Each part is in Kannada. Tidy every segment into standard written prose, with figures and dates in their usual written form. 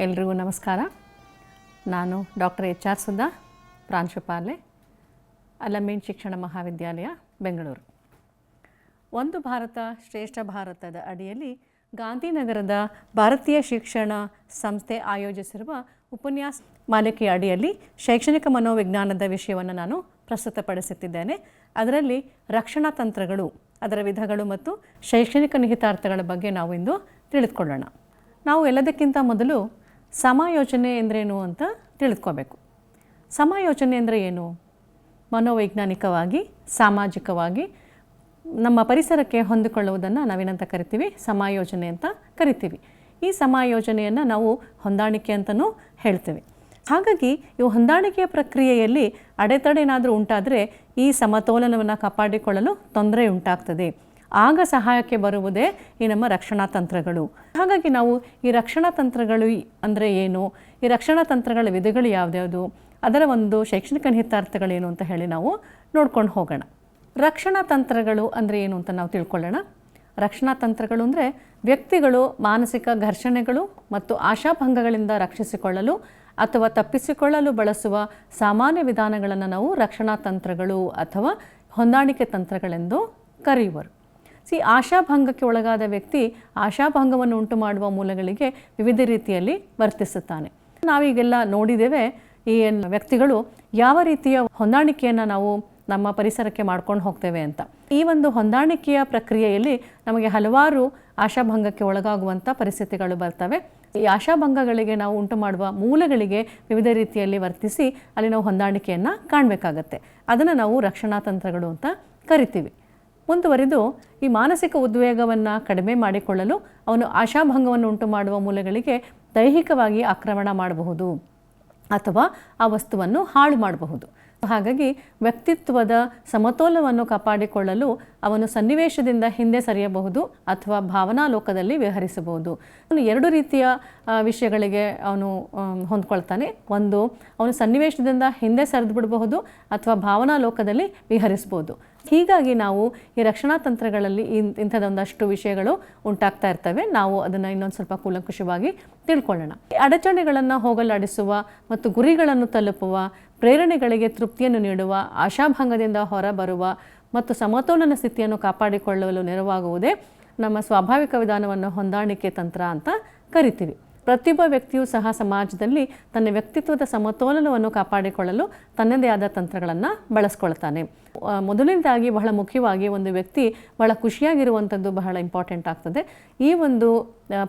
ಎಲ್ರಿಗೂ ನಮಸ್ಕಾರ. ನಾನು ಡಾಕ್ಟರ್ HR ಸುಧಾ, ಪ್ರಾಂಶುಪಾಲೆ, ಅಲಮೀನ್ ಶಿಕ್ಷಣ ಮಹಾವಿದ್ಯಾಲಯ, ಬೆಂಗಳೂರು. ಒಂದು ಭಾರತ ಶ್ರೇಷ್ಠ ಭಾರತದ ಅಡಿಯಲ್ಲಿ ಗಾಂಧಿನಗರದ ಭಾರತೀಯ ಶಿಕ್ಷಣ ಸಂಸ್ಥೆ ಆಯೋಜಿಸಿರುವ ಉಪನ್ಯಾಸ ಮಾಲಿಕೆಯ ಅಡಿಯಲ್ಲಿ ಶೈಕ್ಷಣಿಕ ಮನೋವಿಜ್ಞಾನದ ವಿಷಯವನ್ನು ನಾನು ಪ್ರಸ್ತುತಪಡಿಸುತ್ತಿದ್ದೇನೆ. ಅದರಲ್ಲಿ ರಕ್ಷಣಾ ತಂತ್ರಗಳು, ಅದರ ವಿಧಗಳು ಮತ್ತು ಶೈಕ್ಷಣಿಕ ನಿಹಿತಾರ್ಥಗಳ ಬಗ್ಗೆ ನಾವು ಇಂದು ತಿಳಿದುಕೊಳ್ಳೋಣ. ನಾವು ಎಲ್ಲದಕ್ಕಿಂತ ಮೊದಲು ಸಮಾಯೋಜನೆ ಎಂದರೇನು ಅಂತ ತಿಳಿದುಕೋಬೇಕು. ಸಮಾಯೋಜನೆ ಅಂದರೆ ಏನು? ಮನೋವೈಜ್ಞಾನಿಕವಾಗಿ, ಸಾಮಾಜಿಕವಾಗಿ ನಮ್ಮ ಪರಿಸರಕ್ಕೆ ಹೊಂದಿಕೊಳ್ಳುವುದನ್ನು ನಾವೇನಂತ ಕರಿತೀವಿ? ಸಮಾಯೋಜನೆ ಅಂತ ಕರಿತೀವಿ. ಈ ಸಮಾಯೋಜನೆಯನ್ನು ನಾವು ಹೊಂದಾಣಿಕೆ ಅಂತಲೂ ಹೇಳ್ತೀವಿ. ಹಾಗಾಗಿ ಈ ಹೊಂದಾಣಿಕೆಯ ಪ್ರಕ್ರಿಯೆಯಲ್ಲಿ ಅಡೆತಡೆನಾದರೂ ಉಂಟಾದರೆ ಈ ಸಮತೋಲನವನ್ನು ಕಾಪಾಡಿಕೊಳ್ಳಲು ತೊಂದರೆ ಉಂಟಾಗ್ತದೆ. ಆಗ ಸಹಾಯಕ್ಕೆ ಬರುವುದೇ ಈ ನಮ್ಮ ರಕ್ಷಣಾ ತಂತ್ರಗಳು. ಹಾಗಾಗಿ ನಾವು ಈ ರಕ್ಷಣಾ ತಂತ್ರಗಳು ಅಂದರೆ ಏನು, ಈ ರಕ್ಷಣಾ ತಂತ್ರಗಳ ವಿಧಗಳು ಯಾವುದ್ಯಾವುದು, ಅದರ ಒಂದು ಶೈಕ್ಷಣಿಕ ನಿಹಿತಾರ್ಥಗಳೇನು ಅಂತ ಹೇಳಿ ನಾವು ನೋಡ್ಕೊಂಡು ಹೋಗೋಣ. ರಕ್ಷಣಾ ತಂತ್ರಗಳು ಅಂದರೆ ಏನು ಅಂತ ನಾವು ತಿಳ್ಕೊಳ್ಳೋಣ. ರಕ್ಷಣಾ ತಂತ್ರಗಳು ಅಂದರೆ ವ್ಯಕ್ತಿಗಳು ಮಾನಸಿಕ ಘರ್ಷಣೆಗಳು ಮತ್ತು ಆಶಾಭಂಗಗಳಿಂದ ರಕ್ಷಿಸಿಕೊಳ್ಳಲು ಅಥವಾ ತಪ್ಪಿಸಿಕೊಳ್ಳಲು ಬಳಸುವ ಸಾಮಾನ್ಯ ವಿಧಾನಗಳನ್ನು ನಾವು ರಕ್ಷಣಾ ತಂತ್ರಗಳು ಅಥವಾ ಹೊಂದಾಣಿಕೆ ತಂತ್ರಗಳೆಂದು ಕರೆಯುವರು. ಆಶಾಭಂಗಕ್ಕೆ ಒಳಗಾದ ವ್ಯಕ್ತಿ ಆಶಾಭಂಗವನ್ನು ಉಂಟು ಮಾಡುವ ಮೂಲಗಳಿಗೆ ವಿವಿಧ ರೀತಿಯಲ್ಲಿ ವರ್ತಿಸುತ್ತಾನೆ. ನಾವೀಗೆಲ್ಲ ನೋಡಿದ್ದೇವೆ ಈ ವ್ಯಕ್ತಿಗಳು ಯಾವ ರೀತಿಯ ಹೊಂದಾಣಿಕೆಯನ್ನು ನಾವು ನಮ್ಮ ಪರಿಸರಕ್ಕೆ ಮಾಡ್ಕೊಂಡು ಹೋಗ್ತೇವೆ ಅಂತ. ಈ ಒಂದು ಹೊಂದಾಣಿಕೆಯ ಪ್ರಕ್ರಿಯೆಯಲ್ಲಿ ನಮಗೆ ಹಲವಾರು ಆಶಾಭಂಗಕ್ಕೆ ಒಳಗಾಗುವಂಥ ಪರಿಸ್ಥಿತಿಗಳು ಬರ್ತವೆ. ಈ ಆಶಾಭಂಗಗಳಿಗೆ ನಾವು ಉಂಟು ಮಾಡುವ ಮೂಲಗಳಿಗೆ ವಿವಿಧ ರೀತಿಯಲ್ಲಿ ವರ್ತಿಸಿ ಅಲ್ಲಿ ನಾವು ಹೊಂದಾಣಿಕೆಯನ್ನು ಕಾಣಬೇಕಾಗತ್ತೆ. ಅದನ್ನು ನಾವು ರಕ್ಷಣಾ ತಂತ್ರಗಳು ಅಂತ ಕರಿತೀವಿ. ಮುಂದುವರಿದು ಈ ಮಾನಸಿಕ ಉದ್ವೇಗವನ್ನು ಕಡಿಮೆ ಮಾಡಿಕೊಳ್ಳಲು ಅವನು ಆಶಾಭಂಗವನ್ನು ಉಂಟು ಮಾಡುವ ಮೂಲಗಳಿಗೆ ದೈಹಿಕವಾಗಿ ಆಕ್ರಮಣ ಮಾಡಬಹುದು ಅಥವಾ ಆ ವಸ್ತುವನ್ನು ಹಾಳು ಮಾಡಬಹುದು. ಹಾಗಾಗಿ ವ್ಯಕ್ತಿತ್ವದ ಸಮತೋಲನವನ್ನು ಕಾಪಾಡಿಕೊಳ್ಳಲು ಅವನು ಸನ್ನಿವೇಶದಿಂದ ಹಿಂದೆ ಸರಿಯಬಹುದು ಅಥವಾ ಭಾವನಾ ಲೋಕದಲ್ಲಿ ವಿಹರಿಸಬಹುದು. ಅವನು ಎರಡು ರೀತಿಯ ವಿಷಯಗಳಿಗೆ ಅವನು ಹೊಂದ್ಕೊಳ್ತಾನೆ. ಒಂದು, ಅವನು ಸನ್ನಿವೇಶದಿಂದ ಹಿಂದೆ ಸರಿದು ಬಿಡಬಹುದು ಅಥವಾ ಭಾವನಾ ಲೋಕದಲ್ಲಿ ವಿಹರಿಸ್ಬೋದು. ಹೀಗಾಗಿ ನಾವು ಈ ರಕ್ಷಣಾ ತಂತ್ರಗಳಲ್ಲಿ ಇಂಥದ್ದೊಂದಷ್ಟು ವಿಷಯಗಳು ಉಂಟಾಗ್ತಾ ಇರ್ತವೆ. ನಾವು ಅದನ್ನು ಇನ್ನೊಂದು ಸ್ವಲ್ಪ ಕೂಲಂಕುಷವಾಗಿ ತಿಳ್ಕೊಳ್ಳೋಣ. ಅಡಚಣೆಗಳನ್ನು ಹೋಗಲಾಡಿಸುವ ಮತ್ತು ಗುರಿಗಳನ್ನು ತಲುಪುವ, ಪ್ರೇರಣೆಗಳಿಗೆ ತೃಪ್ತಿಯನ್ನು ನೀಡುವ, ಆಶಾಭಂಗದಿಂದ ಹೊರಬರುವ ಮತ್ತು ಸಮತೋಲನ ಸ್ಥಿತಿಯನ್ನು ಕಾಪಾಡಿಕೊಳ್ಳಲು ನೆರವಾಗುವುದೇ ನಮ್ಮ ಸ್ವಾಭಾವಿಕ ವಿಧಾನವನ್ನು ಹೊಂದಾಣಿಕೆ ತಂತ್ರ ಅಂತ ಕರಿತೀವಿ. ಪ್ರತಿಯೊಬ್ಬ ವ್ಯಕ್ತಿಯೂ ಸಹ ಸಮಾಜದಲ್ಲಿ ತನ್ನ ವ್ಯಕ್ತಿತ್ವದ ಸಮತೋಲನವನ್ನು ಕಾಪಾಡಿಕೊಳ್ಳಲು ತನ್ನದೇ ಆದ ತಂತ್ರಗಳನ್ನು ಬಳಸ್ಕೊಳ್ತಾನೆ. ಮೊದಲನೇದಾಗಿ ಬಹಳ ಮುಖ್ಯವಾಗಿ ಒಂದು ವ್ಯಕ್ತಿ ಬಹಳ ಖುಷಿಯಾಗಿರುವಂಥದ್ದು ಬಹಳ ಇಂಪಾರ್ಟೆಂಟ್ ಆಗ್ತದೆ. ಈ ಒಂದು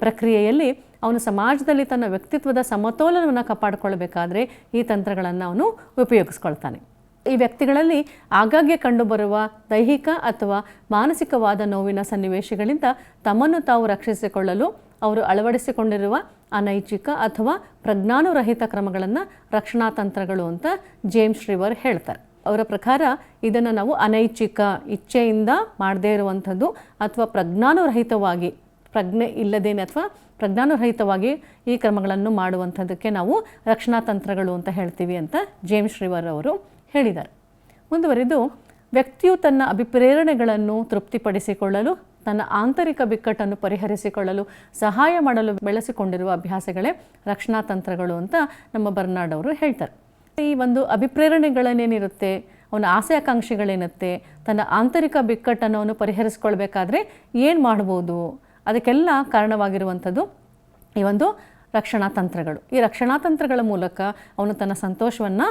ಪ್ರಕ್ರಿಯೆಯಲ್ಲಿ ಅವನು ಸಮಾಜದಲ್ಲಿ ತನ್ನ ವ್ಯಕ್ತಿತ್ವದ ಸಮತೋಲನವನ್ನು ಕಾಪಾಡಿಕೊಳ್ಳಬೇಕಾದ್ರೆ ಈ ತಂತ್ರಗಳನ್ನು ಅವನು ಉಪಯೋಗಿಸ್ಕೊಳ್ತಾನೆ. ಈ ವ್ಯಕ್ತಿಗಳಲ್ಲಿ ಆಗಾಗ್ಗೆ ಕಂಡುಬರುವ ದೈಹಿಕ ಅಥವಾ ಮಾನಸಿಕವಾದ ನೋವಿನ ಸನ್ನಿವೇಶಗಳಿಂದ ತಮ್ಮನ್ನು ತಾವು ರಕ್ಷಿಸಿಕೊಳ್ಳಲು ಅವರು ಅಳವಡಿಸಿಕೊಂಡಿರುವ ಅನೈಚ್ಛಿಕ ಅಥವಾ ಪ್ರಜ್ಞಾನುರಹಿತ ಕ್ರಮಗಳನ್ನು ರಕ್ಷಣಾ ತಂತ್ರಗಳು ಅಂತ ಜೇಮ್ಸ್ ರಿವರ್ ಹೇಳ್ತಾರೆ. ಅವರ ಪ್ರಕಾರ ಇದನ್ನು ನಾವು ಅನೈಚ್ಛಿಕ, ಇಚ್ಛೆಯಿಂದ ಮಾಡದೇ ಇರುವಂಥದ್ದು ಅಥವಾ ಪ್ರಜ್ಞಾನುರಹಿತವಾಗಿ, ಪ್ರಜ್ಞೆ ಇಲ್ಲದೇನೆ ಅಥವಾ ಪ್ರಜ್ಞಾನುರಹಿತವಾಗಿ ಈ ಕ್ರಮಗಳನ್ನು ಮಾಡುವಂಥದ್ದಕ್ಕೆ ನಾವು ರಕ್ಷಣಾ ತಂತ್ರಗಳು ಅಂತ ಹೇಳ್ತೀವಿ ಅಂತ ಜೇಮ್ಸ್ ರಿವರ್ ಅವರು ಹೇಳಿದ್ದಾರೆ. ಮುಂದುವರಿದು, ವ್ಯಕ್ತಿಯು ತನ್ನ ಅಭಿಪ್ರೇರಣೆಗಳನ್ನು ತೃಪ್ತಿಪಡಿಸಿಕೊಳ್ಳಲು, ತನ್ನ ಆಂತರಿಕ ಬಿಕ್ಕಟ್ಟನ್ನು ಪರಿಹರಿಸಿಕೊಳ್ಳಲು ಸಹಾಯ ಮಾಡಲು ಬೆಳೆಸಿಕೊಂಡಿರುವ ಅಭ್ಯಾಸಗಳೇ ರಕ್ಷಣಾ ತಂತ್ರಗಳು ಅಂತ ನಮ್ಮ ಬರ್ನಾರ್ಡ್ ಅವರು ಹೇಳ್ತಾರೆ. ಈ ಒಂದು ಅಭಿಪ್ರೇರಣೆಗಳನ್ನೇನಿರುತ್ತೆ, ಅವನ ಆಸೆ ಆಕಾಂಕ್ಷೆಗಳೇನಿರುತ್ತೆ, ತನ್ನ ಆಂತರಿಕ ಬಿಕ್ಕಟ್ಟನ್ನು ಅವನು ಪರಿಹರಿಸ್ಕೊಳ್ಬೇಕಾದ್ರೆ ಏನು ಮಾಡ್ಬೋದು, ಅದಕ್ಕೆಲ್ಲ ಕಾರಣವಾಗಿರುವಂಥದ್ದು ಈ ಒಂದು ರಕ್ಷಣಾ ತಂತ್ರಗಳು. ಈ ರಕ್ಷಣಾ ತಂತ್ರಗಳ ಮೂಲಕ ಅವನು ತನ್ನ ಸಂತೋಷವನ್ನು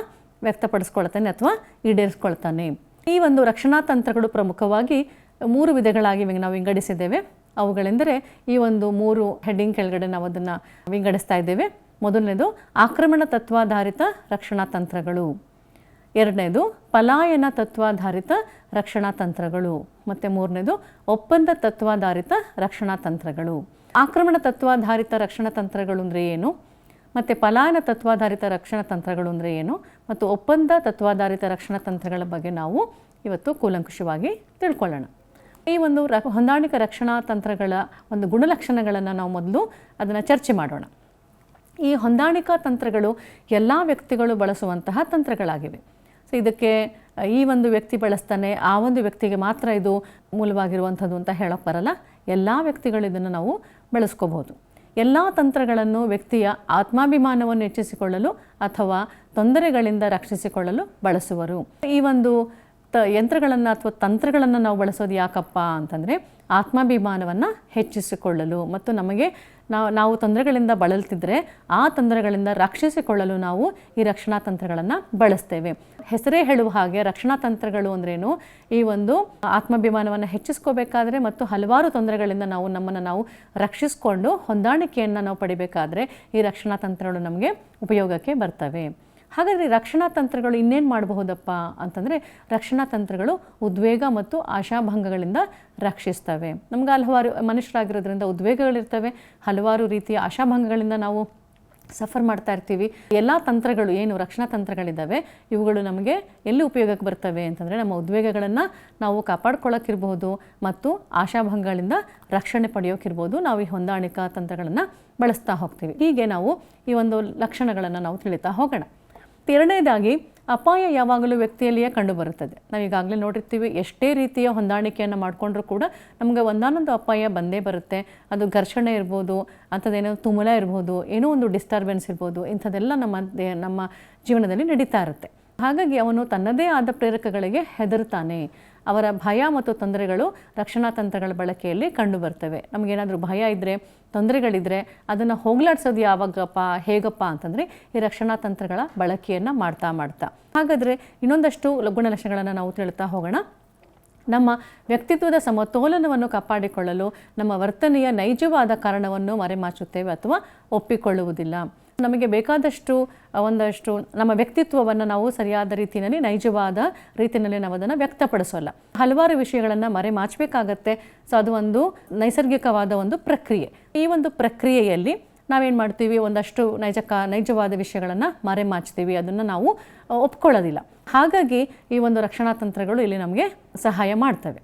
ವ್ಯಕ್ತಪಡಿಸ್ಕೊಳ್ತಾನೆ ಅಥವಾ ಈಡೇರಿಸ್ಕೊಳ್ತಾನೆ. ಈ ಒಂದು ರಕ್ಷಣಾ ತಂತ್ರಗಳು ಪ್ರಮುಖವಾಗಿ 3 ವಿಧಗಳಾಗಿ ನಾವು ವಿಂಗಡಿಸಿದ್ದೇವೆ. ಅವುಗಳೆಂದರೆ, ಈ ಒಂದು 3 ಹೆಡ್ಡಿಂಗ್ ಕೆಳಗಡೆ ನಾವು ಅದನ್ನು ವಿಂಗಡಿಸ್ತಾ ಇದ್ದೇವೆ. ಮೊದಲನೇದು ಆಕ್ರಮಣ ತತ್ವಾಧಾರಿತ ರಕ್ಷಣಾ ತಂತ್ರಗಳು, ಎರಡನೇದು ಪಲಾಯನ ತತ್ವಾಧಾರಿತ ರಕ್ಷಣಾ ತಂತ್ರಗಳು, ಮತ್ತು ಮೂರನೇದು ಒಪ್ಪಂದ ತತ್ವಾಧಾರಿತ ರಕ್ಷಣಾ ತಂತ್ರಗಳು. ಆಕ್ರಮಣ ತತ್ವಾಧಾರಿತ ರಕ್ಷಣಾ ತಂತ್ರಗಳು ಅಂದರೆ ಏನು, ಮತ್ತು ಪಲಾಯನ ತತ್ವಾಧಾರಿತ ರಕ್ಷಣಾ ತಂತ್ರಗಳು ಅಂದರೆ ಏನು, ಮತ್ತು ಒಪ್ಪಂದ ತತ್ವಾಧಾರಿತ ರಕ್ಷಣಾ ತಂತ್ರಗಳ ಬಗ್ಗೆ ನಾವು ಇವತ್ತು ಕೂಲಂಕುಷವಾಗಿ ತಿಳ್ಕೊಳ್ಳೋಣ. ಈ ಒಂದು ಹೊಂದಾಣಿಕೆ ರಕ್ಷಣಾ ತಂತ್ರಗಳ ಒಂದು ಗುಣಲಕ್ಷಣಗಳನ್ನು ನಾವು ಮೊದಲು ಅದನ್ನು ಚರ್ಚೆ ಮಾಡೋಣ. ಈ ಹೊಂದಾಣಿಕಾ ತಂತ್ರಗಳು ಎಲ್ಲ ವ್ಯಕ್ತಿಗಳು ಬಳಸುವಂತಹ ತಂತ್ರಗಳಾಗಿವೆ. ಇದಕ್ಕೆ ಈ ಒಂದು ವ್ಯಕ್ತಿ ಬಳಸ್ತಾನೆ, ಆ ಒಂದು ವ್ಯಕ್ತಿಗೆ ಮಾತ್ರ ಇದು ಮೂಲವಾಗಿರುವಂಥದ್ದು ಅಂತ ಹೇಳೋಕ್ಕೆ ಬರಲ್ಲ. ಎಲ್ಲ ವ್ಯಕ್ತಿಗಳು ಇದನ್ನು ನಾವು ಬಳಸ್ಕೋಬಹುದು. ಎಲ್ಲ ತಂತ್ರಗಳನ್ನು ವ್ಯಕ್ತಿಯ ಆತ್ಮಾಭಿಮಾನವನ್ನು ಹೆಚ್ಚಿಸಿಕೊಳ್ಳಲು ಅಥವಾ ತೊಂದರೆಗಳಿಂದ ರಕ್ಷಿಸಿಕೊಳ್ಳಲು ಬಳಸುವರು. ಈ ಒಂದು ಯಂತ್ರಗಳನ್ನು ಅಥವಾ ತಂತ್ರಗಳನ್ನು ನಾವು ಬಳಸೋದು ಯಾಕಪ್ಪ ಅಂತಂದರೆ ಆತ್ಮಾಭಿಮಾನವನ್ನು ಹೆಚ್ಚಿಸಿಕೊಳ್ಳಲು ಮತ್ತು ನಮಗೆ ನಾವು ತೊಂದರೆಗಳಿಂದ ಬಳಲ್ತಿದ್ರೆ ಆ ತೊಂದರೆಗಳಿಂದ ರಕ್ಷಿಸಿಕೊಳ್ಳಲು ನಾವು ಈ ರಕ್ಷಣಾ ತಂತ್ರಗಳನ್ನು ಬಳಸ್ತೇವೆ. ಹೆಸರೇ ಹೇಳುವ ಹಾಗೆ ರಕ್ಷಣಾ ತಂತ್ರಗಳು ಅಂದ್ರೇನು, ಈ ಒಂದು ಆತ್ಮಾಭಿಮಾನವನ್ನು ಹೆಚ್ಚಿಸ್ಕೋಬೇಕಾದ್ರೆ ಮತ್ತು ಹಲವಾರು ತೊಂದರೆಗಳಿಂದ ನಮ್ಮನ್ನು ನಾವು ರಕ್ಷಿಸಿಕೊಂಡು ಹೊಂದಾಣಿಕೆಯನ್ನು ನಾವು ಪಡಿಬೇಕಾದ್ರೆ ಈ ರಕ್ಷಣಾ ತಂತ್ರಗಳು ನಮಗೆ ಉಪಯೋಗಕ್ಕೆ ಬರ್ತವೆ. ಹಾಗಾದರೆ ರಕ್ಷಣಾ ತಂತ್ರಗಳು ಇನ್ನೇನು ಮಾಡಬಹುದಪ್ಪ ಅಂತಂದರೆ ರಕ್ಷಣಾ ತಂತ್ರಗಳು ಉದ್ವೇಗ ಮತ್ತು ಆಶಾಭಂಗಗಳಿಂದ ರಕ್ಷಿಸ್ತವೆ. ನಮ್ಗೆ ಹಲವಾರು ಮನುಷ್ಯರಾಗಿರೋದ್ರಿಂದ ಉದ್ವೇಗಗಳಿರ್ತವೆ, ಹಲವಾರು ರೀತಿಯ ಆಶಾಭಂಗಗಳಿಂದ ನಾವು ಸಫರ್ ಮಾಡ್ತಾ ಇರ್ತೀವಿ. ಎಲ್ಲ ತಂತ್ರಗಳು ಏನು ರಕ್ಷಣಾ ತಂತ್ರಗಳಿದ್ದಾವೆ ಇವುಗಳು ನಮಗೆ ಎಲ್ಲಿ ಉಪಯೋಗಕ್ಕೆ ಬರ್ತವೆ ಅಂತಂದರೆ ನಮ್ಮ ಉದ್ವೇಗಗಳನ್ನು ನಾವು ಕಾಪಾಡ್ಕೊಳ್ಳೋಕ್ಕಿರ್ಬೋದು ಮತ್ತು ಆಶಾಭಂಗಗಳಿಂದ ರಕ್ಷಣೆ ಪಡೆಯೋಕ್ಕಿರ್ಬೋದು. ನಾವು ಈ ಹೊಂದಾಣಿಕಾ ತಂತ್ರಗಳನ್ನು ಬಳಸ್ತಾ ಹೋಗ್ತೀವಿ. ಹೀಗೆ ನಾವು ಈ ಒಂದು ಲಕ್ಷಣಗಳನ್ನು ನಾವು ತಿಳಿತಾ ಹೋಗೋಣ. ಎರಡನೇದಾಗಿ ಅಪಾಯ ಯಾವಾಗಲೂ ವ್ಯಕ್ತಿಯಲ್ಲಿಯೇ ಕಂಡುಬರುತ್ತದೆ. ನಾವು ಈಗಾಗಲೇ ನೋಡಿರ್ತೀವಿ, ಎಷ್ಟೇ ರೀತಿಯ ಹೊಂದಾಣಿಕೆಯನ್ನು ಮಾಡಿಕೊಂಡ್ರೂ ಕೂಡ ನಮಗೆ ಒಂದಾನೊಂದು ಅಪಾಯ ಬಂದೇ ಬರುತ್ತೆ. ಅದು ಘರ್ಷಣೆ ಇರ್ಬೋದು, ಅಂಥದ್ದೇನೋ ತುಮುಲ ಇರ್ಬೋದು, ಏನೋ ಒಂದು ಡಿಸ್ಟರ್ಬೆನ್ಸ್ ಇರ್ಬೋದು, ಇಂಥದ್ದೆಲ್ಲ ನಮ್ಮ ಜೀವನದಲ್ಲಿ ನಡೀತಾ ಇರುತ್ತೆ. ಹಾಗಾಗಿ ಅವನು ತನ್ನದೇ ಆದ ಪ್ರೇರಕಗಳಿಗೆ ಹೆದರುತ್ತಾನೆ. ಅವರ ಭಯ ಮತ್ತು ತೊಂದರೆಗಳು ರಕ್ಷಣಾ ತಂತ್ರಗಳ ಬಳಕೆಯಲ್ಲಿ ಕಂಡುಬರ್ತವೆ. ನಮಗೇನಾದರೂ ಭಯ ಇದ್ದರೆ, ತೊಂದರೆಗಳಿದ್ದರೆ ಅದನ್ನು ಹೋಗಲಾಡಿಸೋದು ಯಾವಾಗಪ್ಪ ಹೇಗಪ್ಪ ಅಂತಂದರೆ ಈ ರಕ್ಷಣಾ ತಂತ್ರಗಳ ಬಳಕೆಯನ್ನು ಮಾಡ್ತಾ ಹಾಗಾದರೆ ಇನ್ನೊಂದಷ್ಟು ಗುಣಲಕ್ಷಣಗಳನ್ನು ನಾವು ತಿಳ್ತಾ ಹೋಗೋಣ. ನಮ್ಮ ವ್ಯಕ್ತಿತ್ವದ ಸಮತೋಲನವನ್ನು ಕಾಪಾಡಿಕೊಳ್ಳಲು ನಮ್ಮ ವರ್ತನೆಯ ನೈಜವಾದ ಕಾರಣವನ್ನು ಮರೆಮಾಚುತ್ತೇವೆ ಅಥವಾ ಒಪ್ಪಿಕೊಳ್ಳುವುದಿಲ್ಲ. ನಮಗೆ ಬೇಕಾದಷ್ಟು ಒಂದಷ್ಟು ನಮ್ಮ ವ್ಯಕ್ತಿತ್ವವನ್ನು ನಾವು ಸರಿಯಾದ ರೀತಿಯಲ್ಲಿ ನೈಜವಾದ ರೀತಿಯಲ್ಲಿ ನಾವು ಅದನ್ನು ವ್ಯಕ್ತಪಡಿಸೋಲ್ಲ. ಹಲವಾರು ವಿಷಯಗಳನ್ನು ಮರೆಮಾಚಬೇಕಾಗತ್ತೆ. ಸೊ ಅದು ಒಂದು ನೈಸರ್ಗಿಕವಾದ ಒಂದು ಪ್ರಕ್ರಿಯೆ. ಈ ಒಂದು ಪ್ರಕ್ರಿಯೆಯಲ್ಲಿ ನಾವೇನು ಮಾಡ್ತೀವಿ, ಒಂದಷ್ಟು ನೈಜವಾದ ವಿಷಯಗಳನ್ನು ಮರೆಮಾಚ್ತೀವಿ, ಅದನ್ನು ನಾವು ಒಪ್ಕೊಳ್ಳೋದಿಲ್ಲ. ಹಾಗಾಗಿ ಈ ಒಂದು ರಕ್ಷಣಾ ತಂತ್ರಗಳು ಇಲ್ಲಿ ನಮಗೆ ಸಹಾಯ ಮಾಡ್ತವೆ.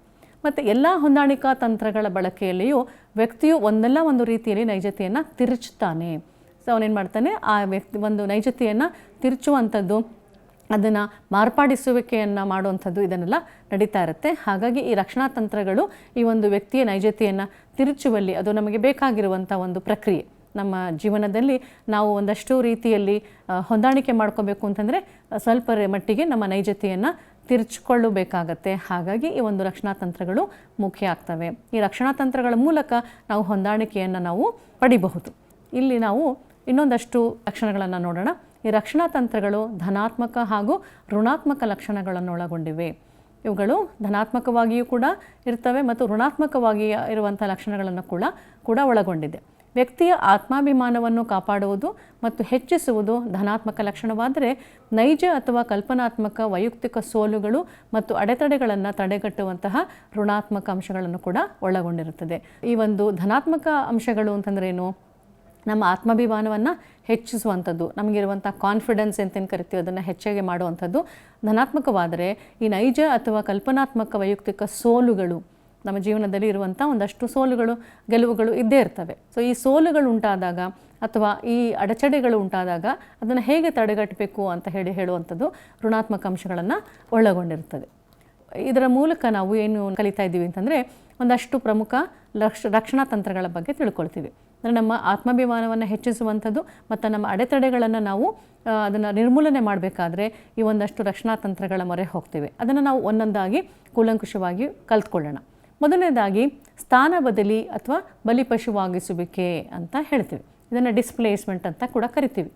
ಮತ್ತು ಎಲ್ಲ ಹೊಂದಾಣಿಕಾ ತಂತ್ರಗಳ ಬಳಕೆಯಲ್ಲಿಯೂ ವ್ಯಕ್ತಿಯು ಒಂದಲ್ಲ ಒಂದು ರೀತಿಯಲ್ಲಿ ನೈಜತೆಯನ್ನು ತಿರುಚುತ್ತಾನೆ. ಸೊ ಅವನೇನು ಮಾಡ್ತಾನೆ, ಆ ಒಂದು ನೈಜತೆಯನ್ನು ತಿರುಚುವಂಥದ್ದು, ಅದನ್ನು ಮಾರ್ಪಾಡಿಸುವಿಕೆಯನ್ನು ಮಾಡುವಂಥದ್ದು ಇದನ್ನೆಲ್ಲ ನಡೀತಾ ಇರುತ್ತೆ. ಹಾಗಾಗಿ ಈ ರಕ್ಷಣಾ ತಂತ್ರಗಳು ಈ ಒಂದು ವ್ಯಕ್ತಿಯ ನೈಜತೆಯನ್ನು ತಿರುಚುವಲ್ಲಿ ಅದು ನಮಗೆ ಬೇಕಾಗಿರುವಂಥ ಒಂದು ಪ್ರಕ್ರಿಯೆ. ನಮ್ಮ ಜೀವನದಲ್ಲಿ ನಾವು ಒಂದಷ್ಟು ರೀತಿಯಲ್ಲಿ ಹೊಂದಾಣಿಕೆ ಮಾಡ್ಕೋಬೇಕು ಅಂತಂದರೆ ಸ್ವಲ್ಪ ಮಟ್ಟಿಗೆ ನಮ್ಮ ನೈಜತೆಯನ್ನು ತಿರುಚಿಕೊಳ್ಳಬೇಕಾಗತ್ತೆ. ಹಾಗಾಗಿ ಈ ಒಂದು ರಕ್ಷಣಾ ತಂತ್ರಗಳು ಮುಖ್ಯ ಆಗ್ತವೆ. ಈ ರಕ್ಷಣಾ ತಂತ್ರಗಳ ಮೂಲಕ ನಾವು ಹೊಂದಾಣಿಕೆಯನ್ನು ನಾವು ಪಡಿಬಹುದು. ಇಲ್ಲಿ ನಾವು ಇನ್ನೊಂದಷ್ಟು ಲಕ್ಷಣಗಳನ್ನು ನೋಡೋಣ. ಈ ರಕ್ಷಣಾ ತಂತ್ರಗಳು ಧನಾತ್ಮಕ ಹಾಗೂ ಋಣಾತ್ಮಕ ಲಕ್ಷಣಗಳನ್ನು ಒಳಗೊಂಡಿವೆ. ಇವುಗಳು ಧನಾತ್ಮಕವಾಗಿಯೂ ಕೂಡ ಇರ್ತವೆ ಮತ್ತು ಋಣಾತ್ಮಕವಾಗಿ ಇರುವಂಥ ಲಕ್ಷಣಗಳನ್ನು ಕೂಡ ಒಳಗೊಂಡಿದೆ. ವ್ಯಕ್ತಿಯ ಆತ್ಮಾಭಿಮಾನವನ್ನು ಕಾಪಾಡುವುದು ಮತ್ತು ಹೆಚ್ಚಿಸುವುದು ಧನಾತ್ಮಕ ಲಕ್ಷಣವಾದರೆ, ನೈಜ ಅಥವಾ ಕಲ್ಪನಾತ್ಮಕ ವೈಯಕ್ತಿಕ ಸೋಲುಗಳು ಮತ್ತು ಅಡೆತಡೆಗಳನ್ನು ತಡೆಗಟ್ಟುವಂತಹ ಋಣಾತ್ಮಕ ಅಂಶಗಳನ್ನು ಕೂಡ ಒಳಗೊಂಡಿರುತ್ತದೆ. ಈ ಒಂದು ಧನಾತ್ಮಕ ಅಂಶಗಳು ಅಂತಂದ್ರೆ ಏನು, ನಮ್ಮ ಆತ್ಮಾಭಿಮಾನವನ್ನು ಹೆಚ್ಚಿಸುವಂಥದ್ದು, ನಮಗಿರುವಂಥ ಕಾನ್ಫಿಡೆನ್ಸ್ ಅಂತೇನು ಕರಿತೀವಿ ಅದನ್ನು ಹೆಚ್ಚಾಗಿ ಮಾಡುವಂಥದ್ದು ಧನಾತ್ಮಕವಾದರೆ, ಈ ನೈಜ ಅಥವಾ ಕಲ್ಪನಾತ್ಮಕ ವೈಯಕ್ತಿಕ ಸೋಲುಗಳು, ನಮ್ಮ ಜೀವನದಲ್ಲಿ ಇರುವಂಥ ಒಂದಷ್ಟು ಸೋಲುಗಳು ಗೆಲುವುಗಳು ಇದ್ದೇ ಇರ್ತವೆ. ಸೊ ಈ ಸೋಲುಗಳು ಉಂಟಾದಾಗ ಅಥವಾ ಈ ಅಡಚಣೆಗಳು ಉಂಟಾದಾಗ ಅದನ್ನು ಹೇಗೆ ತಡೆಗಟ್ಟಬೇಕು ಅಂತ ಹೇಳುವಂಥದ್ದು ಋಣಾತ್ಮಕ ಅಂಶಗಳನ್ನು ಒಳಗೊಂಡಿರ್ತದೆ. ಇದರ ಮೂಲಕ ನಾವು ಏನು ಕಲಿತಾ ಇದ್ದೀವಿ ಅಂತಂದರೆ ಒಂದಷ್ಟು ಪ್ರಮುಖ ರಕ್ಷಣಾ ತಂತ್ರಗಳ ಬಗ್ಗೆ ತಿಳ್ಕೊಳ್ತೀವಿ. ಅಂದರೆ ನಮ್ಮ ಆತ್ಮಾಭಿಮಾನವನ್ನು ಹೆಚ್ಚಿಸುವಂಥದ್ದು ಮತ್ತು ನಮ್ಮ ಅಡೆತಡೆಗಳನ್ನು ನಾವು ಅದನ್ನು ನಿರ್ಮೂಲನೆ ಮಾಡಬೇಕಾದ್ರೆ ಈ ಒಂದಷ್ಟು ರಕ್ಷಣಾ ತಂತ್ರಗಳ ಮೊರೆ ಹೋಗ್ತೀವಿ. ಅದನ್ನು ನಾವು ಒಂದೊಂದಾಗಿ ಕೂಲಂಕುಷವಾಗಿ ಕಲ್ತ್ಕೊಳ್ಳೋಣ. ಮೊದಲನೇದಾಗಿ ಸ್ಥಾನ ಬದಲಿ ಅಥವಾ ಬಲಿಪಶುವಾಗಿಸುವಿಕೆ ಅಂತ ಹೇಳ್ತೀವಿ. ಇದನ್ನು ಡಿಸ್ಪ್ಲೇಸ್ಮೆಂಟ್ ಅಂತ ಕೂಡ ಕರಿತೀವಿ.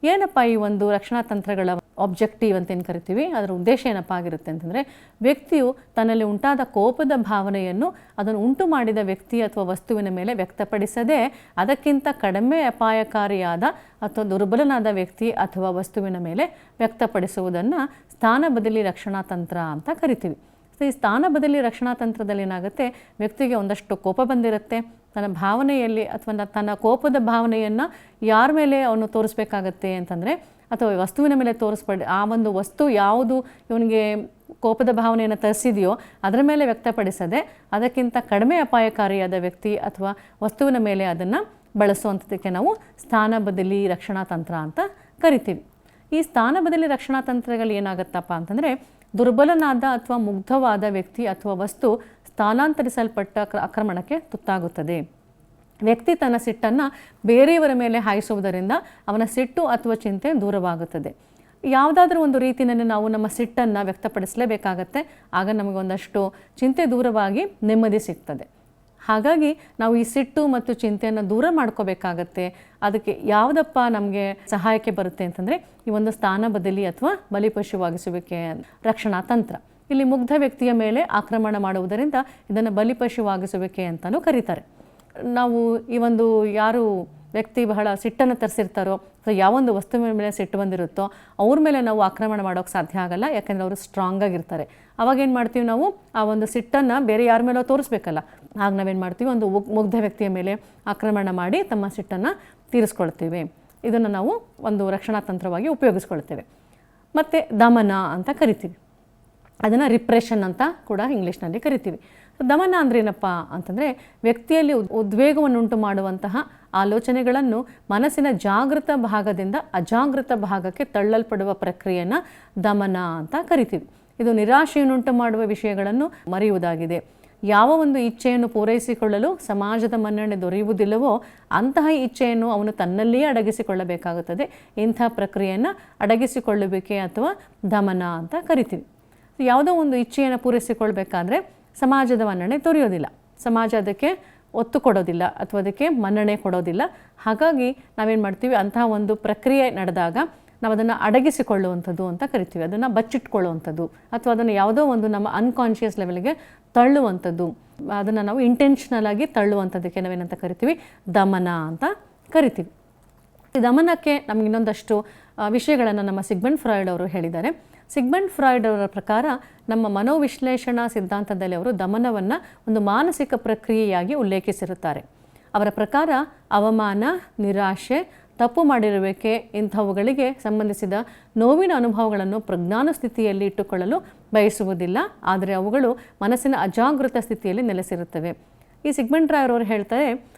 ಏನಪ್ಪ ಈ ಒಂದು ರಕ್ಷಣಾ ತಂತ್ರಗಳ ಆಬ್ಜೆಕ್ಟಿವ್ ಅಂತ ಏನು ಕರಿತೀವಿ, ಅದರ ಉದ್ದೇಶ ಏನಪ್ಪ ಆಗಿರುತ್ತೆ ಅಂತಂದರೆ, ವ್ಯಕ್ತಿಯು ತನ್ನಲ್ಲಿ ಉಂಟಾದ ಕೋಪದ ಭಾವನೆಯನ್ನು ಅದನ್ನು ಉಂಟು ಮಾಡಿದ ವ್ಯಕ್ತಿ ಅಥವಾ ವಸ್ತುವಿನ ಮೇಲೆ ವ್ಯಕ್ತಪಡಿಸದೆ ಅದಕ್ಕಿಂತ ಕಡಿಮೆ ಅಪಾಯಕಾರಿಯಾದ ಅಥವಾ ದುರ್ಬಲನಾದ ವ್ಯಕ್ತಿ ಅಥವಾ ವಸ್ತುವಿನ ಮೇಲೆ ವ್ಯಕ್ತಪಡಿಸುವುದನ್ನು ಸ್ಥಾನ ಬದಲಿ ರಕ್ಷಣಾ ತಂತ್ರ ಅಂತ ಕರಿತೀವಿ. ಸೊ ಈ ಸ್ಥಾನ ಬದಲಿ ರಕ್ಷಣಾ ತಂತ್ರದಲ್ಲಿ ಏನಾಗುತ್ತೆ, ವ್ಯಕ್ತಿಗೆ ಒಂದಷ್ಟು ಕೋಪ ಬಂದಿರುತ್ತೆ, ತನ್ನ ಭಾವನೆಯಲ್ಲಿ ಅಥವಾ ತನ್ನ ಕೋಪದ ಭಾವನೆಯನ್ನು ಯಾರ ಮೇಲೆ ಅವನು ತೋರಿಸ್ಬೇಕಾಗತ್ತೆ ಅಂತಂದರೆ, ಅಥವಾ ವಸ್ತುವಿನ ಮೇಲೆ ಆ ಒಂದು ವಸ್ತು ಯಾವುದು ಇವನಿಗೆ ಕೋಪದ ಭಾವನೆಯನ್ನು ತರಿಸಿದೆಯೋ ಅದರ ಮೇಲೆ ವ್ಯಕ್ತಪಡಿಸದೆ ಅದಕ್ಕಿಂತ ಕಡಿಮೆ ಅಪಾಯಕಾರಿಯಾದ ವ್ಯಕ್ತಿ ಅಥವಾ ವಸ್ತುವಿನ ಮೇಲೆ ಅದನ್ನು ಬಳಸುವಂಥದ್ದಕ್ಕೆ ನಾವು ಸ್ಥಾನ ಬದಲಿ ರಕ್ಷಣಾ ತಂತ್ರ ಅಂತ ಕರಿತೀವಿ. ಈ ಸ್ಥಾನ ಬದಲಿ ರಕ್ಷಣಾ ತಂತ್ರಗಳು ಏನಾಗುತ್ತಪ್ಪ ಅಂತಂದರೆ, ದುರ್ಬಲನಾದ ಅಥವಾ ಮುಗ್ಧವಾದ ವ್ಯಕ್ತಿ ಅಥವಾ ವಸ್ತು ಸ್ಥಾನಾಂತರಿಸಲ್ಪಟ್ಟ ಆಕ್ರಮಣಕ್ಕೆ ತುತ್ತಾಗುತ್ತದೆ. ವ್ಯಕ್ತಿ ತನ್ನ ಸಿಟ್ಟನ್ನು ಬೇರೆಯವರ ಮೇಲೆ ಹಾಯಿಸುವುದರಿಂದ ಅವನ ಸಿಟ್ಟು ಅಥವಾ ಚಿಂತೆ ದೂರವಾಗುತ್ತದೆ. ಯಾವುದಾದ್ರೂ ಒಂದು ರೀತಿಯಲ್ಲಿ ನಾವು ನಮ್ಮ ಸಿಟ್ಟನ್ನು ವ್ಯಕ್ತಪಡಿಸಲೇಬೇಕಾಗತ್ತೆ. ಆಗ ನಮಗೊಂದಷ್ಟು ಚಿಂತೆ ದೂರವಾಗಿ ನೆಮ್ಮದಿ ಸಿಗ್ತದೆ. ಹಾಗಾಗಿ ನಾವು ಈ ಸಿಟ್ಟು ಮತ್ತು ಚಿಂತೆಯನ್ನು ದೂರ ಮಾಡ್ಕೋಬೇಕಾಗತ್ತೆ. ಅದಕ್ಕೆ ಯಾವುದಪ್ಪ ನಮಗೆ ಸಹಾಯಕ್ಕೆ ಬರುತ್ತೆ ಅಂತಂದರೆ ಈ ಒಂದು ಸ್ಥಾನ ಬದಲಿ ಅಥವಾ ಬಲಿಪಶುವಾಗಿಸುವಿಕೆ ರಕ್ಷಣಾ ತಂತ್ರ. ಇಲ್ಲಿ ಮುಗ್ಧ ವ್ಯಕ್ತಿಯ ಮೇಲೆ ಆಕ್ರಮಣ ಮಾಡುವುದರಿಂದ ಇದನ್ನು ಬಲಿಪಶುವಾಗಿಸುವಿಕೆ ಅಂತಲೂ ಕರೀತಾರೆ. ನಾವು ಈ ಒಂದು ಯಾರು ವ್ಯಕ್ತಿ ಬಹಳ ಸಿಟ್ಟನ್ನು ತರಿಸಿರ್ತಾರೋ ಅಥವಾ ಯಾವೊಂದು ವಸ್ತುವಿನ ಮೇಲೆ ಸಿಟ್ಟು ಬಂದಿರುತ್ತೋ ಅವ್ರ ಮೇಲೆ ನಾವು ಆಕ್ರಮಣ ಮಾಡೋಕ್ಕೆ ಸಾಧ್ಯ ಆಗಲ್ಲ. ಯಾಕೆಂದರೆ ಅವರು ಸ್ಟ್ರಾಂಗ್ ಆಗಿರ್ತಾರೆ. ಅವಾಗೇನು ಮಾಡ್ತೀವಿ, ನಾವು ಆ ಒಂದು ಸಿಟ್ಟನ್ನು ಬೇರೆ ಯಾರ ಮೇಲೋ ತೋರಿಸ್ಬೇಕಲ್ಲ. ಆಗ ನಾವೇನು ಮಾಡ್ತೀವಿ, ಒಂದು ಮುಗ್ಧ ವ್ಯಕ್ತಿಯ ಮೇಲೆ ಆಕ್ರಮಣ ಮಾಡಿ ತಮ್ಮ ಸಿಟ್ಟನ್ನು ತೀರಿಸ್ಕೊಳ್ತೀವಿ. ಇದನ್ನು ನಾವು ಒಂದು ರಕ್ಷಣಾ ತಂತ್ರವಾಗಿ ಉಪಯೋಗಿಸ್ಕೊಳ್ತೇವೆ. ಮತ್ತು ದಮನ ಅಂತ ಕರಿತೀವಿ. ಅದನ್ನು ರಿಪ್ರೆಷನ್ ಅಂತ ಕೂಡ ಇಂಗ್ಲೀಷ್ನಲ್ಲಿ ಕರಿತೀವಿ. ದಮನ ಅಂದ್ರೇನಪ್ಪ ಅಂತಂದರೆ ವ್ಯಕ್ತಿಯಲ್ಲಿ ಉದ್ವೇಗವನ್ನುಂಟು ಮಾಡುವಂತಹ ಆಲೋಚನೆಗಳನ್ನು ಮನಸ್ಸಿನ ಜಾಗೃತ ಭಾಗದಿಂದ ಅಜಾಗೃತ ಭಾಗಕ್ಕೆ ತಳ್ಳಲ್ಪಡುವ ಪ್ರಕ್ರಿಯೆಯನ್ನು ದಮನ ಅಂತ ಕರಿತೀವಿ. ಇದು ನಿರಾಶೆಯನ್ನುಂಟು ಮಾಡುವ ವಿಷಯಗಳನ್ನು ಮರೆಯುವುದಾಗಿದೆ. ಯಾವ ಒಂದು ಇಚ್ಛೆಯನ್ನು ಪೂರೈಸಿಕೊಳ್ಳಲು ಸಮಾಜದ ಮನ್ನಣೆ ದೊರೆಯುವುದಿಲ್ಲವೋ ಅಂತಹ ಇಚ್ಛೆಯನ್ನು ಅವನು ತನ್ನಲ್ಲಿಯೇ ಅಡಗಿಸಿಕೊಳ್ಳಬೇಕಾಗುತ್ತದೆ. ಇಂಥ ಪ್ರಕ್ರಿಯೆಯನ್ನು ಅಡಗಿಸಿಕೊಳ್ಳುವಿಕೆ ಅಥವಾ ದಮನ ಅಂತ ಕರಿತೀವಿ. ಯಾವುದೋ ಒಂದು ಇಚ್ಛೆಯನ್ನು ಪೂರೈಸಿಕೊಳ್ಬೇಕಾದ್ರೆ ಸಮಾಜದ ಮನ್ನಣೆ ದೊರೆಯೋದಿಲ್ಲ, ಸಮಾಜ ಅದಕ್ಕೆ ಒತ್ತು ಕೊಡೋದಿಲ್ಲ ಅಥವಾ ಅದಕ್ಕೆ ಮನ್ನಣೆ ಕೊಡೋದಿಲ್ಲ. ಹಾಗಾಗಿ ನಾವೇನು ಮಾಡ್ತೀವಿ, ಅಂತಹ ಒಂದು ಪ್ರಕ್ರಿಯೆ ನಡೆದಾಗ ನಾವು ಅದನ್ನು ಅಡಗಿಸಿಕೊಳ್ಳುವಂಥದ್ದು ಅಂತ ಕರಿತೀವಿ. ಅದನ್ನು ಬಚ್ಚಿಟ್ಕೊಳ್ಳುವಂಥದ್ದು ಅಥವಾ ಅದನ್ನು ಯಾವುದೋ ಒಂದು ನಮ್ಮ ಅನ್ಕಾನ್ಷಿಯಸ್ ಲೆವೆಲ್ಗೆ ತಳ್ಳುವಂಥದ್ದು, ಅದನ್ನು ನಾವು ಇಂಟೆನ್ಷನಲ್ ಆಗಿ ತಳ್ಳುವಂಥದ್ದಕ್ಕೆ ನಾವೇನಂತ ಕರಿತೀವಿ, ದಮನ ಅಂತ ಕರಿತೀವಿ. ಈ ದಮನಕ್ಕೆ ನಮಗೆ ಇನ್ನೊಂದಷ್ಟು ವಿಷಯಗಳನ್ನು ನಮ್ಮ ಸಿಗ್ಮಂಡ್ ಫ್ರಾಯ್ಡ್ ಅವರು ಹೇಳಿದ್ದಾರೆ. ಸಿಗ್ಮಂಡ್ ಫ್ರಾಯ್ಡ್ ಅವರ ಪ್ರಕಾರ ನಮ್ಮ ಮನೋವಿಶ್ಲೇಷಣಾ ಸಿದ್ಧಾಂತದಲ್ಲಿ ಅವರು ದಮನವನ್ನು ಒಂದು ಮಾನಸಿಕ ಪ್ರಕ್ರಿಯೆಯಾಗಿ ಉಲ್ಲೇಖಿಸಿರುತ್ತಾರೆ. ಅವರ ಪ್ರಕಾರ ಅವಮಾನ, ನಿರಾಶೆ, ತಪ್ಪು ಮಾಡಿರುವಿಕೆ ಇಂಥವುಗಳಿಗೆ ಸಂಬಂಧಿಸಿದ ನೋವಿನ ಅನುಭವಗಳನ್ನು ಪ್ರಜ್ಞಾನ ಸ್ಥಿತಿಯಲ್ಲಿ ಇಟ್ಟುಕೊಳ್ಳಲು ಬಯಸುವುದಿಲ್ಲ. ಆದರೆ ಅವುಗಳು ಮನಸ್ಸಿನ ಅಜಾಗೃತ ಸ್ಥಿತಿಯಲ್ಲಿ ನೆಲೆಸಿರುತ್ತವೆ. ಈ ಸಿಗ್ಮಂಡ್ ಫ್ರಾಯ್ಡ್ ಅವರು ಹೇಳ್ತಾರೆ,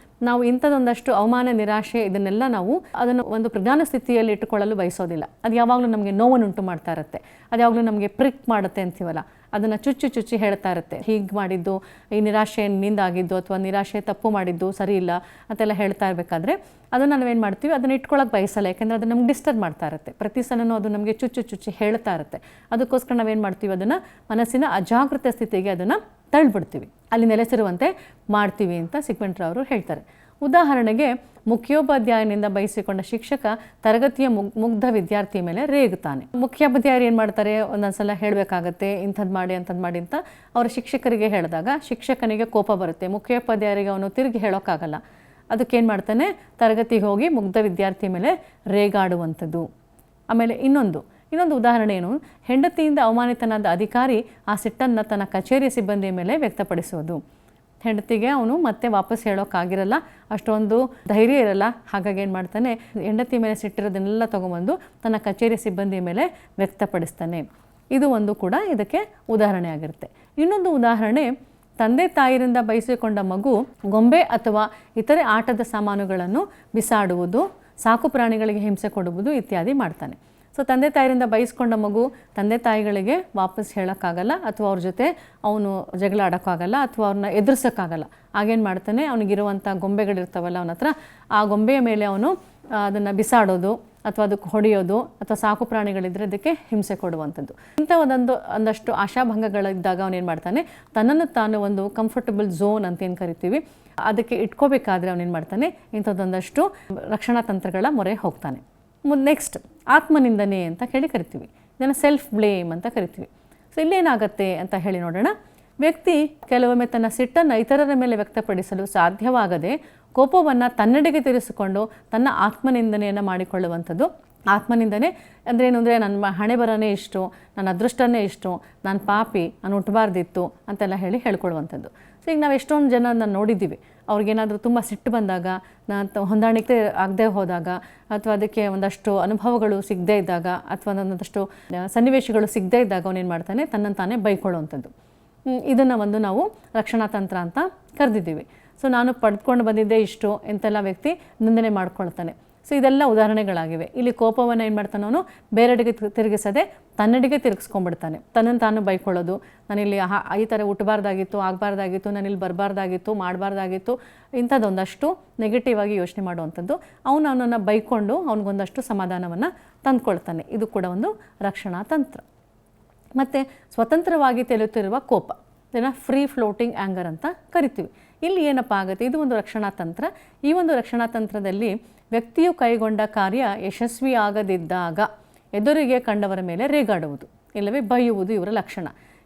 ನಾವು ಇಂಥದ್ದೊಂದಷ್ಟು ಅವಮಾನ, ನಿರಾಶೆ ಇದನ್ನೆಲ್ಲ ನಾವು ಅದನ್ನು ಒಂದು ಪ್ರಜ್ಞಾನ ಸ್ಥಿತಿಯಲ್ಲಿ ಇಟ್ಟುಕೊಳ್ಳಲು ಬಯಸೋದಿಲ್ಲ. ಅದು ಯಾವಾಗಲೂ ನಮಗೆ ನೋವನ್ನುಂಟು ಮಾಡ್ತಾ ಇರುತ್ತೆ. ಅದು ಯಾವಾಗಲೂ ನಮಗೆ ಪ್ರಿಕ್ ಮಾಡುತ್ತೆ ಅಂತೀವಲ್ಲ, ಅದನ್ನು ಚುಚ್ಚಿ ಹೇಳ್ತಾ ಇರುತ್ತೆ. ಹೀಗೆ ಮಾಡಿದ್ದು, ಈ ನಿರಾಶೆ ನಿಂದಾಗಿದ್ದು ಅಥವಾ ನಿರಾಶೆ ತಪ್ಪು ಮಾಡಿದ್ದು ಸರಿ ಇಲ್ಲ ಅಂತೆಲ್ಲ ಹೇಳ್ತಾ ಇರಬೇಕಾದ್ರೆ ಅದನ್ನು ನಾವೇನು ಮಾಡ್ತೀವಿ, ಅದನ್ನು ಇಟ್ಕೊಳ್ಳೋಕೆ ಬಯಸಲ್ಲ. ಯಾಕೆಂದರೆ ಅದು ನಮ್ಗೆ ಡಿಸ್ಟರ್ಬ್ ಮಾಡ್ತಾ ಇರುತ್ತೆ. ಪ್ರತಿ ಸಲನೂ ಅದು ನಮಗೆ ಚುಚ್ಚಿ ಹೇಳ್ತಾ ಇರುತ್ತೆ. ಅದಕ್ಕೋಸ್ಕರ ನಾವೇನು ಮಾಡ್ತೀವಿ, ಅದನ್ನು ಮನಸ್ಸಿನ ಅಜಾಗೃತ ಸ್ಥಿತಿಗೆ ಅದನ್ನು ತಳ್ಳಿಬಿಡ್ತೀವಿ, ಅಲ್ಲಿ ನೆಲೆಸಿರುವಂತೆ ಮಾಡ್ತೀವಿ ಅಂತ ಸಿಗ್ಮಂಡ್ ಫ್ರಾಯ್ಡ್ ಅವರು ಹೇಳ್ತಾರೆ. ಉದಾಹರಣೆಗೆ, ಮುಖ್ಯೋಪಾಧ್ಯಾಯನಿಂದ ಬಯಸಿಕೊಂಡ ಶಿಕ್ಷಕ ತರಗತಿಯ ಮುಗ್ಧ ವಿದ್ಯಾರ್ಥಿ ಮೇಲೆ ರೇಗುತ್ತಾನೆ. ಮುಖ್ಯೋಪಾಧ್ಯಾಯರು ಏನು ಮಾಡ್ತಾರೆ, ಒಂದೊಂದು ಸಲ ಹೇಳಬೇಕಾಗತ್ತೆ, ಇಂಥದ್ದು ಮಾಡಿ ಅಂಥದ್ದು ಮಾಡಿ ಅಂತ ಅವರ ಶಿಕ್ಷಕರಿಗೆ ಹೇಳಿದಾಗ ಶಿಕ್ಷಕನಿಗೆ ಕೋಪ ಬರುತ್ತೆ. ಮುಖ್ಯೋಪಾಧ್ಯಾಯರಿಗೆ ಅವನು ತಿರುಗಿ ಹೇಳೋಕ್ಕಾಗಲ್ಲ. ಅದಕ್ಕೇನು ಮಾಡ್ತಾನೆ, ತರಗತಿಗೆ ಹೋಗಿ ಮುಗ್ಧ ವಿದ್ಯಾರ್ಥಿ ಮೇಲೆ ರೇಗಾಡುವಂಥದ್ದು. ಆಮೇಲೆ ಇನ್ನೊಂದು ಉದಾಹರಣೆ ಏನು, ಹೆಂಡತಿಯಿಂದ ಅವಮಾನಿತನಾದ ಅಧಿಕಾರಿ ಆ ಸಿಟ್ಟನ್ನು ತನ್ನ ಕಚೇರಿ ಸಿಬ್ಬಂದಿಯ ಮೇಲೆ ವ್ಯಕ್ತಪಡಿಸುವುದು. ಹೆಂಡತಿಗೆ ಅವನು ಮತ್ತೆ ವಾಪಸ್ ಹೇಳೋಕ್ಕಾಗಿರಲ್ಲ, ಅಷ್ಟೊಂದು ಧೈರ್ಯ ಇರಲ್ಲ. ಹಾಗಾಗಿ ಏನು ಮಾಡ್ತಾನೆ, ಹೆಂಡತಿ ಮೇಲೆ ಸಿಟ್ಟಿರೋದನ್ನೆಲ್ಲ ತೊಗೊಂಬಂದು ತನ್ನ ಕಚೇರಿ ಸಿಬ್ಬಂದಿಯ ಮೇಲೆ ವ್ಯಕ್ತಪಡಿಸ್ತಾನೆ. ಇದು ಒಂದು ಕೂಡ ಇದಕ್ಕೆ ಉದಾಹರಣೆ ಆಗಿರುತ್ತೆ. ಇನ್ನೊಂದು ಉದಾಹರಣೆ, ತಂದೆ ತಾಯಿಯಿಂದ ಬಯಸಿಕೊಂಡ ಮಗು ಗೊಂಬೆ ಅಥವಾ ಇತರೆ ಆಟದ ಸಾಮಾನುಗಳನ್ನು ಬಿಸಾಡುವುದು, ಸಾಕು ಪ್ರಾಣಿಗಳಿಗೆ ಹಿಂಸೆ ಕೊಡುವುದು ಇತ್ಯಾದಿ ಮಾಡ್ತಾನೆ. ಸೊ ತಂದೆ ತಾಯಿರಿಂದ ಬಯಸ್ಕೊಂಡ ಮಗು ತಂದೆ ತಾಯಿಗಳಿಗೆ ವಾಪಸ್ ಹೇಳೋಕ್ಕಾಗಲ್ಲ ಅಥವಾ ಅವ್ರ ಜೊತೆ ಅವನು ಜಗಳ ಆಡೋಕ್ಕಾಗಲ್ಲ ಅಥವಾ ಅವ್ರನ್ನ ಎದುರಿಸೋಕ್ಕಾಗಲ್ಲ. ಆಗೇನು ಮಾಡ್ತಾನೆ, ಅವನಿಗಿರುವಂಥ ಗೊಂಬೆಗಳಿರ್ತಾವಲ್ಲ ಅವನ ಹತ್ರ, ಆ ಗೊಂಬೆಯ ಮೇಲೆ ಅವನು ಅದನ್ನು ಬಿಸಾಡೋದು ಅಥವಾ ಅದಕ್ಕೆ ಹೊಡೆಯೋದು ಅಥವಾ ಸಾಕು ಪ್ರಾಣಿಗಳಿದ್ದರೆ ಅದಕ್ಕೆ ಹಿಂಸೆ ಕೊಡುವಂಥದ್ದು. ಇಂಥ ಒಂದಷ್ಟು ಆಶಾಭಂಗಗಳಿದ್ದಾಗ ಅವನೇನು ಮಾಡ್ತಾನೆ, ತನ್ನನ್ನು ತಾನು ಒಂದು ಕಂಫರ್ಟಬಲ್ ಝೋನ್ ಅಂತ ಏನು ಕರಿತೀವಿ ಅದಕ್ಕೆ ಇಟ್ಕೋಬೇಕಾದ್ರೆ ಅವನೇನು ಮಾಡ್ತಾನೆ, ಇಂಥದ್ದೊಂದಷ್ಟು ರಕ್ಷಣಾ ತಂತ್ರಗಳ ಮೊರೆ ಹೋಗ್ತಾನೆ. ನೆಕ್ಸ್ಟ್ ಆತ್ಮನಿಂದನೆ ಅಂತ ಕರಿತೀವಿ. ಇದನ್ನು ಸೆಲ್ಫ್ ಬ್ಲೇಮ್ ಅಂತ ಕರಿತೀವಿ. ಸೊ ಇಲ್ಲೇನಾಗತ್ತೆ ಅಂತ ಹೇಳಿ ನೋಡೋಣ. ವ್ಯಕ್ತಿ ಕೆಲವೊಮ್ಮೆ ತನ್ನ ಸಿಟ್ಟನ್ನು ಇತರರ ಮೇಲೆ ವ್ಯಕ್ತಪಡಿಸಲು ಸಾಧ್ಯವಾಗದೆ ಕೋಪವನ್ನು ತನ್ನೆಡೆಗೆ ತಿರಿಸಿಕೊಂಡು ತನ್ನ ಆತ್ಮನಿಂದನೆಯನ್ನು ಮಾಡಿಕೊಳ್ಳುವಂಥದ್ದು. ಆತ್ಮನಿಂದನೆ ಅಂದರೆ ಏನು ಅಂದರೆ, ನನ್ನ ಹಣೆ ಬರನೇ ಇಷ್ಟು, ನನ್ನ ಅದೃಷ್ಟನೇ ಇಷ್ಟು, ನಾನು ಪಾಪಿ, ನಾನು ಹುಟ್ಟಬಾರ್ದಿತ್ತು ಅಂತೆಲ್ಲ ಹೇಳ್ಕೊಳ್ಳುವಂಥದ್ದು. ಸೊ ಈಗ ನಾವು ಎಷ್ಟೊಂದು ಜನ ನೋಡಿದ್ದೀವಿ, ಅವ್ರಿಗೇನಾದರೂ ತುಂಬ ಸಿಟ್ಟು ಬಂದಾಗ, ಹೊಂದಾಣಿಕೆ ಆಗದೆ ಹೋದಾಗ ಅಥವಾ ಅದಕ್ಕೆ ಒಂದಷ್ಟು ಅನುಭವಗಳು ಸಿಗದೇ ಇದ್ದಾಗ ಅಥವಾ ಒಂದಷ್ಟು ಸನ್ನಿವೇಶಗಳು ಸಿಗದೇ ಇದ್ದಾಗ ಅವನೇನು ಮಾಡ್ತಾನೆ, ತನ್ನನ್ನು ತಾನೇ ಬೈಕೊಳ್ಳುವಂಥದ್ದು. ಇದನ್ನು ನಾವು ರಕ್ಷಣಾ ತಂತ್ರ ಅಂತ ಕರೆದಿದ್ದೀವಿ. ಸೊ ನಾನು ಪಡೆದುಕೊಂಡು ಬಂದಿದ್ದೆ ಇಷ್ಟು ಎಂತೆಲ್ಲ ವ್ಯಕ್ತಿ ನಿಂದನೆ ಮಾಡ್ಕೊಳ್ತಾನೆ. ಸೊ ಇದೆಲ್ಲ ಉದಾಹರಣೆಗಳಾಗಿವೆ. ಇಲ್ಲಿ ಕೋಪವನ್ನು ಏನು ಮಾಡ್ತಾನೆ ಅವನು ಬೇರೆಡೆಗೆ ತಿರುಗಿಸದೆ ತನ್ನೆಡೆಗೆ ತಿರುಗಿಸ್ಕೊಂಡ್ಬಿಡ್ತಾನೆ. ತನ್ನನ್ನು ತಾನು ಬೈಕೊಳ್ಳೋದು, ನಾನಿಲ್ಲಿ ಈ ಥರ ಹುಟ್ಟಬಾರ್ದಾಗಿತ್ತು, ಆಗಬಾರ್ದಾಗಿತ್ತು, ನಾನಿಲ್ಲಿ ಬರಬಾರ್ದಾಗಿತ್ತು, ಮಾಡಬಾರ್ದಾಗಿತ್ತು, ಇಂಥದ್ದೊಂದಷ್ಟು ನೆಗೆಟಿವ್ ಆಗಿ ಯೋಚನೆ ಮಾಡುವಂಥದ್ದು. ಅವನನ್ನು ಬೈಕೊಂಡು ಅವನಿಗೊಂದಷ್ಟು ಸಮಾಧಾನವನ್ನು ತಂದುಕೊಳ್ತಾನೆ. ಇದು ಕೂಡ ಒಂದು ರಕ್ಷಣಾ ತಂತ್ರ. ಮತ್ತು ಸ್ವತಂತ್ರವಾಗಿ ತೇಲುತ್ತಿರುವ ಕೋಪ, ಇದನ್ನು ಫ್ರೀ ಫ್ಲೋಟಿಂಗ್ ಆ್ಯಂಗರ್ ಅಂತ ಕರಿತೀವಿ. ಇಲ್ಲಿ ಏನಪ್ಪ ಆಗುತ್ತೆ, ಇದು ಒಂದು ರಕ್ಷಣಾ ತಂತ್ರ. ಈ ಒಂದು ರಕ್ಷಣಾ ತಂತ್ರದಲ್ಲಿ ವ್ಯಕ್ತಿಯು ಕೈಗೊಂಡ ಕಾರ್ಯ ಯಶಸ್ವಿಯಾಗದಿದ್ದಾಗ ಎದುರಿಗೆ ಕಂಡವರ ಮೇಲೆ ರೇಗಾಡುವುದು ಇಲ್ಲವೇ ಬೈಯುವುದು ಇವರ ಲಕ್ಷಣ.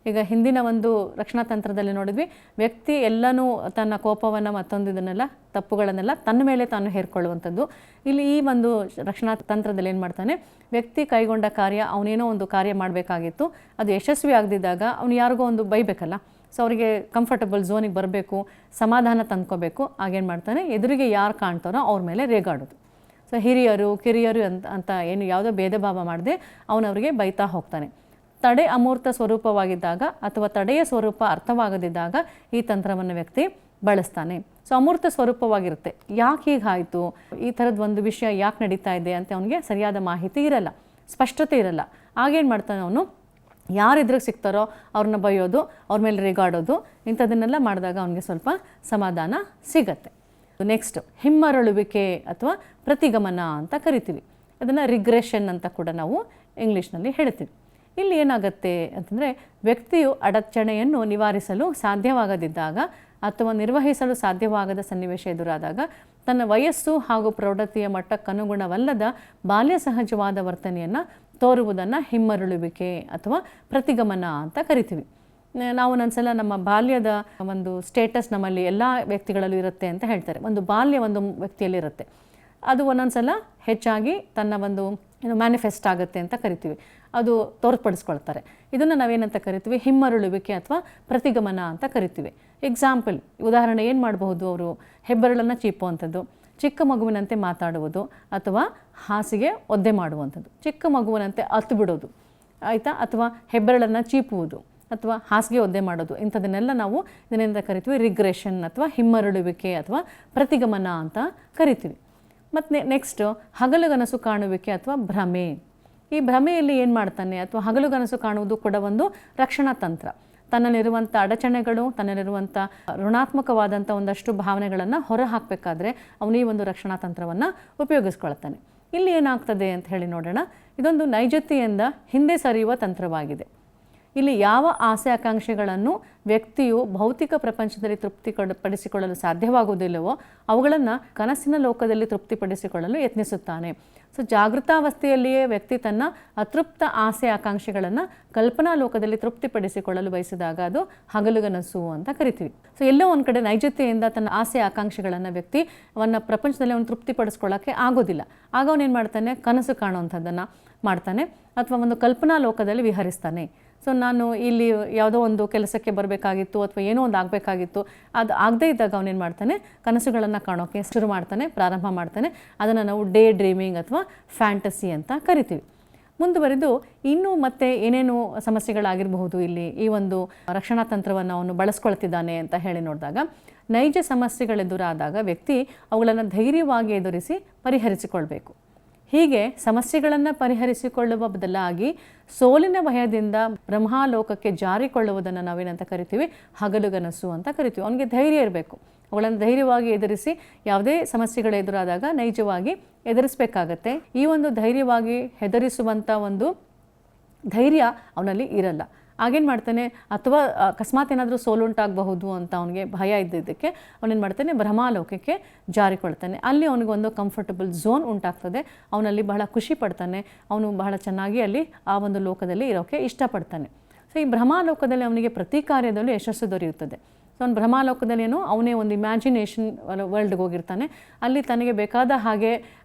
ಈಗ ಹಿಂದಿನ ಒಂದು ರಕ್ಷಣಾ ತಂತ್ರದಲ್ಲಿ ನೋಡಿದ್ವಿ, ವ್ಯಕ್ತಿ ಎಲ್ಲನೂ ತನ್ನ ಕೋಪವನ್ನು ಮತ್ತೊಂದು ಇದನ್ನೆಲ್ಲ ತಪ್ಪುಗಳನ್ನೆಲ್ಲ ತನ್ನ ಮೇಲೆ ತಾನು ಹೇರ್ಕೊಳ್ಳುವಂಥದ್ದು. ಇಲ್ಲಿ ಈ ಒಂದು ರಕ್ಷಣಾ ತಂತ್ರದಲ್ಲಿ ಏನು ಮಾಡ್ತಾನೆ, ವ್ಯಕ್ತಿ ಕೈಗೊಂಡ ಕಾರ್ಯ, ಅವನೇನೋ ಒಂದು ಕಾರ್ಯ ಮಾಡಬೇಕಾಗಿತ್ತು, ಅದು ಯಶಸ್ವಿ ಆಗದಿದ್ದಾಗ ಅವನು ಯಾರಿಗೋ ಒಂದು ಬೈಬೇಕಲ್ಲ, ಸೊ ಅವರಿಗೆ ಕಂಫರ್ಟಬಲ್ ಝೋನಿಗೆ ಬರಬೇಕು, ಸಮಾಧಾನ ತಂದ್ಕೋಬೇಕು. ಆಗೇನು ಮಾಡ್ತಾನೆ, ಎದುರಿಗೆ ಯಾರು ಕಾಣ್ತಾರೋ ಅವ್ರ ಮೇಲೆ ರೇಗಾಡೋದು. ಸೊ ಹಿರಿಯರು ಕಿರಿಯರು ಅಂತ ಏನು ಯಾವುದೋ ಭೇದ ಭಾವ ಮಾಡದೆ ಅವನವರಿಗೆ ಬೈತಾ ಹೋಗ್ತಾನೆ. ತಡೆ ಅಮೂರ್ತ ಸ್ವರೂಪವಾಗಿದ್ದಾಗ ಅಥವಾ ತಡೆಯ ಸ್ವರೂಪ ಅರ್ಥವಾಗದಿದ್ದಾಗ ಈ ತಂತ್ರವನ್ನು ವ್ಯಕ್ತಿ ಬಳಸ್ತಾನೆ. ಸೊ ಅಮೂರ್ತ ಸ್ವರೂಪವಾಗಿರುತ್ತೆ, ಯಾಕೆ ಹೀಗಾಯಿತು, ಈ ಥರದ್ದು ಒಂದು ವಿಷಯ ಯಾಕೆ ನಡೀತಾ ಇದೆ ಅಂತ ಅವನಿಗೆ ಸರಿಯಾದ ಮಾಹಿತಿ ಇರಲ್ಲ, ಸ್ಪಷ್ಟತೆ ಇರಲ್ಲ. ಆಗೇನು ಮಾಡ್ತಾನೆ ಅವನು, ಯಾರು ಎದುರಿಗೆ ಸಿಗ್ತಾರೋ ಅವ್ರನ್ನ ಬೈಯೋದು, ಅವ್ರ ಮೇಲೆ ರೇಗಾಡೋದು, ಇಂಥದನ್ನೆಲ್ಲ ಮಾಡಿದಾಗ ಅವನಿಗೆ ಸ್ವಲ್ಪ ಸಮಾಧಾನ ಸಿಗತ್ತೆ. ನೆಕ್ಸ್ಟ್ ಹಿಮ್ಮರಳುವಿಕೆ ಅಥವಾ ಪ್ರತಿಗಮನ ಅಂತ ಕರಿತೀವಿ. ಅದನ್ನು ರಿಗ್ರೆಷನ್ ಅಂತ ಕೂಡ ನಾವು ಇಂಗ್ಲೀಷ್ನಲ್ಲಿ ಹೇಳ್ತೀವಿ. ಇಲ್ಲಿ ಏನಾಗುತ್ತೆ ಅಂತಂದರೆ, ವ್ಯಕ್ತಿಯು ಅಡಚಣೆಯನ್ನು ನಿವಾರಿಸಲು ಸಾಧ್ಯವಾಗದಿದ್ದಾಗ ಅಥವಾ ನಿರ್ವಹಿಸಲು ಸಾಧ್ಯವಾಗದ ಸನ್ನಿವೇಶ ಎದುರಾದಾಗ ತನ್ನ ವಯಸ್ಸು ಹಾಗೂ ಪ್ರೌಢತೆಯ ಮಟ್ಟಕ್ಕನುಗುಣವಲ್ಲದ ಬಾಲ್ಯ ಸಹಜವಾದ ವರ್ತನೆಯನ್ನು ತೋರುವುದನ್ನು ಹಿಮ್ಮರಳುವಿಕೆ ಅಥವಾ ಪ್ರತಿಗಮನ ಅಂತ ಕರಿತೀವಿ. ನಾವು ಒಂದೊಂದ್ಸಲ ನಮ್ಮ ಬಾಲ್ಯದ ಒಂದು ಸ್ಟೇಟಸ್ ನಮ್ಮಲ್ಲಿ ಎಲ್ಲ ವ್ಯಕ್ತಿಗಳಲ್ಲೂ ಇರುತ್ತೆ ಅಂತ ಹೇಳ್ತಾರೆ. ಒಂದು ಬಾಲ್ಯ ಒಂದು ವ್ಯಕ್ತಿಯಲ್ಲಿರುತ್ತೆ, ಅದು ಒಂದೊಂದ್ಸಲ ಹೆಚ್ಚಾಗಿ ತನ್ನ ಒಂದು ಮ್ಯಾನಿಫೆಸ್ಟ್ ಆಗುತ್ತೆ ಅಂತ ಕರಿತೀವಿ, ಅದು ತೋರ್ಪಡಿಸ್ಕೊಳ್ತಾರೆ. ಇದನ್ನು ನಾವೇನಂತ ಕರಿತೀವಿ, ಹಿಮ್ಮರಳುವಿಕೆ ಅಥವಾ ಪ್ರತಿಗಮನ ಅಂತ ಕರಿತೀವಿ. ಎಕ್ಸಾಂಪಲ್, ಉದಾಹರಣೆ ಏನು ಮಾಡಬಹುದು, ಅವರು ಹೆಬ್ಬೆರಳನ್ನು ಚೀಪುವಂಥದ್ದು, ಚಿಕ್ಕ ಮಗುವಿನಂತೆ ಮಾತಾಡುವುದು ಅಥವಾ ಹಾಸಿಗೆ ಒದ್ದೆ ಮಾಡುವಂಥದ್ದು, ಚಿಕ್ಕ ಮಗುವಿನಂತೆ ಅತ್ತು ಬಿಡೋದು ಆಯಿತಾ, ಅಥವಾ ಹೆಬ್ಬೆರಳನ್ನು ಚೀಪುವುದು ಅಥವಾ ಹಾಸಿಗೆ ಒದ್ದೆ ಮಾಡೋದು, ಇಂಥದನ್ನೆಲ್ಲ ನಾವು ಇದನ್ನೆಂತ ಕರಿತೀವಿ, ರಿಗ್ರೆಷನ್ ಅಥವಾ ಹಿಮ್ಮರಳುವಿಕೆ ಅಥವಾ ಪ್ರತಿಗಮನ ಅಂತ ಕರಿತೀವಿ. ಮತ್ತು ನೆಕ್ಸ್ಟ್ ಹಗಲುಗನಸು ಕಾಣುವಿಕೆ ಅಥವಾ ಭ್ರಮೆ. ಈ ಭ್ರಮೆಯಲ್ಲಿ ಏನು ಮಾಡ್ತಾನೆ, ಅಥವಾ ಹಗಲುಗನಸು ಕಾಣುವುದು ಕೂಡ ಒಂದು ರಕ್ಷಣಾ ತಂತ್ರ. ತನ್ನಲ್ಲಿರುವಂಥ ಅಡಚಣೆಗಳು, ತನ್ನಲ್ಲಿರುವಂಥ ಋಣಾತ್ಮಕವಾದಂಥ ಒಂದಷ್ಟು ಭಾವನೆಗಳನ್ನು ಹೊರ ಹಾಕಬೇಕಾದ್ರೆ ಅವನು ಈ ಒಂದು ರಕ್ಷಣಾ ತಂತ್ರವನ್ನು ಉಪಯೋಗಿಸ್ಕೊಳ್ತಾನೆ. ಇಲ್ಲಿ ಏನಾಗ್ತದೆ ಅಂತ ಹೇಳಿ ನೋಡೋಣ. ಇದೊಂದು ನೈಜತೆಯಿಂದ ಹಿಂದೆ ಸರಿಯುವ ತಂತ್ರವಾಗಿದೆ. ಇಲ್ಲಿ ಯಾವ ಆಸೆ ಆಕಾಂಕ್ಷೆಗಳನ್ನು ವ್ಯಕ್ತಿಯು ಭೌತಿಕ ಪ್ರಪಂಚದಲ್ಲಿ ತೃಪ್ತಿಪಡಿಸಿಕೊಳ್ಳಲು ಸಾಧ್ಯವಾಗುವುದಿಲ್ಲವೋ ಅವುಗಳನ್ನು ಕನಸಿನ ಲೋಕದಲ್ಲಿ ತೃಪ್ತಿಪಡಿಸಿಕೊಳ್ಳಲು ಯತ್ನಿಸುತ್ತಾನೆ. ಸೊ ಜಾಗೃತಾವಸ್ಥೆಯಲ್ಲಿಯೇ ವ್ಯಕ್ತಿ ತನ್ನ ಅತೃಪ್ತ ಆಸೆ ಆಕಾಂಕ್ಷೆಗಳನ್ನು ಕಲ್ಪನಾ ಲೋಕದಲ್ಲಿ ತೃಪ್ತಿಪಡಿಸಿಕೊಳ್ಳಲು ಬಯಸಿದಾಗ ಅದು ಹಗಲುಗನಸು ಅಂತ ಕರಿತೀವಿ. ಸೊ ಎಲ್ಲೋ ಒಂದು ಕಡೆ ನೈಜತೆಯಿಂದ ತನ್ನ ಆಸೆ ಆಕಾಂಕ್ಷೆಗಳನ್ನು ವ್ಯಕ್ತಿ ಅವನ ಪ್ರಪಂಚದಲ್ಲಿ ಅವನು ತೃಪ್ತಿಪಡಿಸ್ಕೊಳ್ಳೋಕ್ಕೆ ಆಗೋದಿಲ್ಲ. ಆಗ ಅವನೇನು ಮಾಡ್ತಾನೆ, ಕನಸು ಕಾಣುವಂಥದ್ದನ್ನು ಮಾಡ್ತಾನೆ ಅಥವಾ ಒಂದು ಕಲ್ಪನಾ ಲೋಕದಲ್ಲಿ ವಿಹರಿಸ್ತಾನೆ. ಸೊ ನಾನು ಇಲ್ಲಿ ಯಾವುದೋ ಒಂದು ಕೆಲಸಕ್ಕೆ ಬರಬೇಕಾಗಿತ್ತು ಅಥವಾ ಏನೋ ಒಂದು ಆಗಬೇಕಾಗಿತ್ತು, ಅದು ಆಗದೇ ಇದ್ದಾಗ ಅವನೇನು ಮಾಡ್ತಾನೆ, ಕನಸುಗಳನ್ನು ಕಾಣೋಕ್ಕೆ ಶುರು ಮಾಡ್ತಾನೆ, ಪ್ರಾರಂಭ ಮಾಡ್ತಾನೆ. ಅದನ್ನು ನಾವು ಡೇ ಡ್ರೀಮಿಂಗ್ ಅಥವಾ ಫ್ಯಾಂಟಸಿ ಅಂತ ಕರಿತೀವಿ. ಮುಂದುವರೆದು ಇನ್ನೂ ಮತ್ತೆ ಏನೇನು ಸಮಸ್ಯೆಗಳಾಗಿರಬಹುದು ಇಲ್ಲಿ ಈ ಒಂದು ರಕ್ಷಣಾ ತಂತ್ರವನ್ನು ಅವನು ಬಳಸ್ಕೊಳ್ತಿದ್ದಾನೆ ಅಂತ ಹೇಳಿ ನೋಡಿದಾಗ, ನೈಜ ಸಮಸ್ಯೆಗಳೆದುರಾದಾಗ ವ್ಯಕ್ತಿ ಅವುಗಳನ್ನು ಧೈರ್ಯವಾಗಿ ಎದುರಿಸಿ ಪರಿಹರಿಸಿಕೊಳ್ಬೇಕು. ಹೀಗೆ ಸಮಸ್ಯೆಗಳನ್ನು ಪರಿಹರಿಸಿಕೊಳ್ಳುವ ಬದಲಾಗಿ ಸೋಲಿನ ಭಯದಿಂದ ಬ್ರಹ್ಮಾಲೋಕಕ್ಕೆ ಜಾರಿಕೊಳ್ಳುವುದನ್ನು ನಾವೇನಂತ ಕರಿತೀವಿ, ಹಗಲುಗನಸು ಅಂತ ಕರಿತೀವಿ. ಅವನಿಗೆ ಧೈರ್ಯ ಇರಬೇಕು, ಅವುಗಳನ್ನು ಧೈರ್ಯವಾಗಿ ಎದುರಿಸಿ ಯಾವುದೇ ಸಮಸ್ಯೆಗಳು ಎದುರಾದಾಗ ನೈಜವಾಗಿ ಎದುರಿಸಬೇಕಾಗತ್ತೆ. ಈ ಒಂದು ಧೈರ್ಯವಾಗಿ ಹೆದರಿಸುವಂಥ ಒಂದು ಧೈರ್ಯ ಅವನಲ್ಲಿ ಇರಲ್ಲ. ಆಗೇನು ಮಾಡ್ತಾನೆ, ಅಥವಾ ಅಕಸ್ಮಾತ್ ಏನಾದರೂ ಸೋಲುಂಟಾಗಬಹುದು ಅಂತ ಅವನಿಗೆ ಭಯ ಇದ್ದಿದ್ದಕ್ಕೆ ಅವನೇನು ಮಾಡ್ತಾನೆ, ಬ್ರಹ್ಮಾಲೋಕಕ್ಕೆ ಜಾರಿಕೊಳ್ತಾನೆ. ಅಲ್ಲಿ ಅವನಿಗೆ ಒಂದು ಕಂಫರ್ಟಬಲ್ ಝೋನ್ ಉಂಟಾಗ್ತದೆ, ಅವನಲ್ಲಿ ಬಹಳ ಖುಷಿ ಪಡ್ತಾನೆ, ಅವನು ಬಹಳ ಚೆನ್ನಾಗಿ ಅಲ್ಲಿ ಆ ಒಂದು ಲೋಕದಲ್ಲಿ ಇರೋಕ್ಕೆ ಇಷ್ಟಪಡ್ತಾನೆ. ಸೊ ಈ ಬ್ರಹ್ಮಾಲೋಕದಲ್ಲಿ ಅವನಿಗೆ ಪ್ರತಿ ಕಾರ್ಯದಲ್ಲೂ ಯಶಸ್ಸು ದೊರೆಯುತ್ತದೆ. ಸೊ ಅವ್ನು ಬ್ರಹ್ಮಾಲೋಕದಲ್ಲಿ ಏನೋ ಅವನೇ ಒಂದು ಇಮ್ಯಾಜಿನೇಷನ್ ವರ್ಲ್ಡ್ಗೆ ಹೋಗಿರ್ತಾನೆ, ಅಲ್ಲಿ ತನಗೆ ಬೇಕಾದ ಹಾಗೆ